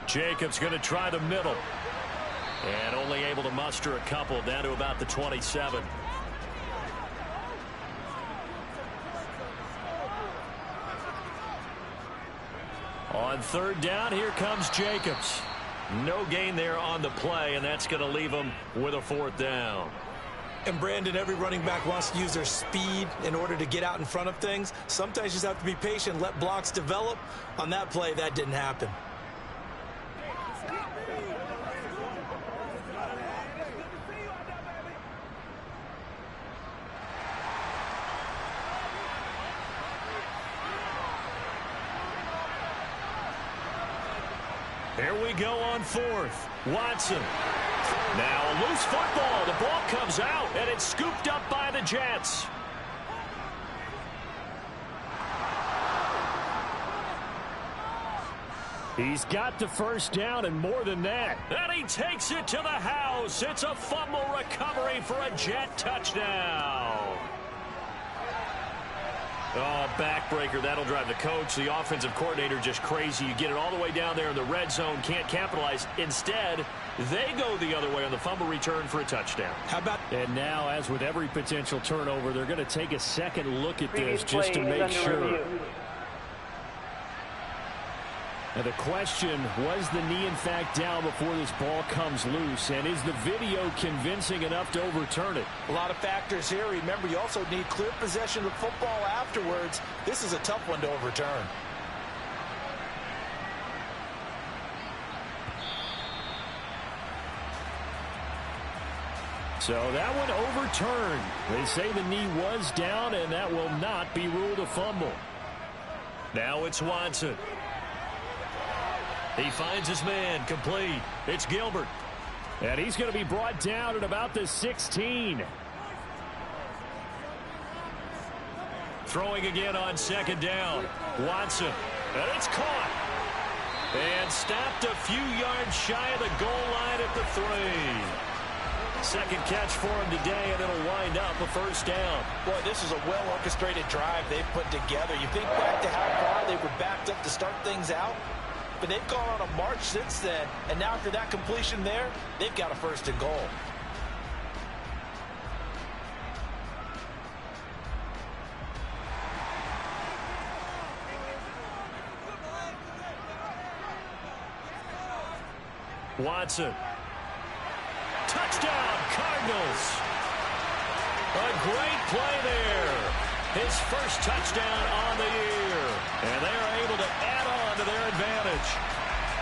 [SPEAKER 2] Jacobs going to try the middle. And only able to muster a couple, down to about the 27. On 3rd down, here comes Jacobs. No gain there on the play, and that's going to leave him with a 4th down.
[SPEAKER 3] And Brandon, every running back wants to use their speed in order to get out in front of things. Sometimes you just have to be patient, let blocks develop. On that play, that didn't happen.
[SPEAKER 2] Here we go on 4th. Watson. Now a loose football. The ball comes out, and it's scooped up by the Jets.
[SPEAKER 6] He's got the 1st down and more than that.
[SPEAKER 2] And he takes it to the house. It's a fumble recovery for a Jet touchdown. Oh, backbreaker. That'll drive the coach, the offensive coordinator, just crazy. You get it all the way down there in the red zone, can't capitalize. Instead, they go the other way on the fumble return for a touchdown.
[SPEAKER 3] How about...
[SPEAKER 6] And now, as with every potential turnover, they're going to take a second look at this just to make sure. Now the question, was the knee in fact down before this ball comes loose? And is the video convincing enough to overturn it?
[SPEAKER 3] A lot of factors here. Remember, you also need clear possession of the football afterwards. This is a tough one to overturn.
[SPEAKER 6] So that one overturned. They say the knee was down, and that will not be ruled a fumble.
[SPEAKER 2] Now it's Watson. He finds his man, complete. It's Gilbert.
[SPEAKER 6] And he's going to be brought down at about the 16.
[SPEAKER 2] Throwing again on 2nd down. Watson. And it's caught. And stopped a few yards shy of the goal line at the 3. Second catch for him today, and it'll wind up a 1st down.
[SPEAKER 3] Boy, this is a well-orchestrated drive they've put together. You think back to how far they were backed up to start things out. But they've gone on a march since then, and now after that completion there, they've got a 1st and goal.
[SPEAKER 2] Watson. Touchdown, Cardinals. A great play there. His 1st touchdown on the year. And they are able to add on to their advantage.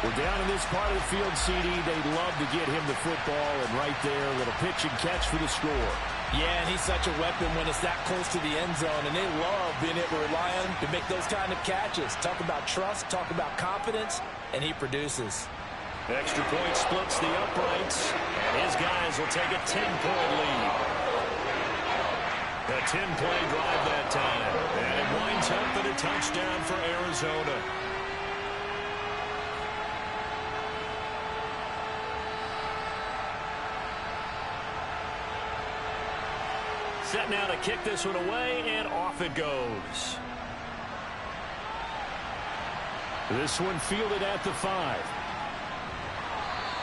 [SPEAKER 6] We're down in this part of the field, CD. They'd love to get him the football, and right there, a little pitch and catch for the score.
[SPEAKER 3] Yeah, and he's such a weapon when it's that close to the end zone, and they love being able to rely on him to make those kind of catches. Talk about trust, talk about confidence, and he produces.
[SPEAKER 2] Extra point splits the uprights. His guys will take a 10-point lead. A 10-play drive that time. And it winds up in a touchdown for Arizona. Set now to kick this one away, and off it goes.
[SPEAKER 6] This one fielded at the 5.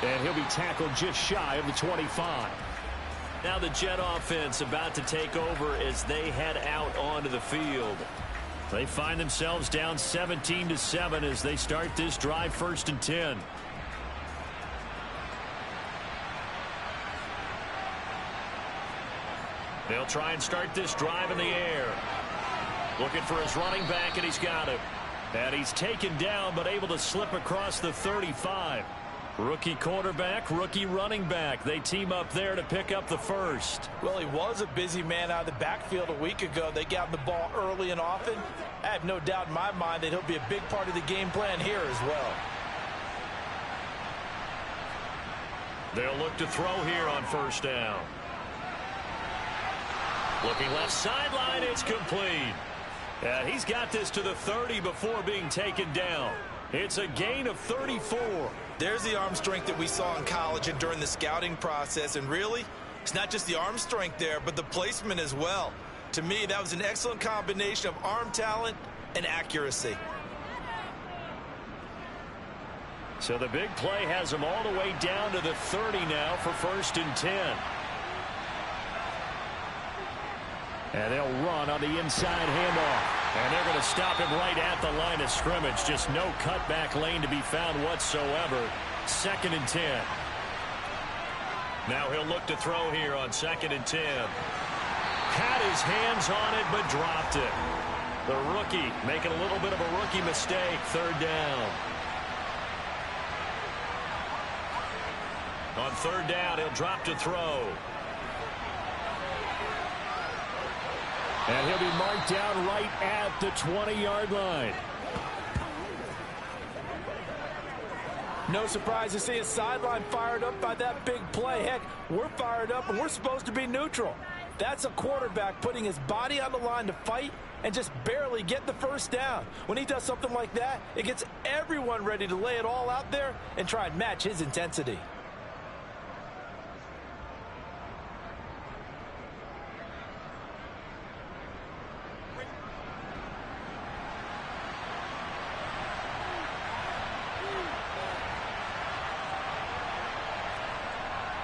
[SPEAKER 6] And he'll be tackled just shy of the 25.
[SPEAKER 2] Now the Jet offense about to take over as they head out onto the field. They find themselves down 17-7 as they start this drive, 1st and 10. They'll try and start this drive in the air. Looking for his running back, and he's got him. And he's taken down, but able to slip across the 35. Rookie quarterback, rookie running back. They team up there to pick up the first.
[SPEAKER 3] Well, he was a busy man out of the backfield a week ago. They got him the ball early and often. I have no doubt in my mind that he'll be a big part of the game plan here as well.
[SPEAKER 2] They'll look to throw here on 1st down. Looking left sideline, it's complete. And he's got this to the 30 before being taken down. It's a gain of 34.
[SPEAKER 3] There's the arm strength that we saw in college and during the scouting process. And really, it's not just the arm strength there, but the placement as well. To me, that was an excellent combination of arm talent and accuracy.
[SPEAKER 2] So the big play has him all the way down to the 30 now for 1st and 10. And they'll run on the inside handoff. And they're going to stop him right at the line of scrimmage. Just no cutback lane to be found whatsoever. 2nd and 10. Now he'll look to throw here on 2nd and 10. Had his hands on it, but dropped it. The rookie making a little bit of a rookie mistake. 3rd down. On 3rd down, he'll drop to throw. And he'll be marked down right at the 20-yard line.
[SPEAKER 3] No surprise to see his sideline fired up by that big play. Heck, we're fired up and we're supposed to be neutral. That's a quarterback putting his body on the line to fight and just barely get the 1st down. When he does something like that, it gets everyone ready to lay it all out there and try and match his intensity.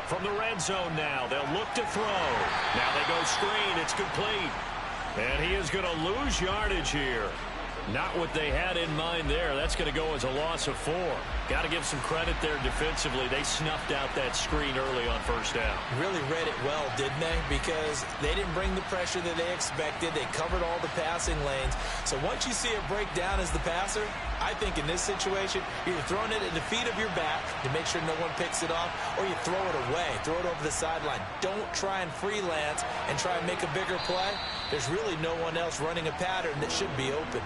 [SPEAKER 2] From the red zone now, they'll look to throw. Now they go screen. It's complete. And he is going to lose yardage here. Not what they had in mind there. That's going to go as a loss of 4. Got to give some credit there defensively. They snuffed out that screen early on 1st down.
[SPEAKER 3] Really read it well, didn't they? Because they didn't bring the pressure that they expected. They covered all the passing lanes. So once you see it break down as the passer, I think in this situation, you're throwing it at the feet of your back to make sure no one picks it off, or you throw it away, throw it over the sideline. Don't try and freelance and try and make a bigger play. There's really no one else running a pattern that should be open.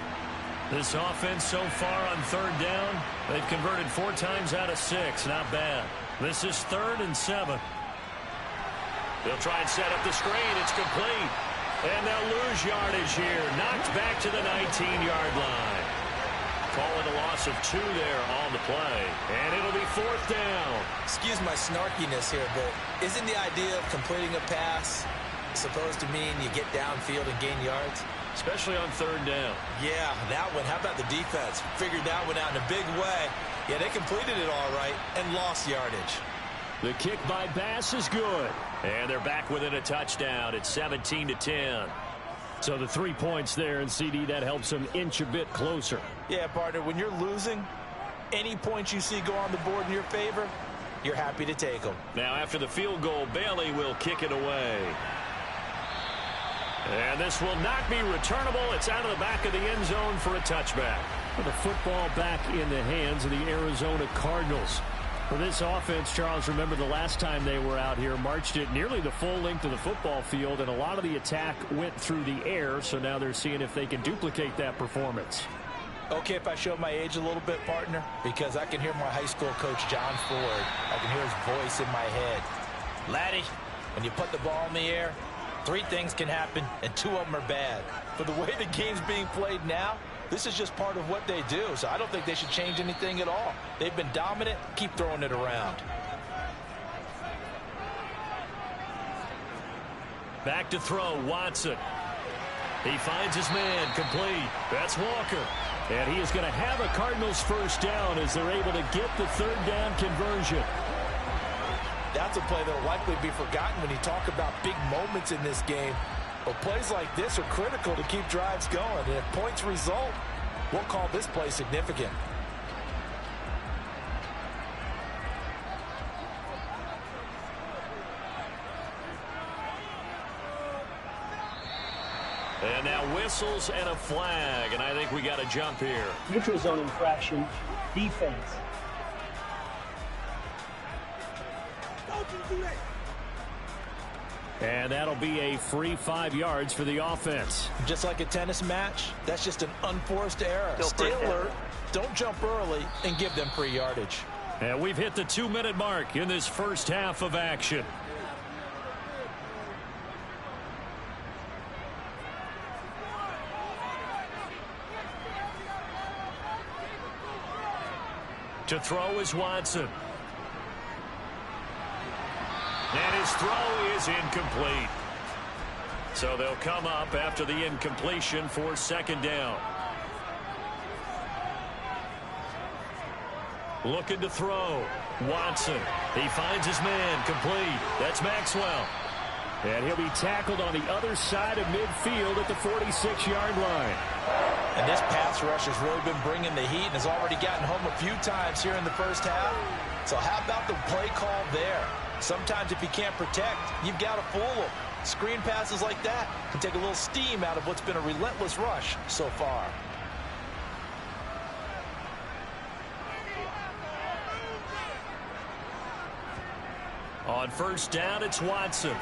[SPEAKER 2] This offense so far on 3rd down, they've converted 4 times out of 6. Not bad. This is 3rd and 7. They'll try and set up the screen. It's complete. And they'll lose yardage here. Knocked back to the 19-yard line. Call it a loss of 2 there on the play. And it'll be 4th down.
[SPEAKER 3] Excuse my snarkiness here, but isn't the idea of completing a pass supposed to mean you get downfield and gain yards?
[SPEAKER 2] Especially on 3rd down.
[SPEAKER 3] Yeah, that one. How about the defense? Figured that one out in a big way. Yeah, they completed it all right and lost yardage.
[SPEAKER 2] The kick by Bass is good. And they're back within a touchdown. It's 17-10. So the 3 points there, and CD, that helps them inch a bit closer.
[SPEAKER 3] Yeah, partner, when you're losing, any points you see go on the board in your favor, you're happy to take them.
[SPEAKER 2] Now after the field goal, Bailey will kick it away. And this will not be returnable. It's out of the back of the end zone for a touchback.
[SPEAKER 6] The football back in the hands of the Arizona Cardinals. For this offense, Charles, remember the last time they were out here, marched it nearly the full length of the football field, and a lot of the attack went through the air, so now they're seeing if they can duplicate that performance.
[SPEAKER 3] Okay, if I show my age a little bit, partner, because I can hear my high school coach, John Ford. I can hear his voice in my head. Laddie, when you put the ball in the air, 3 things can happen, and 2 of them are bad. For the way the game's being played now, this is just part of what they do, so I don't think they should change anything at all. They've been dominant. Keep throwing it around.
[SPEAKER 2] Back to throw, Watson. He finds his man, complete. That's Walker. And he is going to have a Cardinals 1st down as they're able to get the 3rd down conversion.
[SPEAKER 3] That's a play that will likely be forgotten when you talk about big moments in this game. But plays like this are critical to keep drives going. And if points result, we'll call this play significant.
[SPEAKER 2] And now whistles and a flag, and I think we got a jump here.
[SPEAKER 5] Neutral zone infraction, defense.
[SPEAKER 2] And that'll be a free 5 yards for the offense.
[SPEAKER 3] Just like a tennis match, that's just an unforced error. Stay alert, don't jump early, and give them free yardage.
[SPEAKER 2] And we've hit the 2-minute mark in this first half of action. To throw is Watson. And his throw is incomplete. So they'll come up after the incompletion for second down. Looking to throw. Watson. He finds his man. Complete. That's Maxwell. And he'll be tackled on the other side of midfield at the 46-yard line.
[SPEAKER 3] And this pass rush has really been bringing the heat and has already gotten home a few times here in the first half. So how about the play call there? Sometimes if you can't protect, you've got to fool them. Screen passes like that can take a little steam out of what's been a relentless rush so far.
[SPEAKER 2] On first down, it's Watson.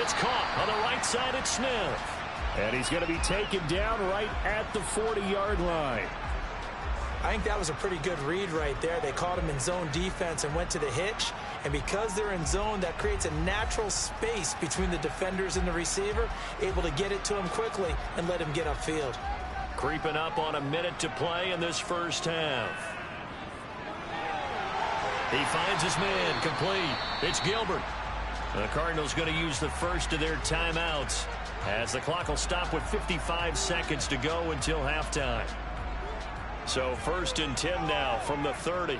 [SPEAKER 2] It's caught on the right side. It's Smith. And he's going to be taken down right at the 40-yard line.
[SPEAKER 7] I think that was a pretty good read right there. They caught him in zone defense and went to the hitch. And because they're in zone, that creates a natural space between the defenders and the receiver, able to get it to him quickly and let him get upfield.
[SPEAKER 2] Creeping up on a minute to play in this first half. He finds his man. Complete. It's Gilbert. The Cardinals going to use the first of their timeouts as the clock will stop with 55 seconds to go until halftime. So 1st and 10 now from the 30.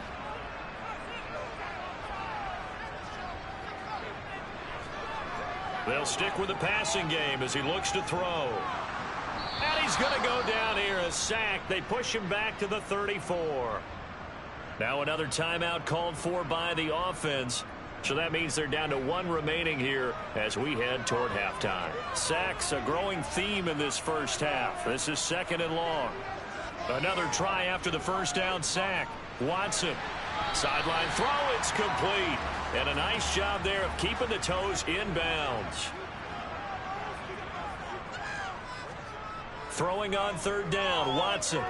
[SPEAKER 2] They'll stick with the passing game as he looks to throw. And he's going to go down here, a sack. They push him back to the 34. Now another timeout called for by the offense. So that means they're down to 1 remaining here as we head toward halftime. Sacks, a growing theme in this first half. This is 2nd and long. Another try after the first down sack. Watson. Sideline throw. It's complete. And a nice job there of keeping the toes inbounds. Throwing on 3rd down. Watson.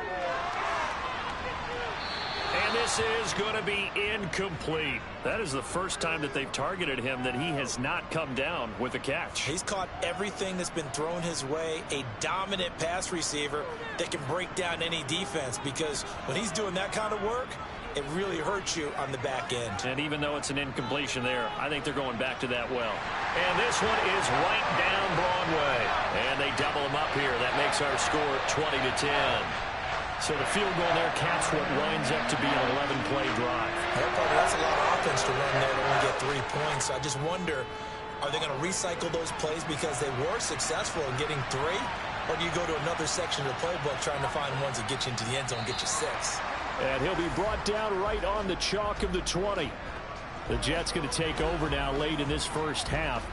[SPEAKER 2] And this is going to be incomplete. That is the first time that they've targeted him that he has not come down with a catch.
[SPEAKER 7] He's caught everything that's been thrown his way. A dominant pass receiver that can break down any defense, because when he's doing that kind of work, it really hurts you on the back end.
[SPEAKER 2] And even though it's an incompletion there, I think they're going back to that well. And this one is right down Broadway. And they double him up here. That makes our score 20-10. So the field goal there caps what winds up to be an 11-play drive.
[SPEAKER 7] That's a lot of offense to run there to only get 3 points. So I just wonder, are they going to recycle those plays because they were successful in getting 3? Or do you go to another section of the playbook trying to find ones that get you into the end zone and get you 6?
[SPEAKER 2] And he'll be brought down right on the chalk of the 20. The Jets going to take over now late in this first half.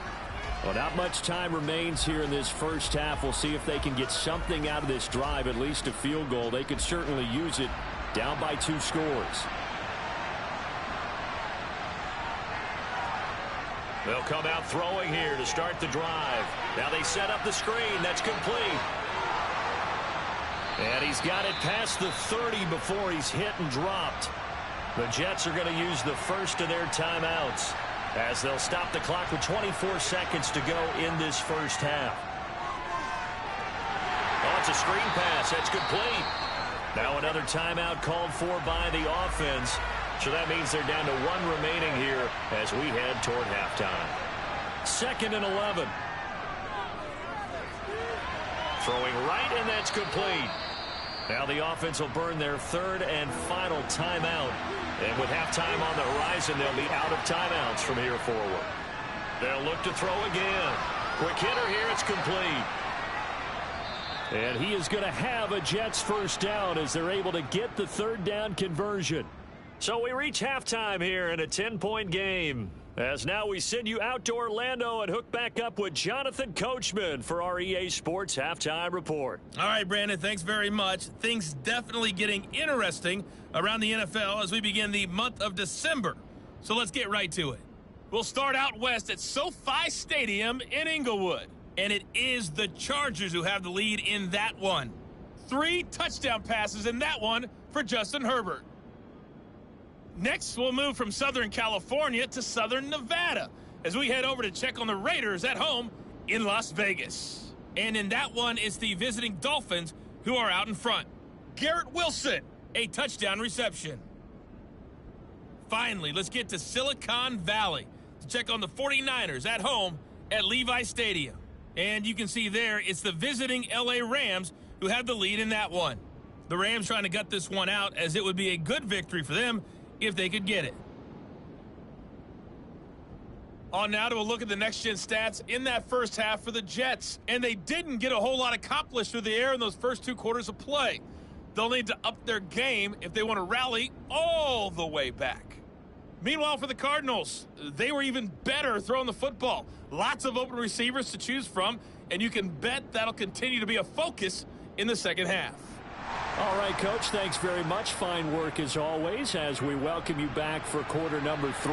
[SPEAKER 2] Well, not much time remains here in this first half. We'll see if they can get something out of this drive, at least a field goal. They could certainly use it down by 2 scores. They'll come out throwing here to start the drive. Now they set up the screen. That's complete. And he's got it past the 30 before he's hit and dropped. The Jets are going to use the first of their timeouts as they'll stop the clock with 24 seconds to go in this first half. Oh, it's a screen pass. That's complete. Now another timeout called for by the offense. So that means they're down to 1 remaining here as we head toward halftime. 2nd and 11. Throwing right, and that's complete. Now the offense will burn their third and final timeout. And with halftime on the horizon, they'll be out of timeouts from here forward. They'll look to throw again. Quick hitter here. It's complete. And he is going to have a Jets first down as they're able to get the third down conversion. So we reach halftime here in a 10-point game. As now we send you out to Orlando and hook back up with Jonathan Coachman for our EA Sports Halftime Report.
[SPEAKER 4] All right, Brandon, thanks very much. Things definitely getting interesting around the NFL as we begin the month of December. So let's get right to it. We'll start out west at SoFi Stadium in Inglewood. And it is the Chargers who have the lead in that one. 3 touchdown passes in that one for Justin Herbert. Next, we'll move from Southern California to Southern Nevada as we head over to check on the Raiders at home in Las Vegas. And in that one, it's the visiting Dolphins who are out in front. Garrett Wilson, a touchdown reception. Finally, let's get to Silicon Valley to check on the 49ers at home at Levi Stadium. And you can see there, it's the visiting LA Rams who have the lead in that one. The Rams trying to gut this one out as it would be a good victory for them if they could get it. On now to a look at the next-gen stats in that first half for the Jets. And they didn't get a whole lot accomplished through the air in those first 2 quarters of play. They'll need to up their game if they want to rally all the way back. Meanwhile, for the Cardinals, they were even better throwing the football. Lots of open receivers to choose from, and you can bet that'll continue to be a focus in the second half.
[SPEAKER 2] All right, Coach, thanks very much. Fine work as always as we welcome you back for quarter number 3.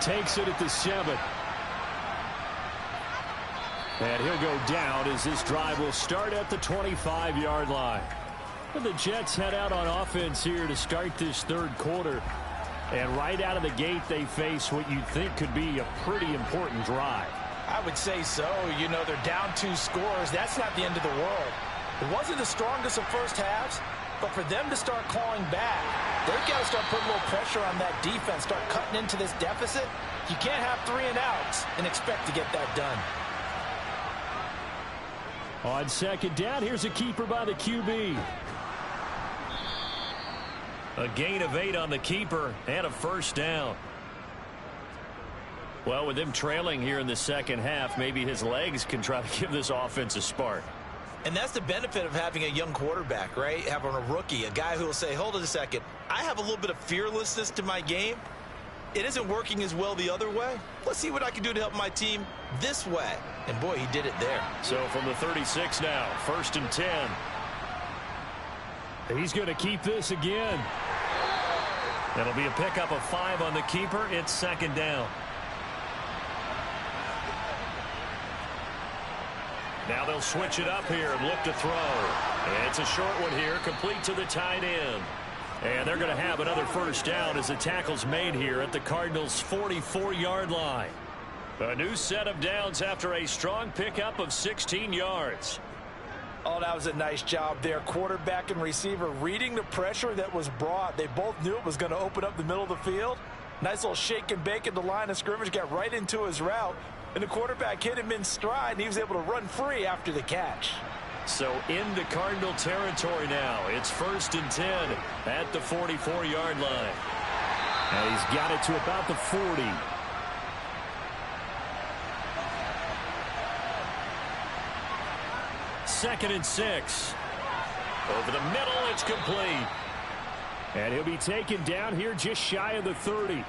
[SPEAKER 2] Takes it at the 7. And he'll go down as this drive will start at the 25-yard line. And the Jets head out on offense here to start this third quarter. And right out of the gate, they face what you'd think could be a pretty important drive.
[SPEAKER 7] I would say so. You know, they're down 2 scores. That's not the end of the world. It wasn't the strongest of first halves, but for them to start clawing back, they've got to start putting a little pressure on that defense, start cutting into this deficit. You can't have 3 and outs and expect to get that done.
[SPEAKER 2] On second down, here's a keeper by the QB. A gain of 8 on the keeper and a first down. Well, with them trailing here in the second half, maybe his legs can try to give this offense a spark.
[SPEAKER 7] And that's the benefit of having a young quarterback, right? Having a rookie, a guy who will say, hold it a second, I have a little bit of fearlessness to my game. It isn't working as well the other way. Let's see what I can do to help my team this way. And boy, he did it there.
[SPEAKER 2] So from the 36 now, 1st and 10. He's going to keep this again. That'll be a pickup of 5 on the keeper. It's second down. Now they'll switch it up here and look to throw. And it's a short one here, complete to the tight end. And they're going to have another first down as the tackle's made here at the Cardinals' 44-yard line. A new set of downs after a strong pickup of 16 yards.
[SPEAKER 7] Oh, that was a nice job there. Quarterback and receiver reading the pressure that was brought. They both knew it was going to open up the middle of the field. Nice little shake and bake at the line of scrimmage, got right into his route. And the quarterback hit him in stride, and he was able to run free after the catch.
[SPEAKER 2] So into Cardinal territory now. It's 1st and 10 at the 44-yard line. And he's got it to about the 40. Second and 6. Over the middle, it's complete. And he'll be taken down here just shy of the 30.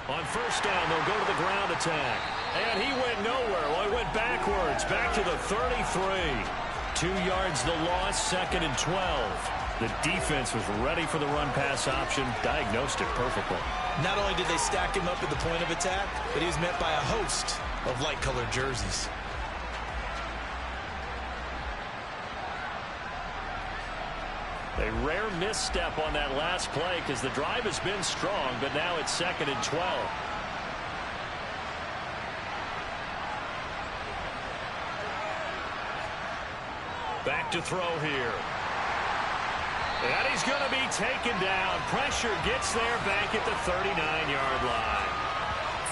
[SPEAKER 2] On first down, they'll go to the ground attack. And he went nowhere. Well, he went backwards, back to the 33. 2 yards the loss, 2nd and 12. The defense was ready for the run-pass option, diagnosed it perfectly.
[SPEAKER 7] Not only did they stack him up at the point of attack, but he was met by a host of light-colored jerseys.
[SPEAKER 2] A rare misstep on that last play because the drive has been strong, but now it's 2nd and 12. Back to throw here. And he's going to be taken down. Pressure gets there back at the 39-yard line.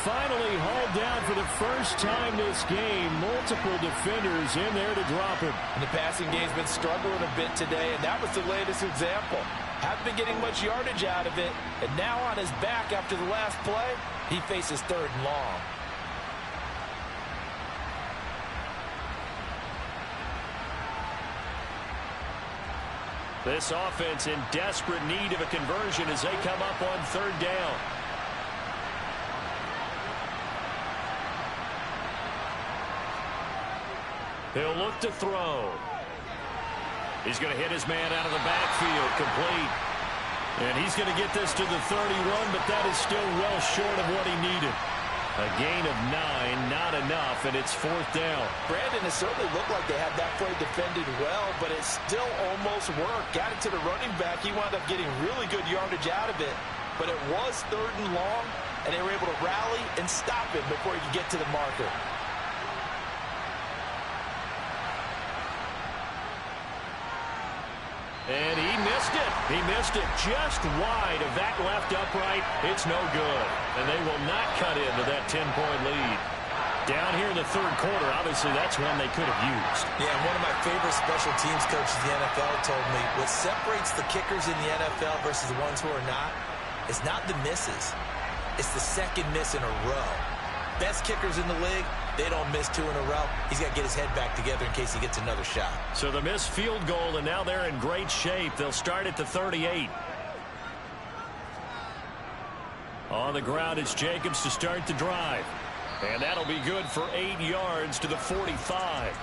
[SPEAKER 2] Finally hauled down for the first time this game. Multiple defenders in there to drop him.
[SPEAKER 3] And the passing game's been struggling a bit today, and that was the latest example. Haven't been getting much yardage out of it, and now on his back after the last play, he faces 3rd and long.
[SPEAKER 2] This offense in desperate need of a conversion as they come up on 3rd down. He'll look to throw. He's going to hit his man out of the backfield, complete. And he's going to get this to the 31, but that is still well short of what he needed. A gain of 9, not enough, and it's 4th down.
[SPEAKER 3] Brandon, it certainly looked like they had that play defended well, but it still almost worked. Got it to the running back. He wound up getting really good yardage out of it, but it was 3rd and long, and they were able to rally and stop it before he could get to the marker.
[SPEAKER 2] And he missed it. He missed it just wide of that left upright. It's no good. And they will not cut into that 10-point lead. Down here in the 3rd quarter, obviously that's one they could have used.
[SPEAKER 7] Yeah, and one of my favorite special teams coaches in the NFL told me what separates the kickers in the NFL versus the ones who are not is not the misses. It's the second miss in a row. Best kickers in the league, they don't miss 2 in a row. He's got to get his head back together in case he gets another shot.
[SPEAKER 2] So the missed field goal, and now they're in great shape. They'll start at the 38. On the ground, it's Jacobs to start the drive. And that'll be good for 8 yards to the 45.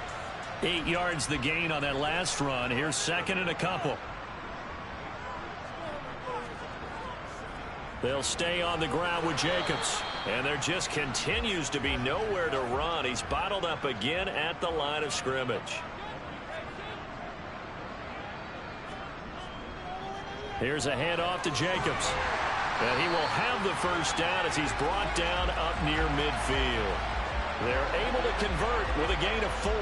[SPEAKER 2] 8 yards the gain on that last run. Here's 2nd and a couple. They'll stay on the ground with Jacobs. And there just continues to be nowhere to run. He's bottled up again at the line of scrimmage. Here's a handoff to Jacobs. And he will have the first down as he's brought down up near midfield. They're able to convert with a gain of 4.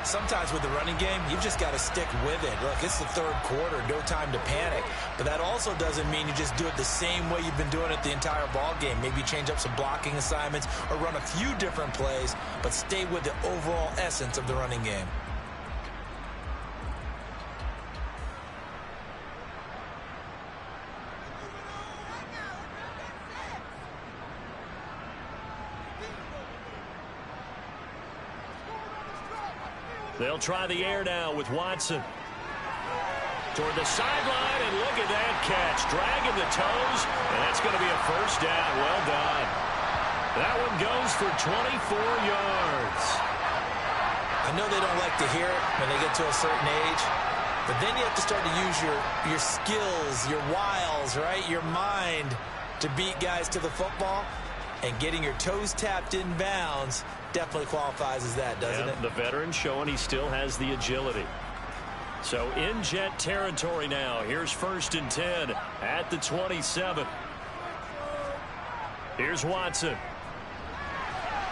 [SPEAKER 7] Sometimes with the running game, you've just got to stick with it. Look, it's the 3rd quarter, no time to panic. But that also doesn't mean you just do it the same way you've been doing it the entire ball game. Maybe change up some blocking assignments or run a few different plays, but stay with the overall essence of the running game.
[SPEAKER 2] They'll try the air now with Watson. Toward the sideline, and look at that catch. Dragging the toes, and that's going to be a first down. Well done. That one goes for 24 yards.
[SPEAKER 7] I know they don't like to hear it when they get to a certain age, but then you have to start to use your skills, your wiles, right? Your mind to beat guys to the football. And getting your toes tapped in bounds definitely qualifies as that, doesn't it?
[SPEAKER 2] The veteran showing he still has the agility. So in Jet territory now. Here's 1st and 10 at the 27. Here's Watson.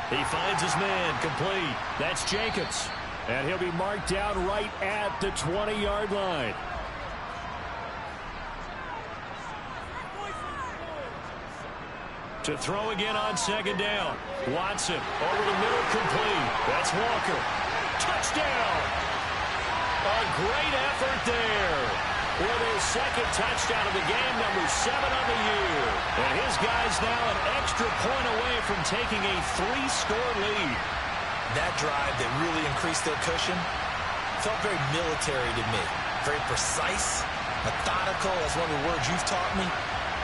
[SPEAKER 2] He finds his man, complete. That's Jacobs.
[SPEAKER 6] And he'll be marked down right at the 20-yard line.
[SPEAKER 2] To throw again on 2nd down. Watson over the middle, complete. That's Walker. Touchdown! A great effort there. With his 2nd touchdown of the game, number 7 on the year. And his guys now an extra point away from taking a 3-score lead.
[SPEAKER 7] That drive that really increased their cushion felt very military to me. Very precise, methodical. That's one of the words you've taught me.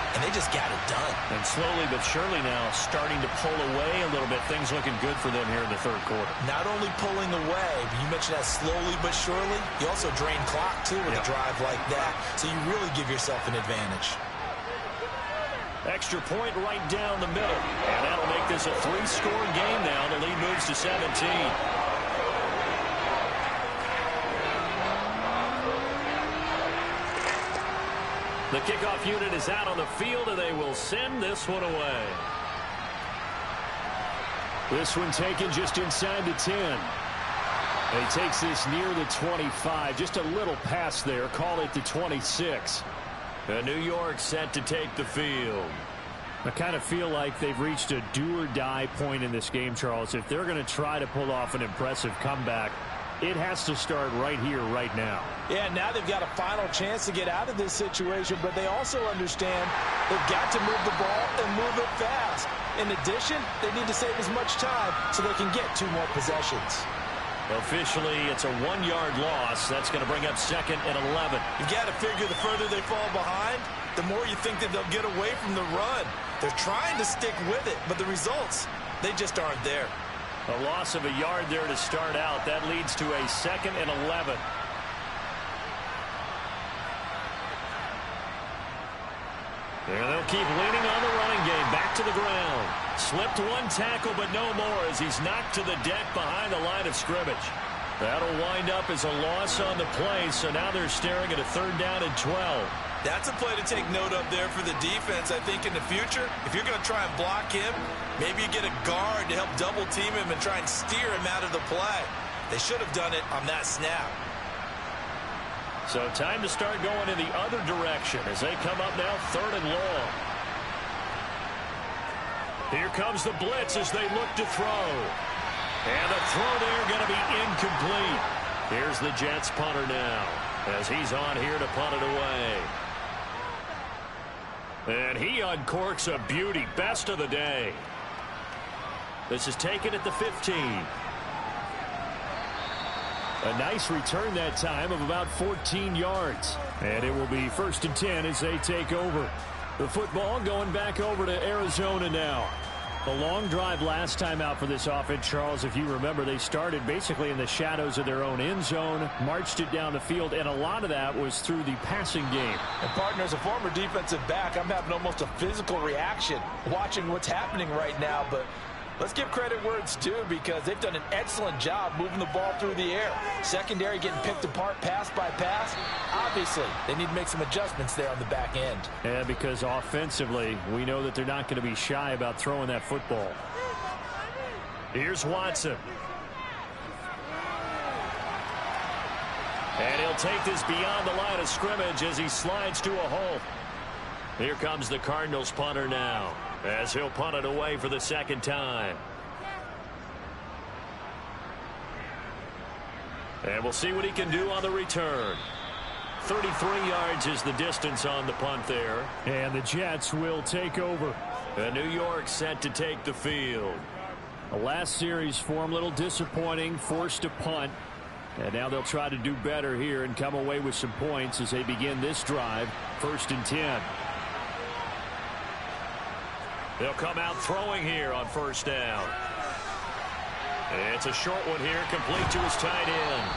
[SPEAKER 7] And they just got it done.
[SPEAKER 2] And slowly but surely now starting to pull away a little bit. Things looking good for them here in the 3rd quarter.
[SPEAKER 7] Not only pulling away, but you mentioned that slowly but surely. You also drain clock, too, with a drive like that. So you really give yourself an advantage.
[SPEAKER 2] Extra point right down the middle. And that'll make this a 3-score game now. The lead moves to 17. The kickoff unit is out on the field, and they will send this one away.
[SPEAKER 6] This one taken just inside the 10.
[SPEAKER 2] And he takes this near the 25. Just a little pass there. Call it the 26.
[SPEAKER 1] And New York set to take the field.
[SPEAKER 2] I kind of feel like they've reached a do-or-die point in this game, Charles. If they're going to try to pull off an impressive comeback, it has to start right here, right now.
[SPEAKER 3] Yeah, now they've got a final chance to get out of this situation, but they also understand they've got to move the ball and move it fast. In addition, they need to save as much time so they can get 2 more possessions.
[SPEAKER 1] Officially, it's a 1-yard loss. That's going to bring up 2nd and 11.
[SPEAKER 3] You've got to figure the further they fall behind, the more you think that they'll get away from the run. They're trying to stick with it, but the results, they just aren't there.
[SPEAKER 1] A loss of a yard there to start out. That leads to a 2nd and 11. And they'll keep leaning on the running game. Back to the ground. Slipped 1 tackle, but no more as he's knocked to the deck behind the line of scrimmage. That'll wind up as a loss on the play, so now they're staring at a 3rd down and 12.
[SPEAKER 3] That's a play to take note of there for the defense. I think in the future, if you're going to try and block him, maybe you get a guard to help double team him and try and steer him out of the play. They should have done it on that snap.
[SPEAKER 1] So time to start going in the other direction as they come up now 3rd and long. Here comes the blitz as they look to throw. And the throw there going to be incomplete. Here's the Jets punter now as he's on here to punt it away. And he uncorks a beauty. Best of the day. This is taken at the 15.
[SPEAKER 2] A nice return that time of about 14 yards. And it will be 1st and 10 as they take over. The football going back over to Arizona now. The long drive last time out for this offense, Charles, if you remember, they started basically in the shadows of their own end zone, marched it down the field, and a lot of that was through the passing game.
[SPEAKER 3] And, partner, as a former defensive back, I'm having almost a physical reaction watching what's happening right now, but let's give credit where it's due because they've done an excellent job moving the ball through the air. Secondary getting picked apart pass by pass. Obviously, they need to make some adjustments there on the back end.
[SPEAKER 2] Yeah, because offensively, we know that they're not going to be shy about throwing that football.
[SPEAKER 1] Here's Watson. And he'll take this beyond the line of scrimmage as he slides to a hole. Here comes the Cardinals punter now, as he'll punt it away for the 2nd time. And we'll see what he can do on the return. 33 yards is the distance on the punt there.
[SPEAKER 2] And the Jets will take over.
[SPEAKER 1] And New York set to take the field.
[SPEAKER 2] The last series for them, a little disappointing, forced to punt. And now they'll try to do better here and come away with some points as they begin this drive. 1st and 10.
[SPEAKER 1] They'll come out throwing here on 1st down. It's a short one here, complete to his tight end.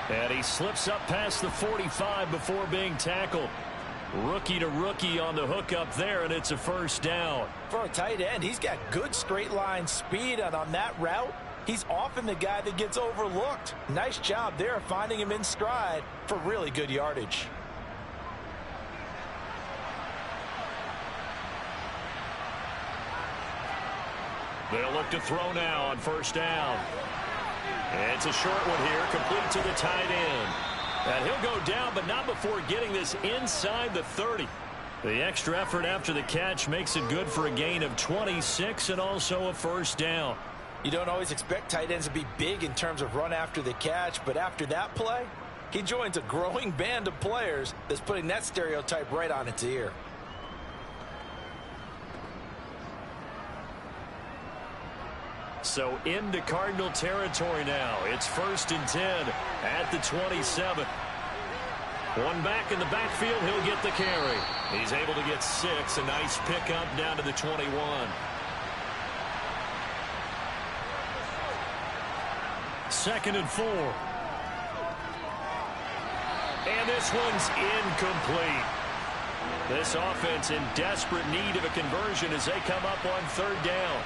[SPEAKER 1] And he slips up past the 45 before being tackled. Rookie to rookie on the hookup there, and it's a 1st down.
[SPEAKER 3] For a tight end, he's got good straight line speed, and on that route, he's often the guy that gets overlooked. Nice job there finding him in stride for really good yardage.
[SPEAKER 1] They'll look to throw now on 1st down. It's a short one here, complete to the tight end. And he'll go down, but not before getting this inside the 30. The extra effort after the catch makes it good for a gain of 26 and also a 1st down.
[SPEAKER 3] You don't always expect tight ends to be big in terms of run after the catch, but after that play, he joins a growing band of players that's putting that stereotype right on its ear.
[SPEAKER 1] So into Cardinal territory now. It's 1st and 10 at the 27. One back in the backfield. He'll get the carry. He's able to get 6. A nice pickup down to the 21.
[SPEAKER 2] Second and 4.
[SPEAKER 1] And this one's incomplete. This offense in desperate need of a conversion as they come up on 3rd down.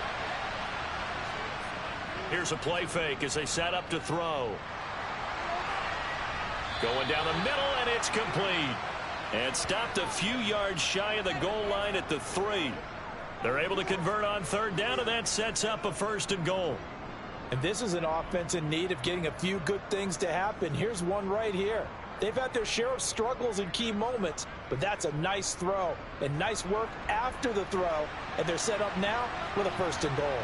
[SPEAKER 1] Here's a play fake as they set up to throw. Going down the middle, and it's complete. And stopped a few yards shy of the goal line at the 3. They're able to convert on 3rd down, and that sets up a 1st and goal.
[SPEAKER 7] And this is an offense in need of getting a few good things to happen. Here's one right here. They've had their share of struggles in key moments, but that's a nice throw and nice work after the throw. And they're set up now with a 1st and goal.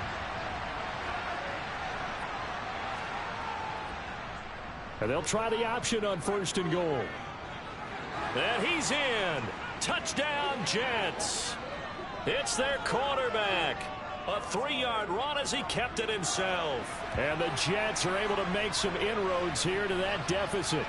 [SPEAKER 2] And they'll try the option on 1st and goal. And he's in. Touchdown, Jets. It's their quarterback. A 3-yard run as he kept it himself. And the Jets are able to make some inroads here to that deficit.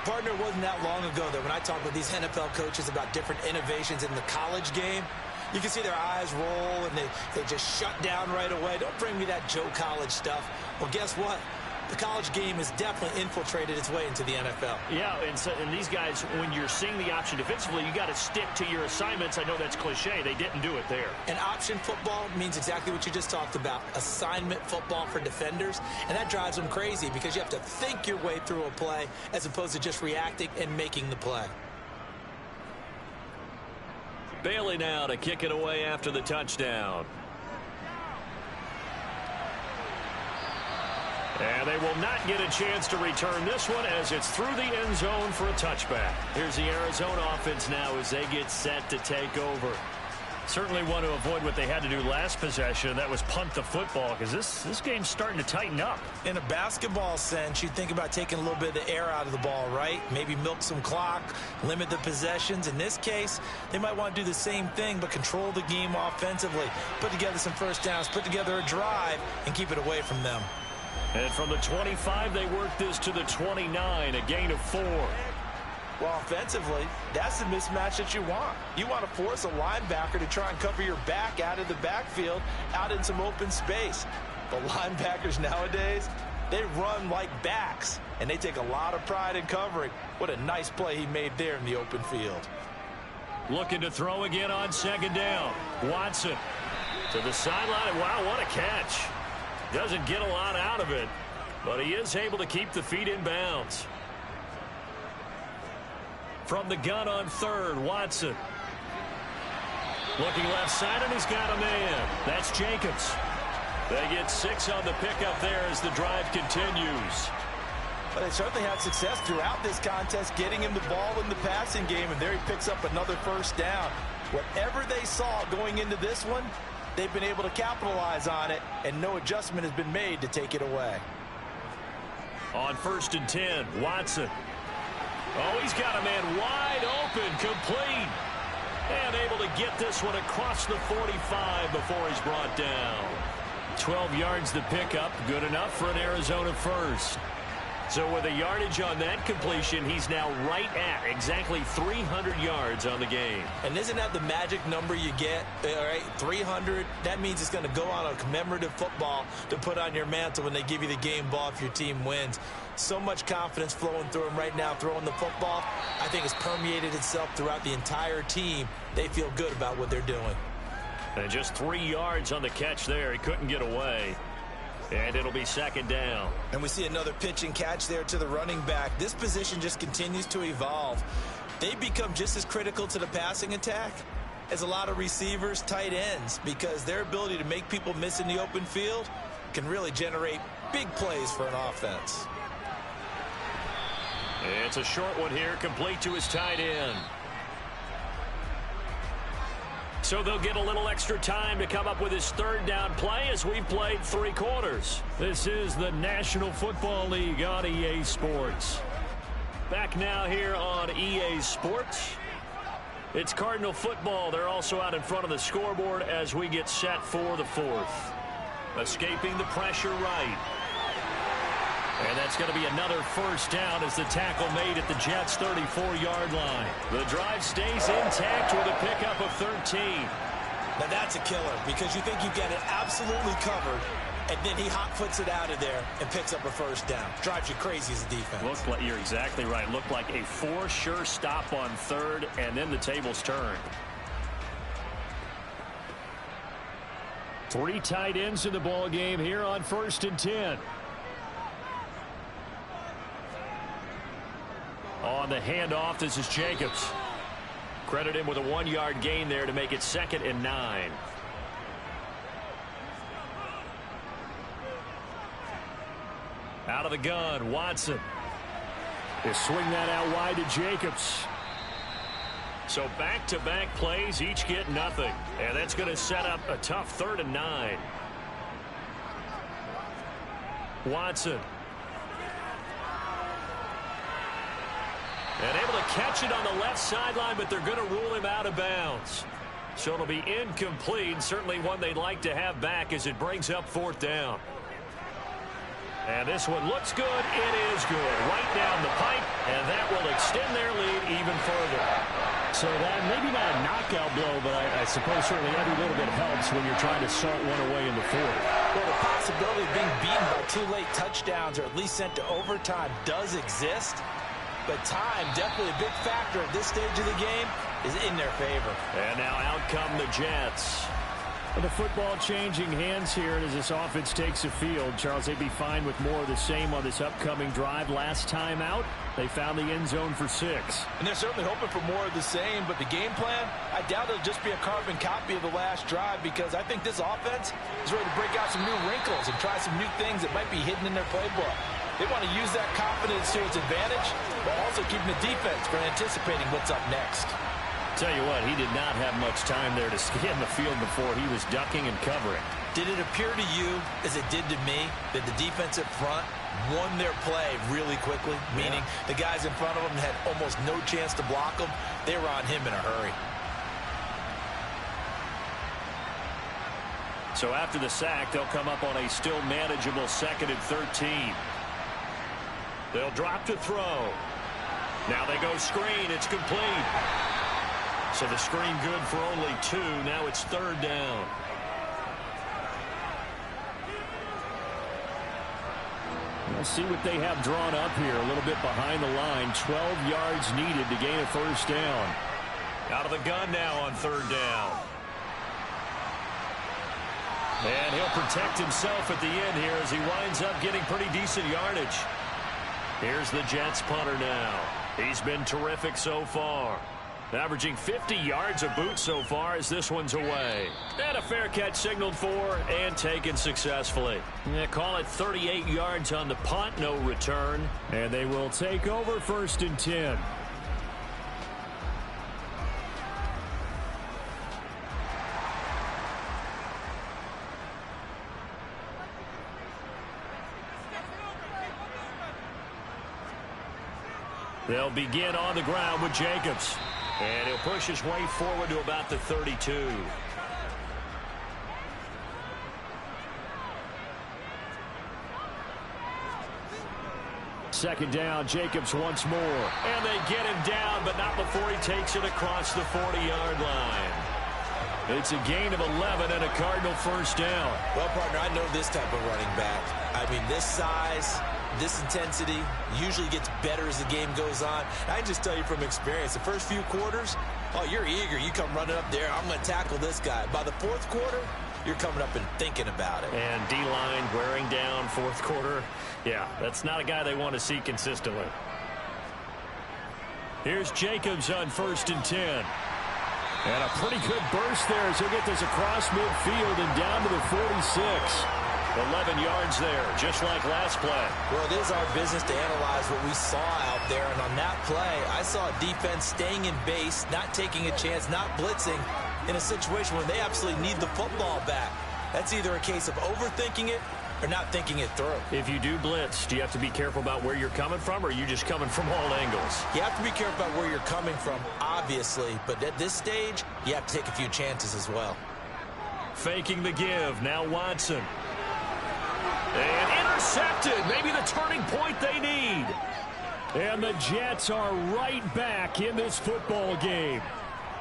[SPEAKER 7] Partner, it wasn't that long ago that when I talk with these NFL coaches about different innovations in the college game, you can see their eyes roll and they just shut down right away. Don't bring me that Joe College stuff. Well, guess what? The college game has definitely infiltrated its way into the NFL.
[SPEAKER 6] Yeah, and these guys, when you're seeing the option defensively, you got to stick to your assignments. I know that's cliche. They didn't do it there.
[SPEAKER 7] And option football means exactly what you just talked about, assignment football for defenders. And that drives them crazy because you have to think your way through a play as opposed to just reacting and making the play.
[SPEAKER 6] Bailey now to kick it away after the touchdown. And they will not get a chance to return this one as it's through the end zone for a touchback. Here's the Arizona offense now as they get set to take over. Certainly want to avoid what they had to do last possession. That was punt the football because this game's starting to tighten up.
[SPEAKER 7] In a basketball sense, you think about taking a little bit of the air out of the ball, right? Maybe milk some clock, limit the possessions. In this case, they might want to do the same thing but control the game offensively. Put together some first downs, put together a drive, and keep it away from them.
[SPEAKER 2] And from the 25, they work this to the 29, a gain of 4.
[SPEAKER 7] Well, offensively, that's the mismatch that you want. You want to force a linebacker to try and cover your back out of the backfield, out in some open space. But linebackers nowadays, they run like backs, and they take a lot of pride in covering. What a nice play he made there in the open field.
[SPEAKER 2] Looking to throw again on 2nd down. Watson to the sideline. Wow, what a catch. Doesn't get a lot out of it, but he is able to keep the feet in bounds. From the gun on 3rd, Watson. Looking left side, and he's got a man. That's Jacobs. They get 6 on the pickup there as the drive continues.
[SPEAKER 7] But they certainly had success throughout this contest, getting him the ball in the passing game, and there he picks up another 1st down. Whatever they saw going into this one, they've been able to capitalize on it, and no adjustment has been made to take it away.
[SPEAKER 2] On 1st and 10, Watson. Oh, he's got a man wide open, complete. And able to get this one across the 45 before he's brought down. 12 yards the pickup, good enough for an Arizona first. So with a yardage on that completion, he's now right at exactly 300 yards on the game.
[SPEAKER 7] And isn't that the magic number you get? All right, 300. That means it's going to go on a commemorative football to put on your mantle when they give you the game ball if your team wins. So much confidence flowing through him right now throwing the football. I think it's permeated itself throughout the entire team. They feel good about what they're doing.
[SPEAKER 2] And just 3 yards on the catch there. He couldn't get away. And it'll be 2nd down.
[SPEAKER 7] And we see another pitch and catch there to the running back. This position just continues to evolve. They become just as critical to the passing attack as a lot of receivers, tight ends, because their ability to make people miss in the open field can really generate big plays for an offense.
[SPEAKER 2] It's a short one here, complete to his tight end. So they'll get a little extra time to come up with his 3rd down play as we've played 3 quarters. This is the National Football League on EA Sports. Back now here on EA Sports. It's Cardinal football. They're also out in front of the scoreboard as we get set for the 4th. Escaping the pressure right. And that's going to be another 1st down as the tackle made at the Jets' 34-yard line. The drive stays intact with a pickup of 13.
[SPEAKER 7] Now that's a killer because you think you've got it absolutely covered, and then he hot-foots it out of there and picks up a 1st down. Drives you crazy as a defense.
[SPEAKER 2] Looked like, you're exactly right. Looked like a 4 sure stop on 3rd, and then the tables turned. 3 tight ends in the ball game here on 1st and 10. On the handoff, this is Jacobs. Credit him with a 1-yard gain there to make it 2nd and 9. Out of the gun, Watson. They swing that out wide to Jacobs. So back-to-back plays, each get nothing. And that's going to set up a tough 3rd and 9. Watson. And able to catch it on the left sideline, but they're going to rule him out of bounds. So it'll be incomplete, certainly one they'd like to have back as it brings up 4th down. And this one looks good. It is good. Right down the pipe, and that will extend their lead even further.
[SPEAKER 6] So that maybe not a knockout blow, but I suppose certainly every little bit helps when you're trying to salt one away in the 4th.
[SPEAKER 7] Well, the possibility of being beaten by 2 late touchdowns or at least sent to overtime does exist. But time, definitely a big factor at this stage of the game, is in their favor.
[SPEAKER 2] And now out come the Jets.
[SPEAKER 6] The football changing hands here as this offense takes the field. Charles, they'd be fine with more of the same on this upcoming drive. Last time out, they found the end zone for 6.
[SPEAKER 3] And they're certainly hoping for more of the same, but the game plan, I doubt it'll just be a carbon copy of the last drive, because I think this offense is ready to break out some new wrinkles and try some new things that might be hidden in their playbook. They want to use that confidence to its advantage, but also keeping the defense from anticipating what's up next.
[SPEAKER 2] Tell you what, he did not have much time there to scan the field before he was ducking and covering.
[SPEAKER 7] Did it appear to you, as it did to me, that the defensive front won their play really quickly? Meaning the guys in front of them had almost no chance to block them. They were on him in a hurry.
[SPEAKER 2] So after the sack, they'll come up on a still manageable 2nd and 13. They'll drop to throw. Now they go screen. It's complete. So the screen good for only 2. Now it's 3rd down.
[SPEAKER 6] We'll see what they have drawn up here. A little bit behind the line. 12 yards needed to gain a 1st down.
[SPEAKER 2] Out of the gun now on 3rd down. And he'll protect himself at the end here as he winds up getting pretty decent yardage. Here's the Jets punter now. He's been terrific so far. Averaging 50 yards a boot so far as this one's away. And a fair catch signaled for and taken successfully. Yeah, call it 38 yards on the punt, no return.
[SPEAKER 6] And they will take over 1st and 10.
[SPEAKER 2] They'll begin on the ground with Jacobs. And he'll push his way forward to about the 32.
[SPEAKER 6] Second down, Jacobs once more.
[SPEAKER 2] And they get him down, but not before he takes it across the 40-yard line. It's a gain of 11 and a Cardinal 1st down.
[SPEAKER 7] Well, partner, I know this type of running back. I mean, this size, this intensity usually gets better as the game goes on. I can just tell you from experience, the first few quarters, oh, you're eager. You come running up there, I'm going to tackle this guy. By the 4th quarter, you're coming up and thinking about it.
[SPEAKER 2] And D-line wearing down 4th quarter. Yeah, that's not a guy they want to see consistently.
[SPEAKER 6] Here's Jacobs on 1st and 10. And a pretty good burst there as he'll get this across midfield and down to the 46.
[SPEAKER 2] 11 yards there, just like last play.
[SPEAKER 7] Well, it is our business to analyze what we saw out there. And on that play, I saw a defense staying in base, not taking a chance, not blitzing in a situation where they absolutely need the football back. That's either a case of overthinking it or not thinking it through.
[SPEAKER 2] If you do blitz, do you have to be careful about where you're coming from, or are you just coming from all angles?
[SPEAKER 7] You have to be careful about where you're coming from, obviously. But at this stage, you have to take a few chances as well.
[SPEAKER 2] Faking the give. Now Watson. And intercepted. Maybe the turning point they need.
[SPEAKER 6] And the Jets are right back in this football game.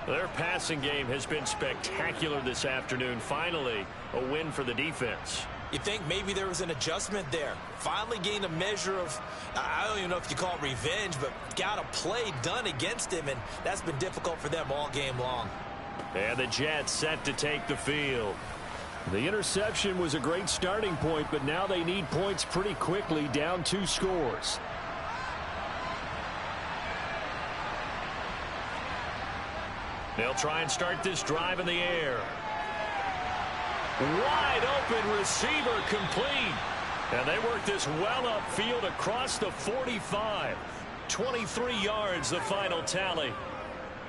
[SPEAKER 2] Their passing game has been spectacular this afternoon. Finally, a win for the defense.
[SPEAKER 7] You think maybe there was an adjustment there. Finally gained a measure of, I don't even know if you call it revenge, but got a play done against him, and that's been difficult for them all game long.
[SPEAKER 2] And the Jets set to take the field.
[SPEAKER 6] The interception was a great starting point, but now they need points pretty quickly, down 2 scores.
[SPEAKER 2] They'll try and start this drive in the air. Wide open receiver complete. And they work this well upfield across the 45. 23 yards, the final tally.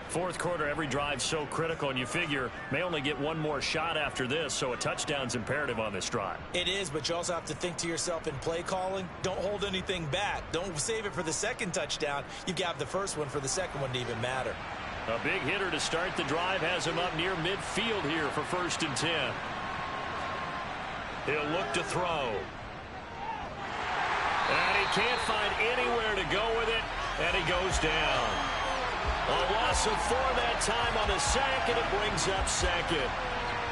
[SPEAKER 2] Fourth quarter, every drive so critical, and you figure may only get one more shot after this, so a touchdown's imperative on this drive.
[SPEAKER 7] It is, but you also have to think to yourself in play calling, don't hold anything back. Don't save it for the second touchdown. You've got the first one for the second one to even matter.
[SPEAKER 2] A big hitter to start the drive has him up near midfield here for 1st and 10. He'll look to throw. And he can't find anywhere to go with it, and he goes down. A loss of 4 that time on the sack, and it brings up second.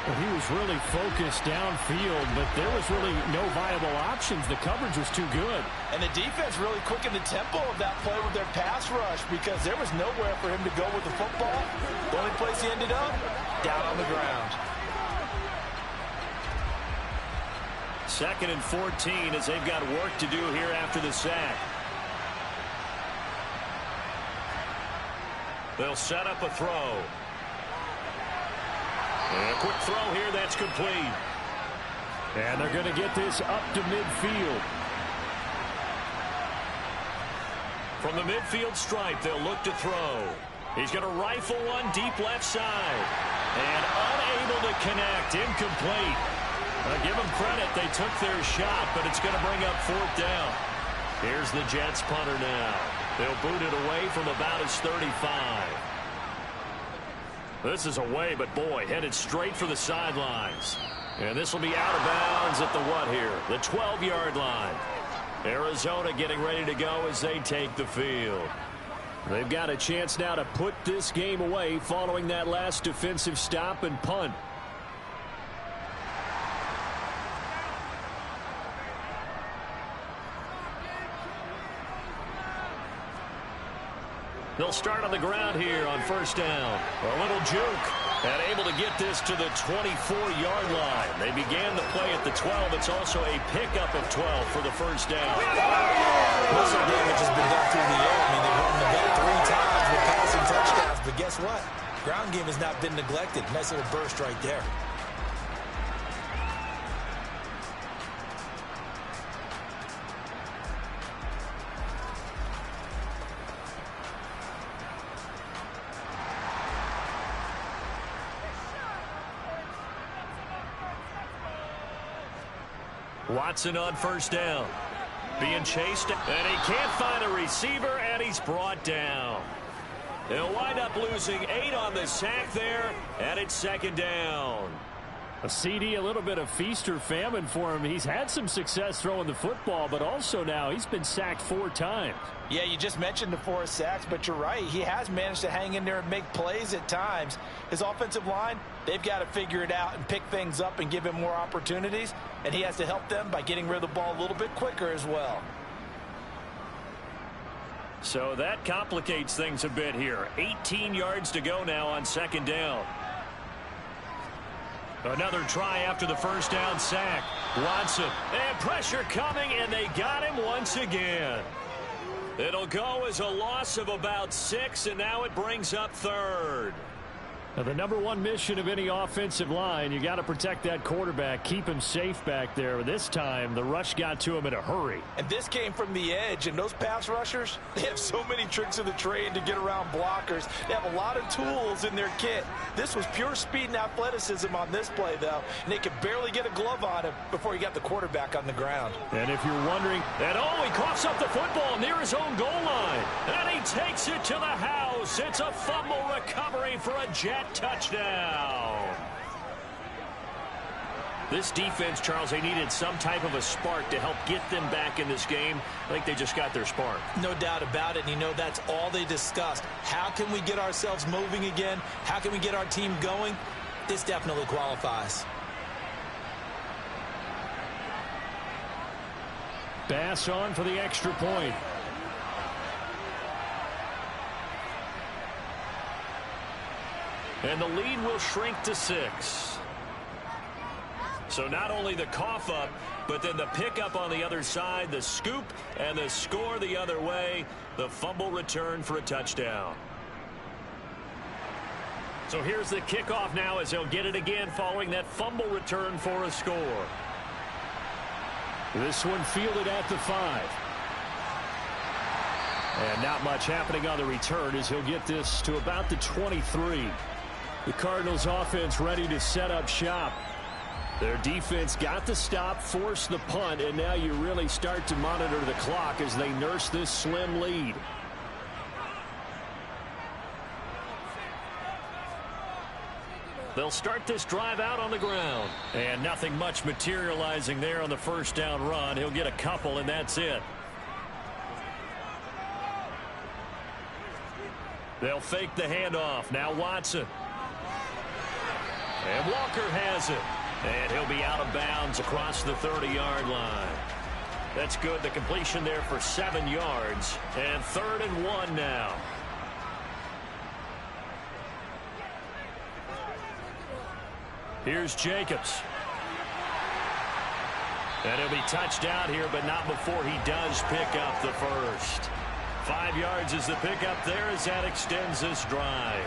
[SPEAKER 6] Well, he was really focused downfield, but there was really no viable options. The coverage was too good.
[SPEAKER 3] And the defense really quickened the tempo of that play with their pass rush because there was nowhere for him to go with the football. The only place he ended up, down on the ground.
[SPEAKER 2] 2nd and 14 as they've got work to do here after the sack. They'll set up a throw. And a quick throw here that's complete.
[SPEAKER 6] And they're going to get this up to midfield.
[SPEAKER 2] From the midfield stripe, they'll look to throw. He's going to rifle one deep left side. And unable to connect. Incomplete. Give them credit. They took their shot, but it's going to bring up 4th down. Here's the Jets punter now. They'll boot it away from about his 35. This is away, but boy, headed straight for the sidelines. And this will be out of bounds at the what here? The 12-yard line. Arizona getting ready to go as they take the field. They've got a chance now to put this game away following that last defensive stop and punt. They'll start on the ground here on 1st down. A little juke. And able to get this to the 24-yard line. They began the play at the 12. It's also a pickup of 12 for the 1st down.
[SPEAKER 7] Most of the damage has been done through the air. I mean, they've run the ball 3 times with passing touchdowns. But guess what? Ground game has not been neglected. Nice little burst right there.
[SPEAKER 2] Watson on 1st down. Being chased, and he can't find a receiver, and he's brought down. They'll wind up losing 8 on the sack there, and it's 2nd down.
[SPEAKER 6] A CD, a little bit of feast or famine for him. He's had some success throwing the football, but also now he's been sacked 4 times.
[SPEAKER 3] Yeah, you just mentioned the 4 sacks, but you're right. He has managed to hang in there and make plays at times. His offensive line, they've got to figure it out and pick things up and give him more opportunities, and he has to help them by getting rid of the ball a little bit quicker as well.
[SPEAKER 2] So that complicates things a bit here. 18 yards to go now on 2nd down. Another try after the 1st down sack. Watson, and pressure coming, and they got him once again. It'll go as a loss of about 6, and now it brings up 3rd.
[SPEAKER 6] Now, the #1 mission of any offensive line, you got to protect that quarterback, keep him safe back there. This time, the rush got to him in a hurry.
[SPEAKER 3] And this came from the edge, and those pass rushers, they have so many tricks of the trade to get around blockers. They have a lot of tools in their kit. This was pure speed and athleticism on this play, though, and they could barely get a glove on him before he got the quarterback on the ground.
[SPEAKER 6] And if you're wondering,
[SPEAKER 2] and he coughs up the football near his own goal line, and he takes it to the house. It's a fumble recovery for a Jet touchdown. This defense, Charles, they needed some type of a spark to help get them back in this game. I think they just got their spark.
[SPEAKER 7] No doubt about it. And you know, that's all they discussed. How can we get ourselves moving again? How can we get our team going? This definitely qualifies.
[SPEAKER 6] Bass on for the extra point.
[SPEAKER 2] And the lead will shrink to 6. So not only the cough up, but then the pickup on the other side, the scoop, and the score the other way. The fumble return for a touchdown. So here's the kickoff now as they'll get it again following that fumble return for a score.
[SPEAKER 6] This one fielded at the 5. And not much happening on the return as he'll get this to about the 23. The Cardinals offense ready to set up shop. Their defense got the stop, forced the punt, and now you really start to monitor the clock as they nurse this slim lead.
[SPEAKER 2] They'll start this drive out on the ground.
[SPEAKER 6] And nothing much materializing there on the first down run. He'll get a couple, and that's it. They'll fake the handoff. Now Watson. And Walker has it. And he'll be out of bounds across the 30-yard line. That's good. The completion there for 7 yards. And 3rd and 1 now. Here's Jacobs. And he'll be touched out here, but not before he does pick up the first. 5 yards is the pickup there as that extends this drive.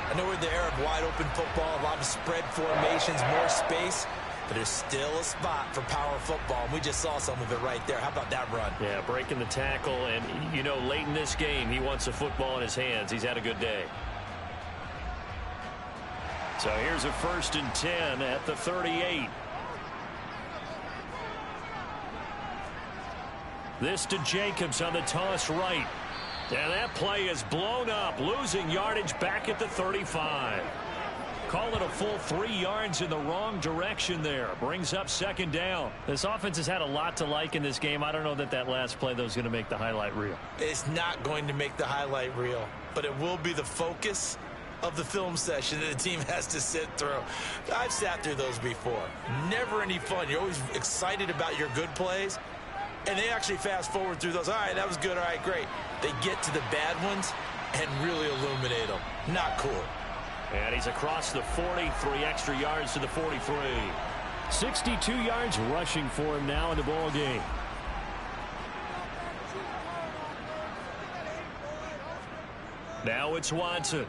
[SPEAKER 7] I know we're in the era of wide-open football, a lot of spread formations, more space, but there's still a spot for power football, and we just saw some of it right there. How about that run?
[SPEAKER 2] Yeah, breaking the tackle, and, you know, late in this game, he wants the football in his hands. He's had a good day. So here's a 1st and 10 at the 38. This to Jacobs on the toss right. And that play is blown up, losing yardage back at the 35. Call it a full 3 yards in the wrong direction there. Brings up 2nd down.
[SPEAKER 6] This offense has had a lot to like in this game. I don't know that last play, though, is going to make the highlight reel.
[SPEAKER 7] It's not going to make the highlight reel, but it will be the focus of the film session that the team has to sit through. I've sat through those before. Never any fun. You're always excited about your good plays, and they actually fast forward through those. All right, that was good. All right, great. They get to the bad ones and really illuminate them. Not cool.
[SPEAKER 2] And he's across the 40, 3 extra yards to the 43.
[SPEAKER 6] 62 yards rushing for him now in the ball game.
[SPEAKER 2] Now it's Watson.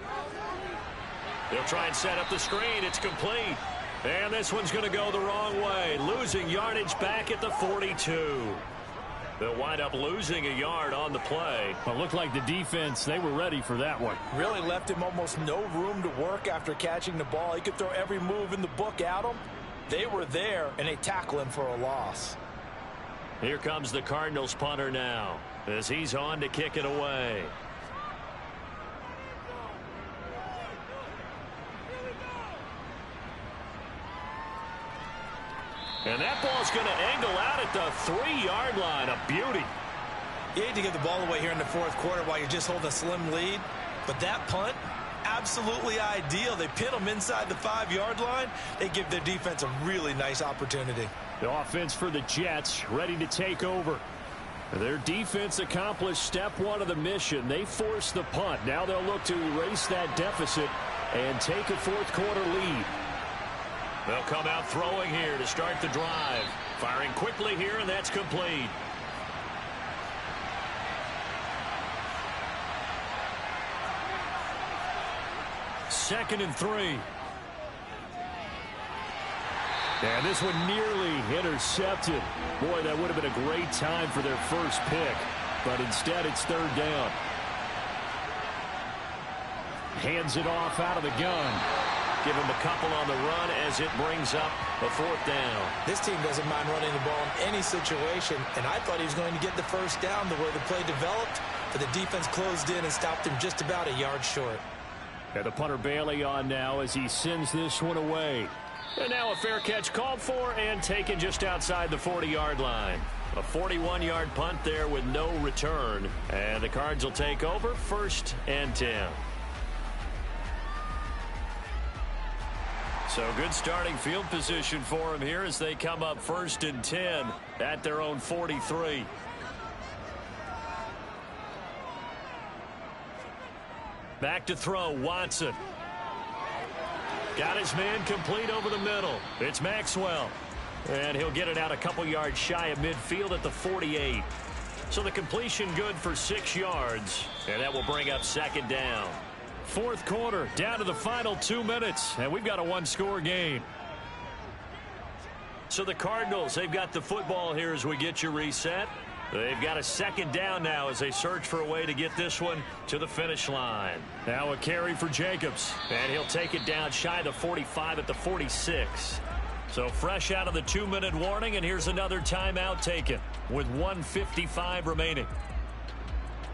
[SPEAKER 2] They'll try and set up the screen. It's complete. And this one's going to go the wrong way. Losing yardage back at the 42. They'll wind up losing a yard on the play.
[SPEAKER 6] Well, it looked like the defense, they were ready for that one.
[SPEAKER 7] Really left him almost no room to work after catching the ball. He could throw every move in the book at him. They were there, and they tackle him for a loss.
[SPEAKER 2] Here comes the Cardinals punter now as he's on to kick it away. And that ball's going to angle out at the 3-yard line. A beauty.
[SPEAKER 7] You hate to give the ball away here in the 4th quarter while you're just holding a slim lead. But that punt, absolutely ideal. They pin them inside the 5-yard line. They give their defense a really nice opportunity.
[SPEAKER 6] The offense for the Jets ready to take over. Their defense accomplished step 1 of the mission. They forced the punt. Now they'll look to erase that deficit and take a 4th quarter lead.
[SPEAKER 2] They'll come out throwing here to start the drive. Firing quickly here, and that's complete.
[SPEAKER 6] Second and 3. And this one nearly intercepted. Boy, that would have been a great time for their first pick. But instead, it's 3rd down. Hands it off out of the gun.
[SPEAKER 2] Give him a couple on the run as it brings up a 4th down.
[SPEAKER 7] This team doesn't mind running the ball in any situation, and I thought he was going to get the first down the way the play developed, but the defense closed in and stopped him just about a yard short.
[SPEAKER 6] And the punter Bailey on now as he sends this one away.
[SPEAKER 2] And now a fair catch called for and taken just outside the 40-yard line. A 41-yard punt there with no return. And the Cards will take over 1st and 10. So good starting field position for him here as they come up 1st and 10 at their own 43. Back to throw, Watson. Got his man complete over the middle. It's Maxwell. And he'll get it out a couple yards shy of midfield at the 48. So the completion good for 6 yards. And that will bring up 2nd down.
[SPEAKER 6] 4th quarter, down to the final 2 minutes, and we've got a 1-score game.
[SPEAKER 2] So the Cardinals, they've got the football here as we get you reset. They've got a second down now as they search for a way to get this one to the finish line. Now a carry for Jacobs, and he'll take it down shy of the 45 at the 46. So fresh out of the 2-minute warning, and here's another timeout taken with 1:55 remaining.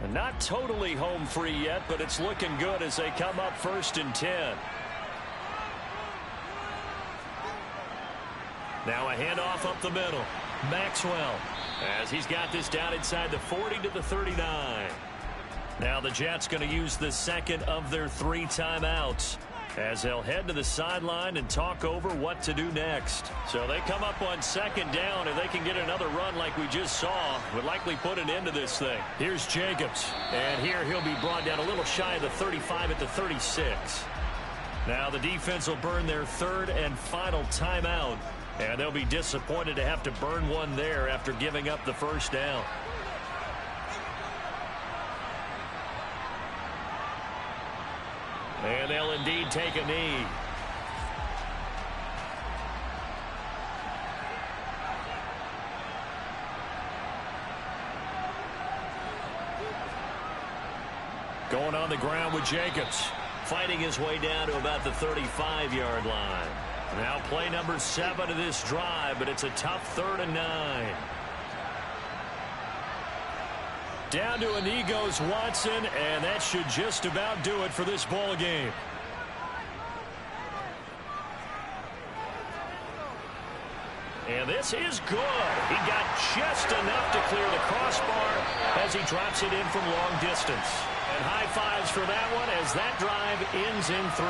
[SPEAKER 2] And not totally home free yet, but it's looking good as they come up 1st and 10. Now a handoff up the middle. Maxwell, as he's got this down inside the 40 to the 39. Now the Jets going to use the second of their 3 timeouts as they'll head to the sideline and talk over what to do next. So they come up on 2nd down, and they can get another run like we just saw. Would likely put an end to this thing. Here's Jacobs, and here he'll be brought down a little shy of the 35 at the 36. Now the defense will burn their 3rd and final timeout. And they'll be disappointed to have to burn one there after giving up the 1st down. And they'll indeed take a knee. Going on the ground with Jacobs. Fighting his way down to about the 35-yard line. Now play number 7 of this drive, but it's a tough 3rd and 9. Down to a knee goes Watson, and that should just about do it for this ball game. And this is good. He got just enough to clear the crossbar as he drops it in from long distance. And high fives for that one as that drive ends in 3.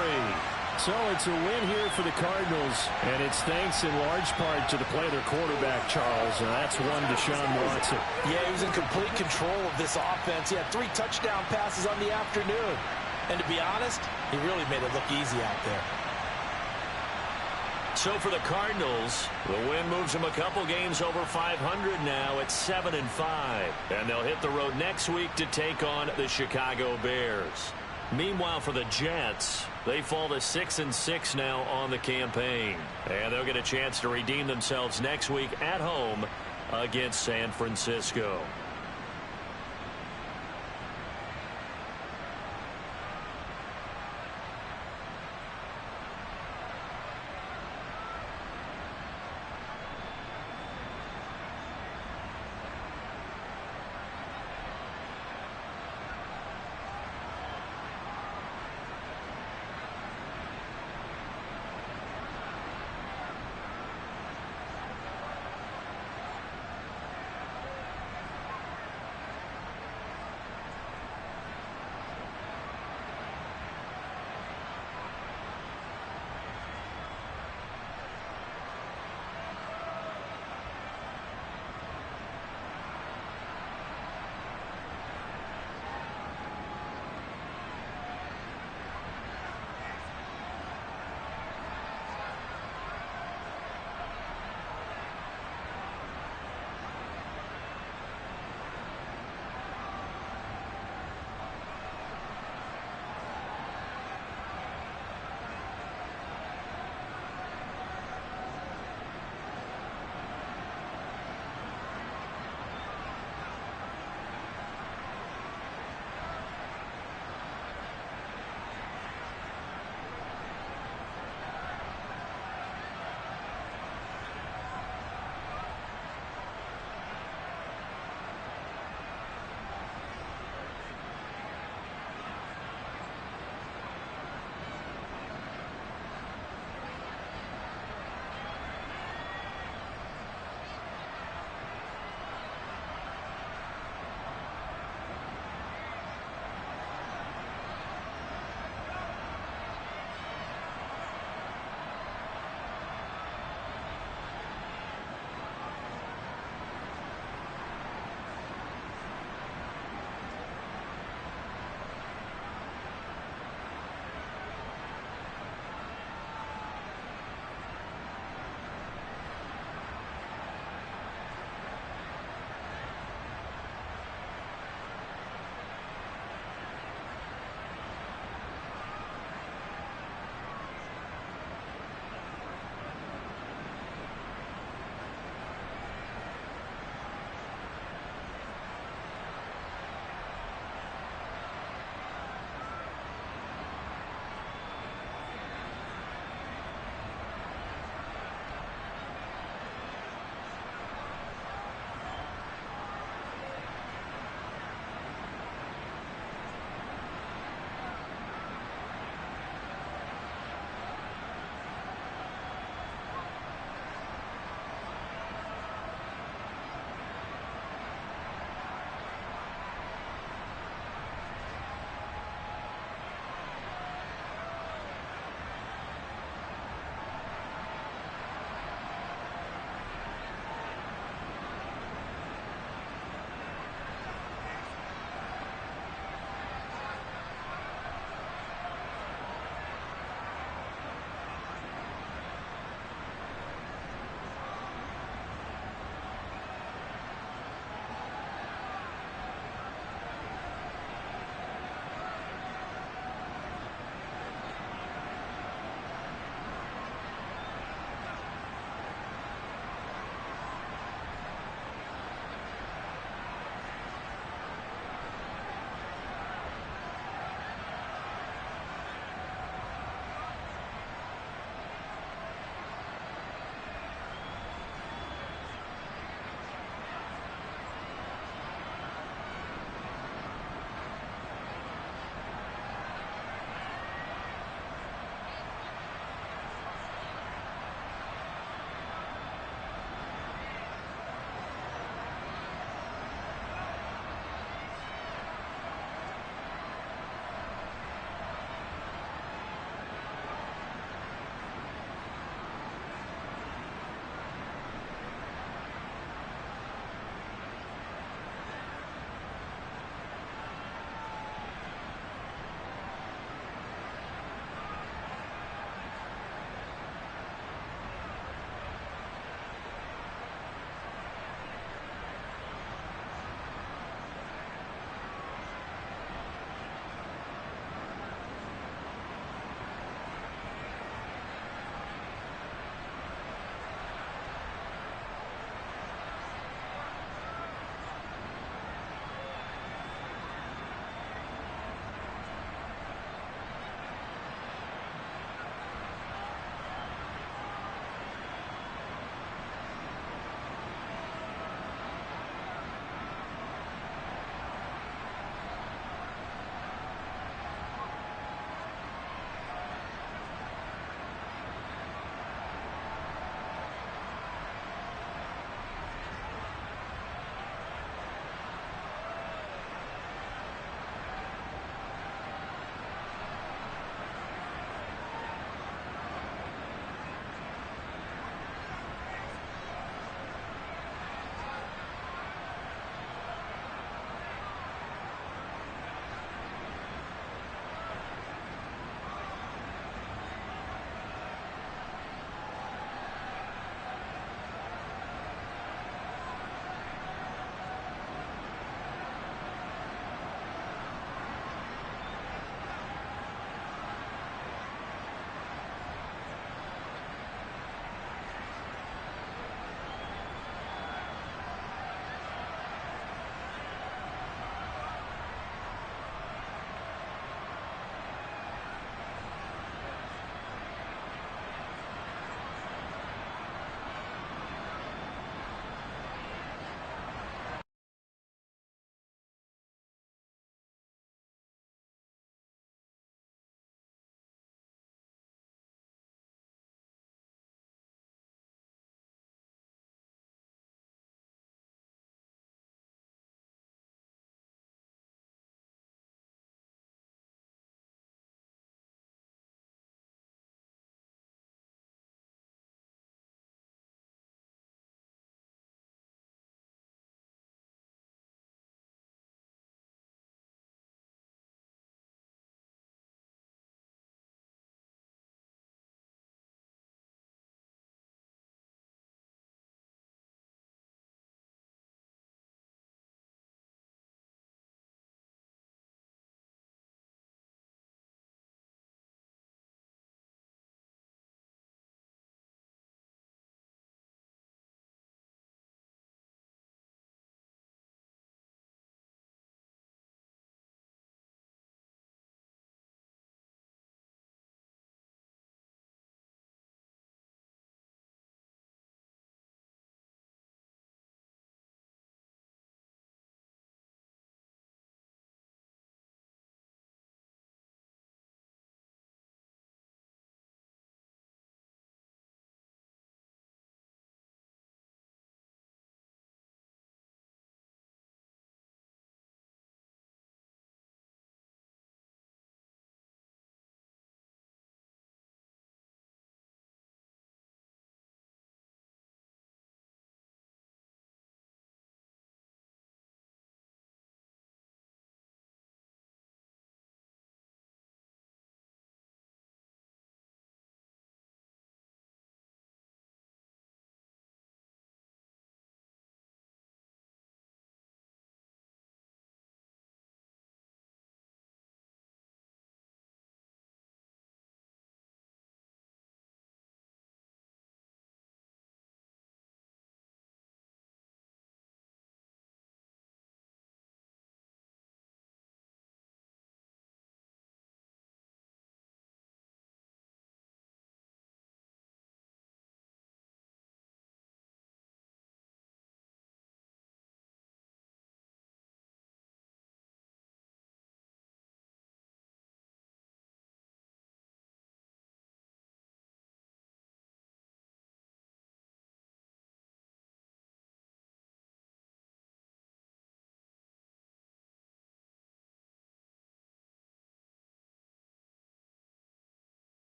[SPEAKER 6] So it's a win here for the Cardinals, and it's thanks in large part to the play of their quarterback, Charles, and that's one Deshaun Watson.
[SPEAKER 7] Yeah, he was in complete control of this offense. He had 3 touchdown passes on the afternoon. And to be honest, he really made it look easy out there.
[SPEAKER 2] So for the Cardinals, the win moves them a couple games over 500 now at 7-5. And they'll hit the road next week to take on the Chicago Bears. Meanwhile, for the Jets, they fall to 6-6 now on the campaign. And they'll get a chance to redeem themselves next week at home against San Francisco.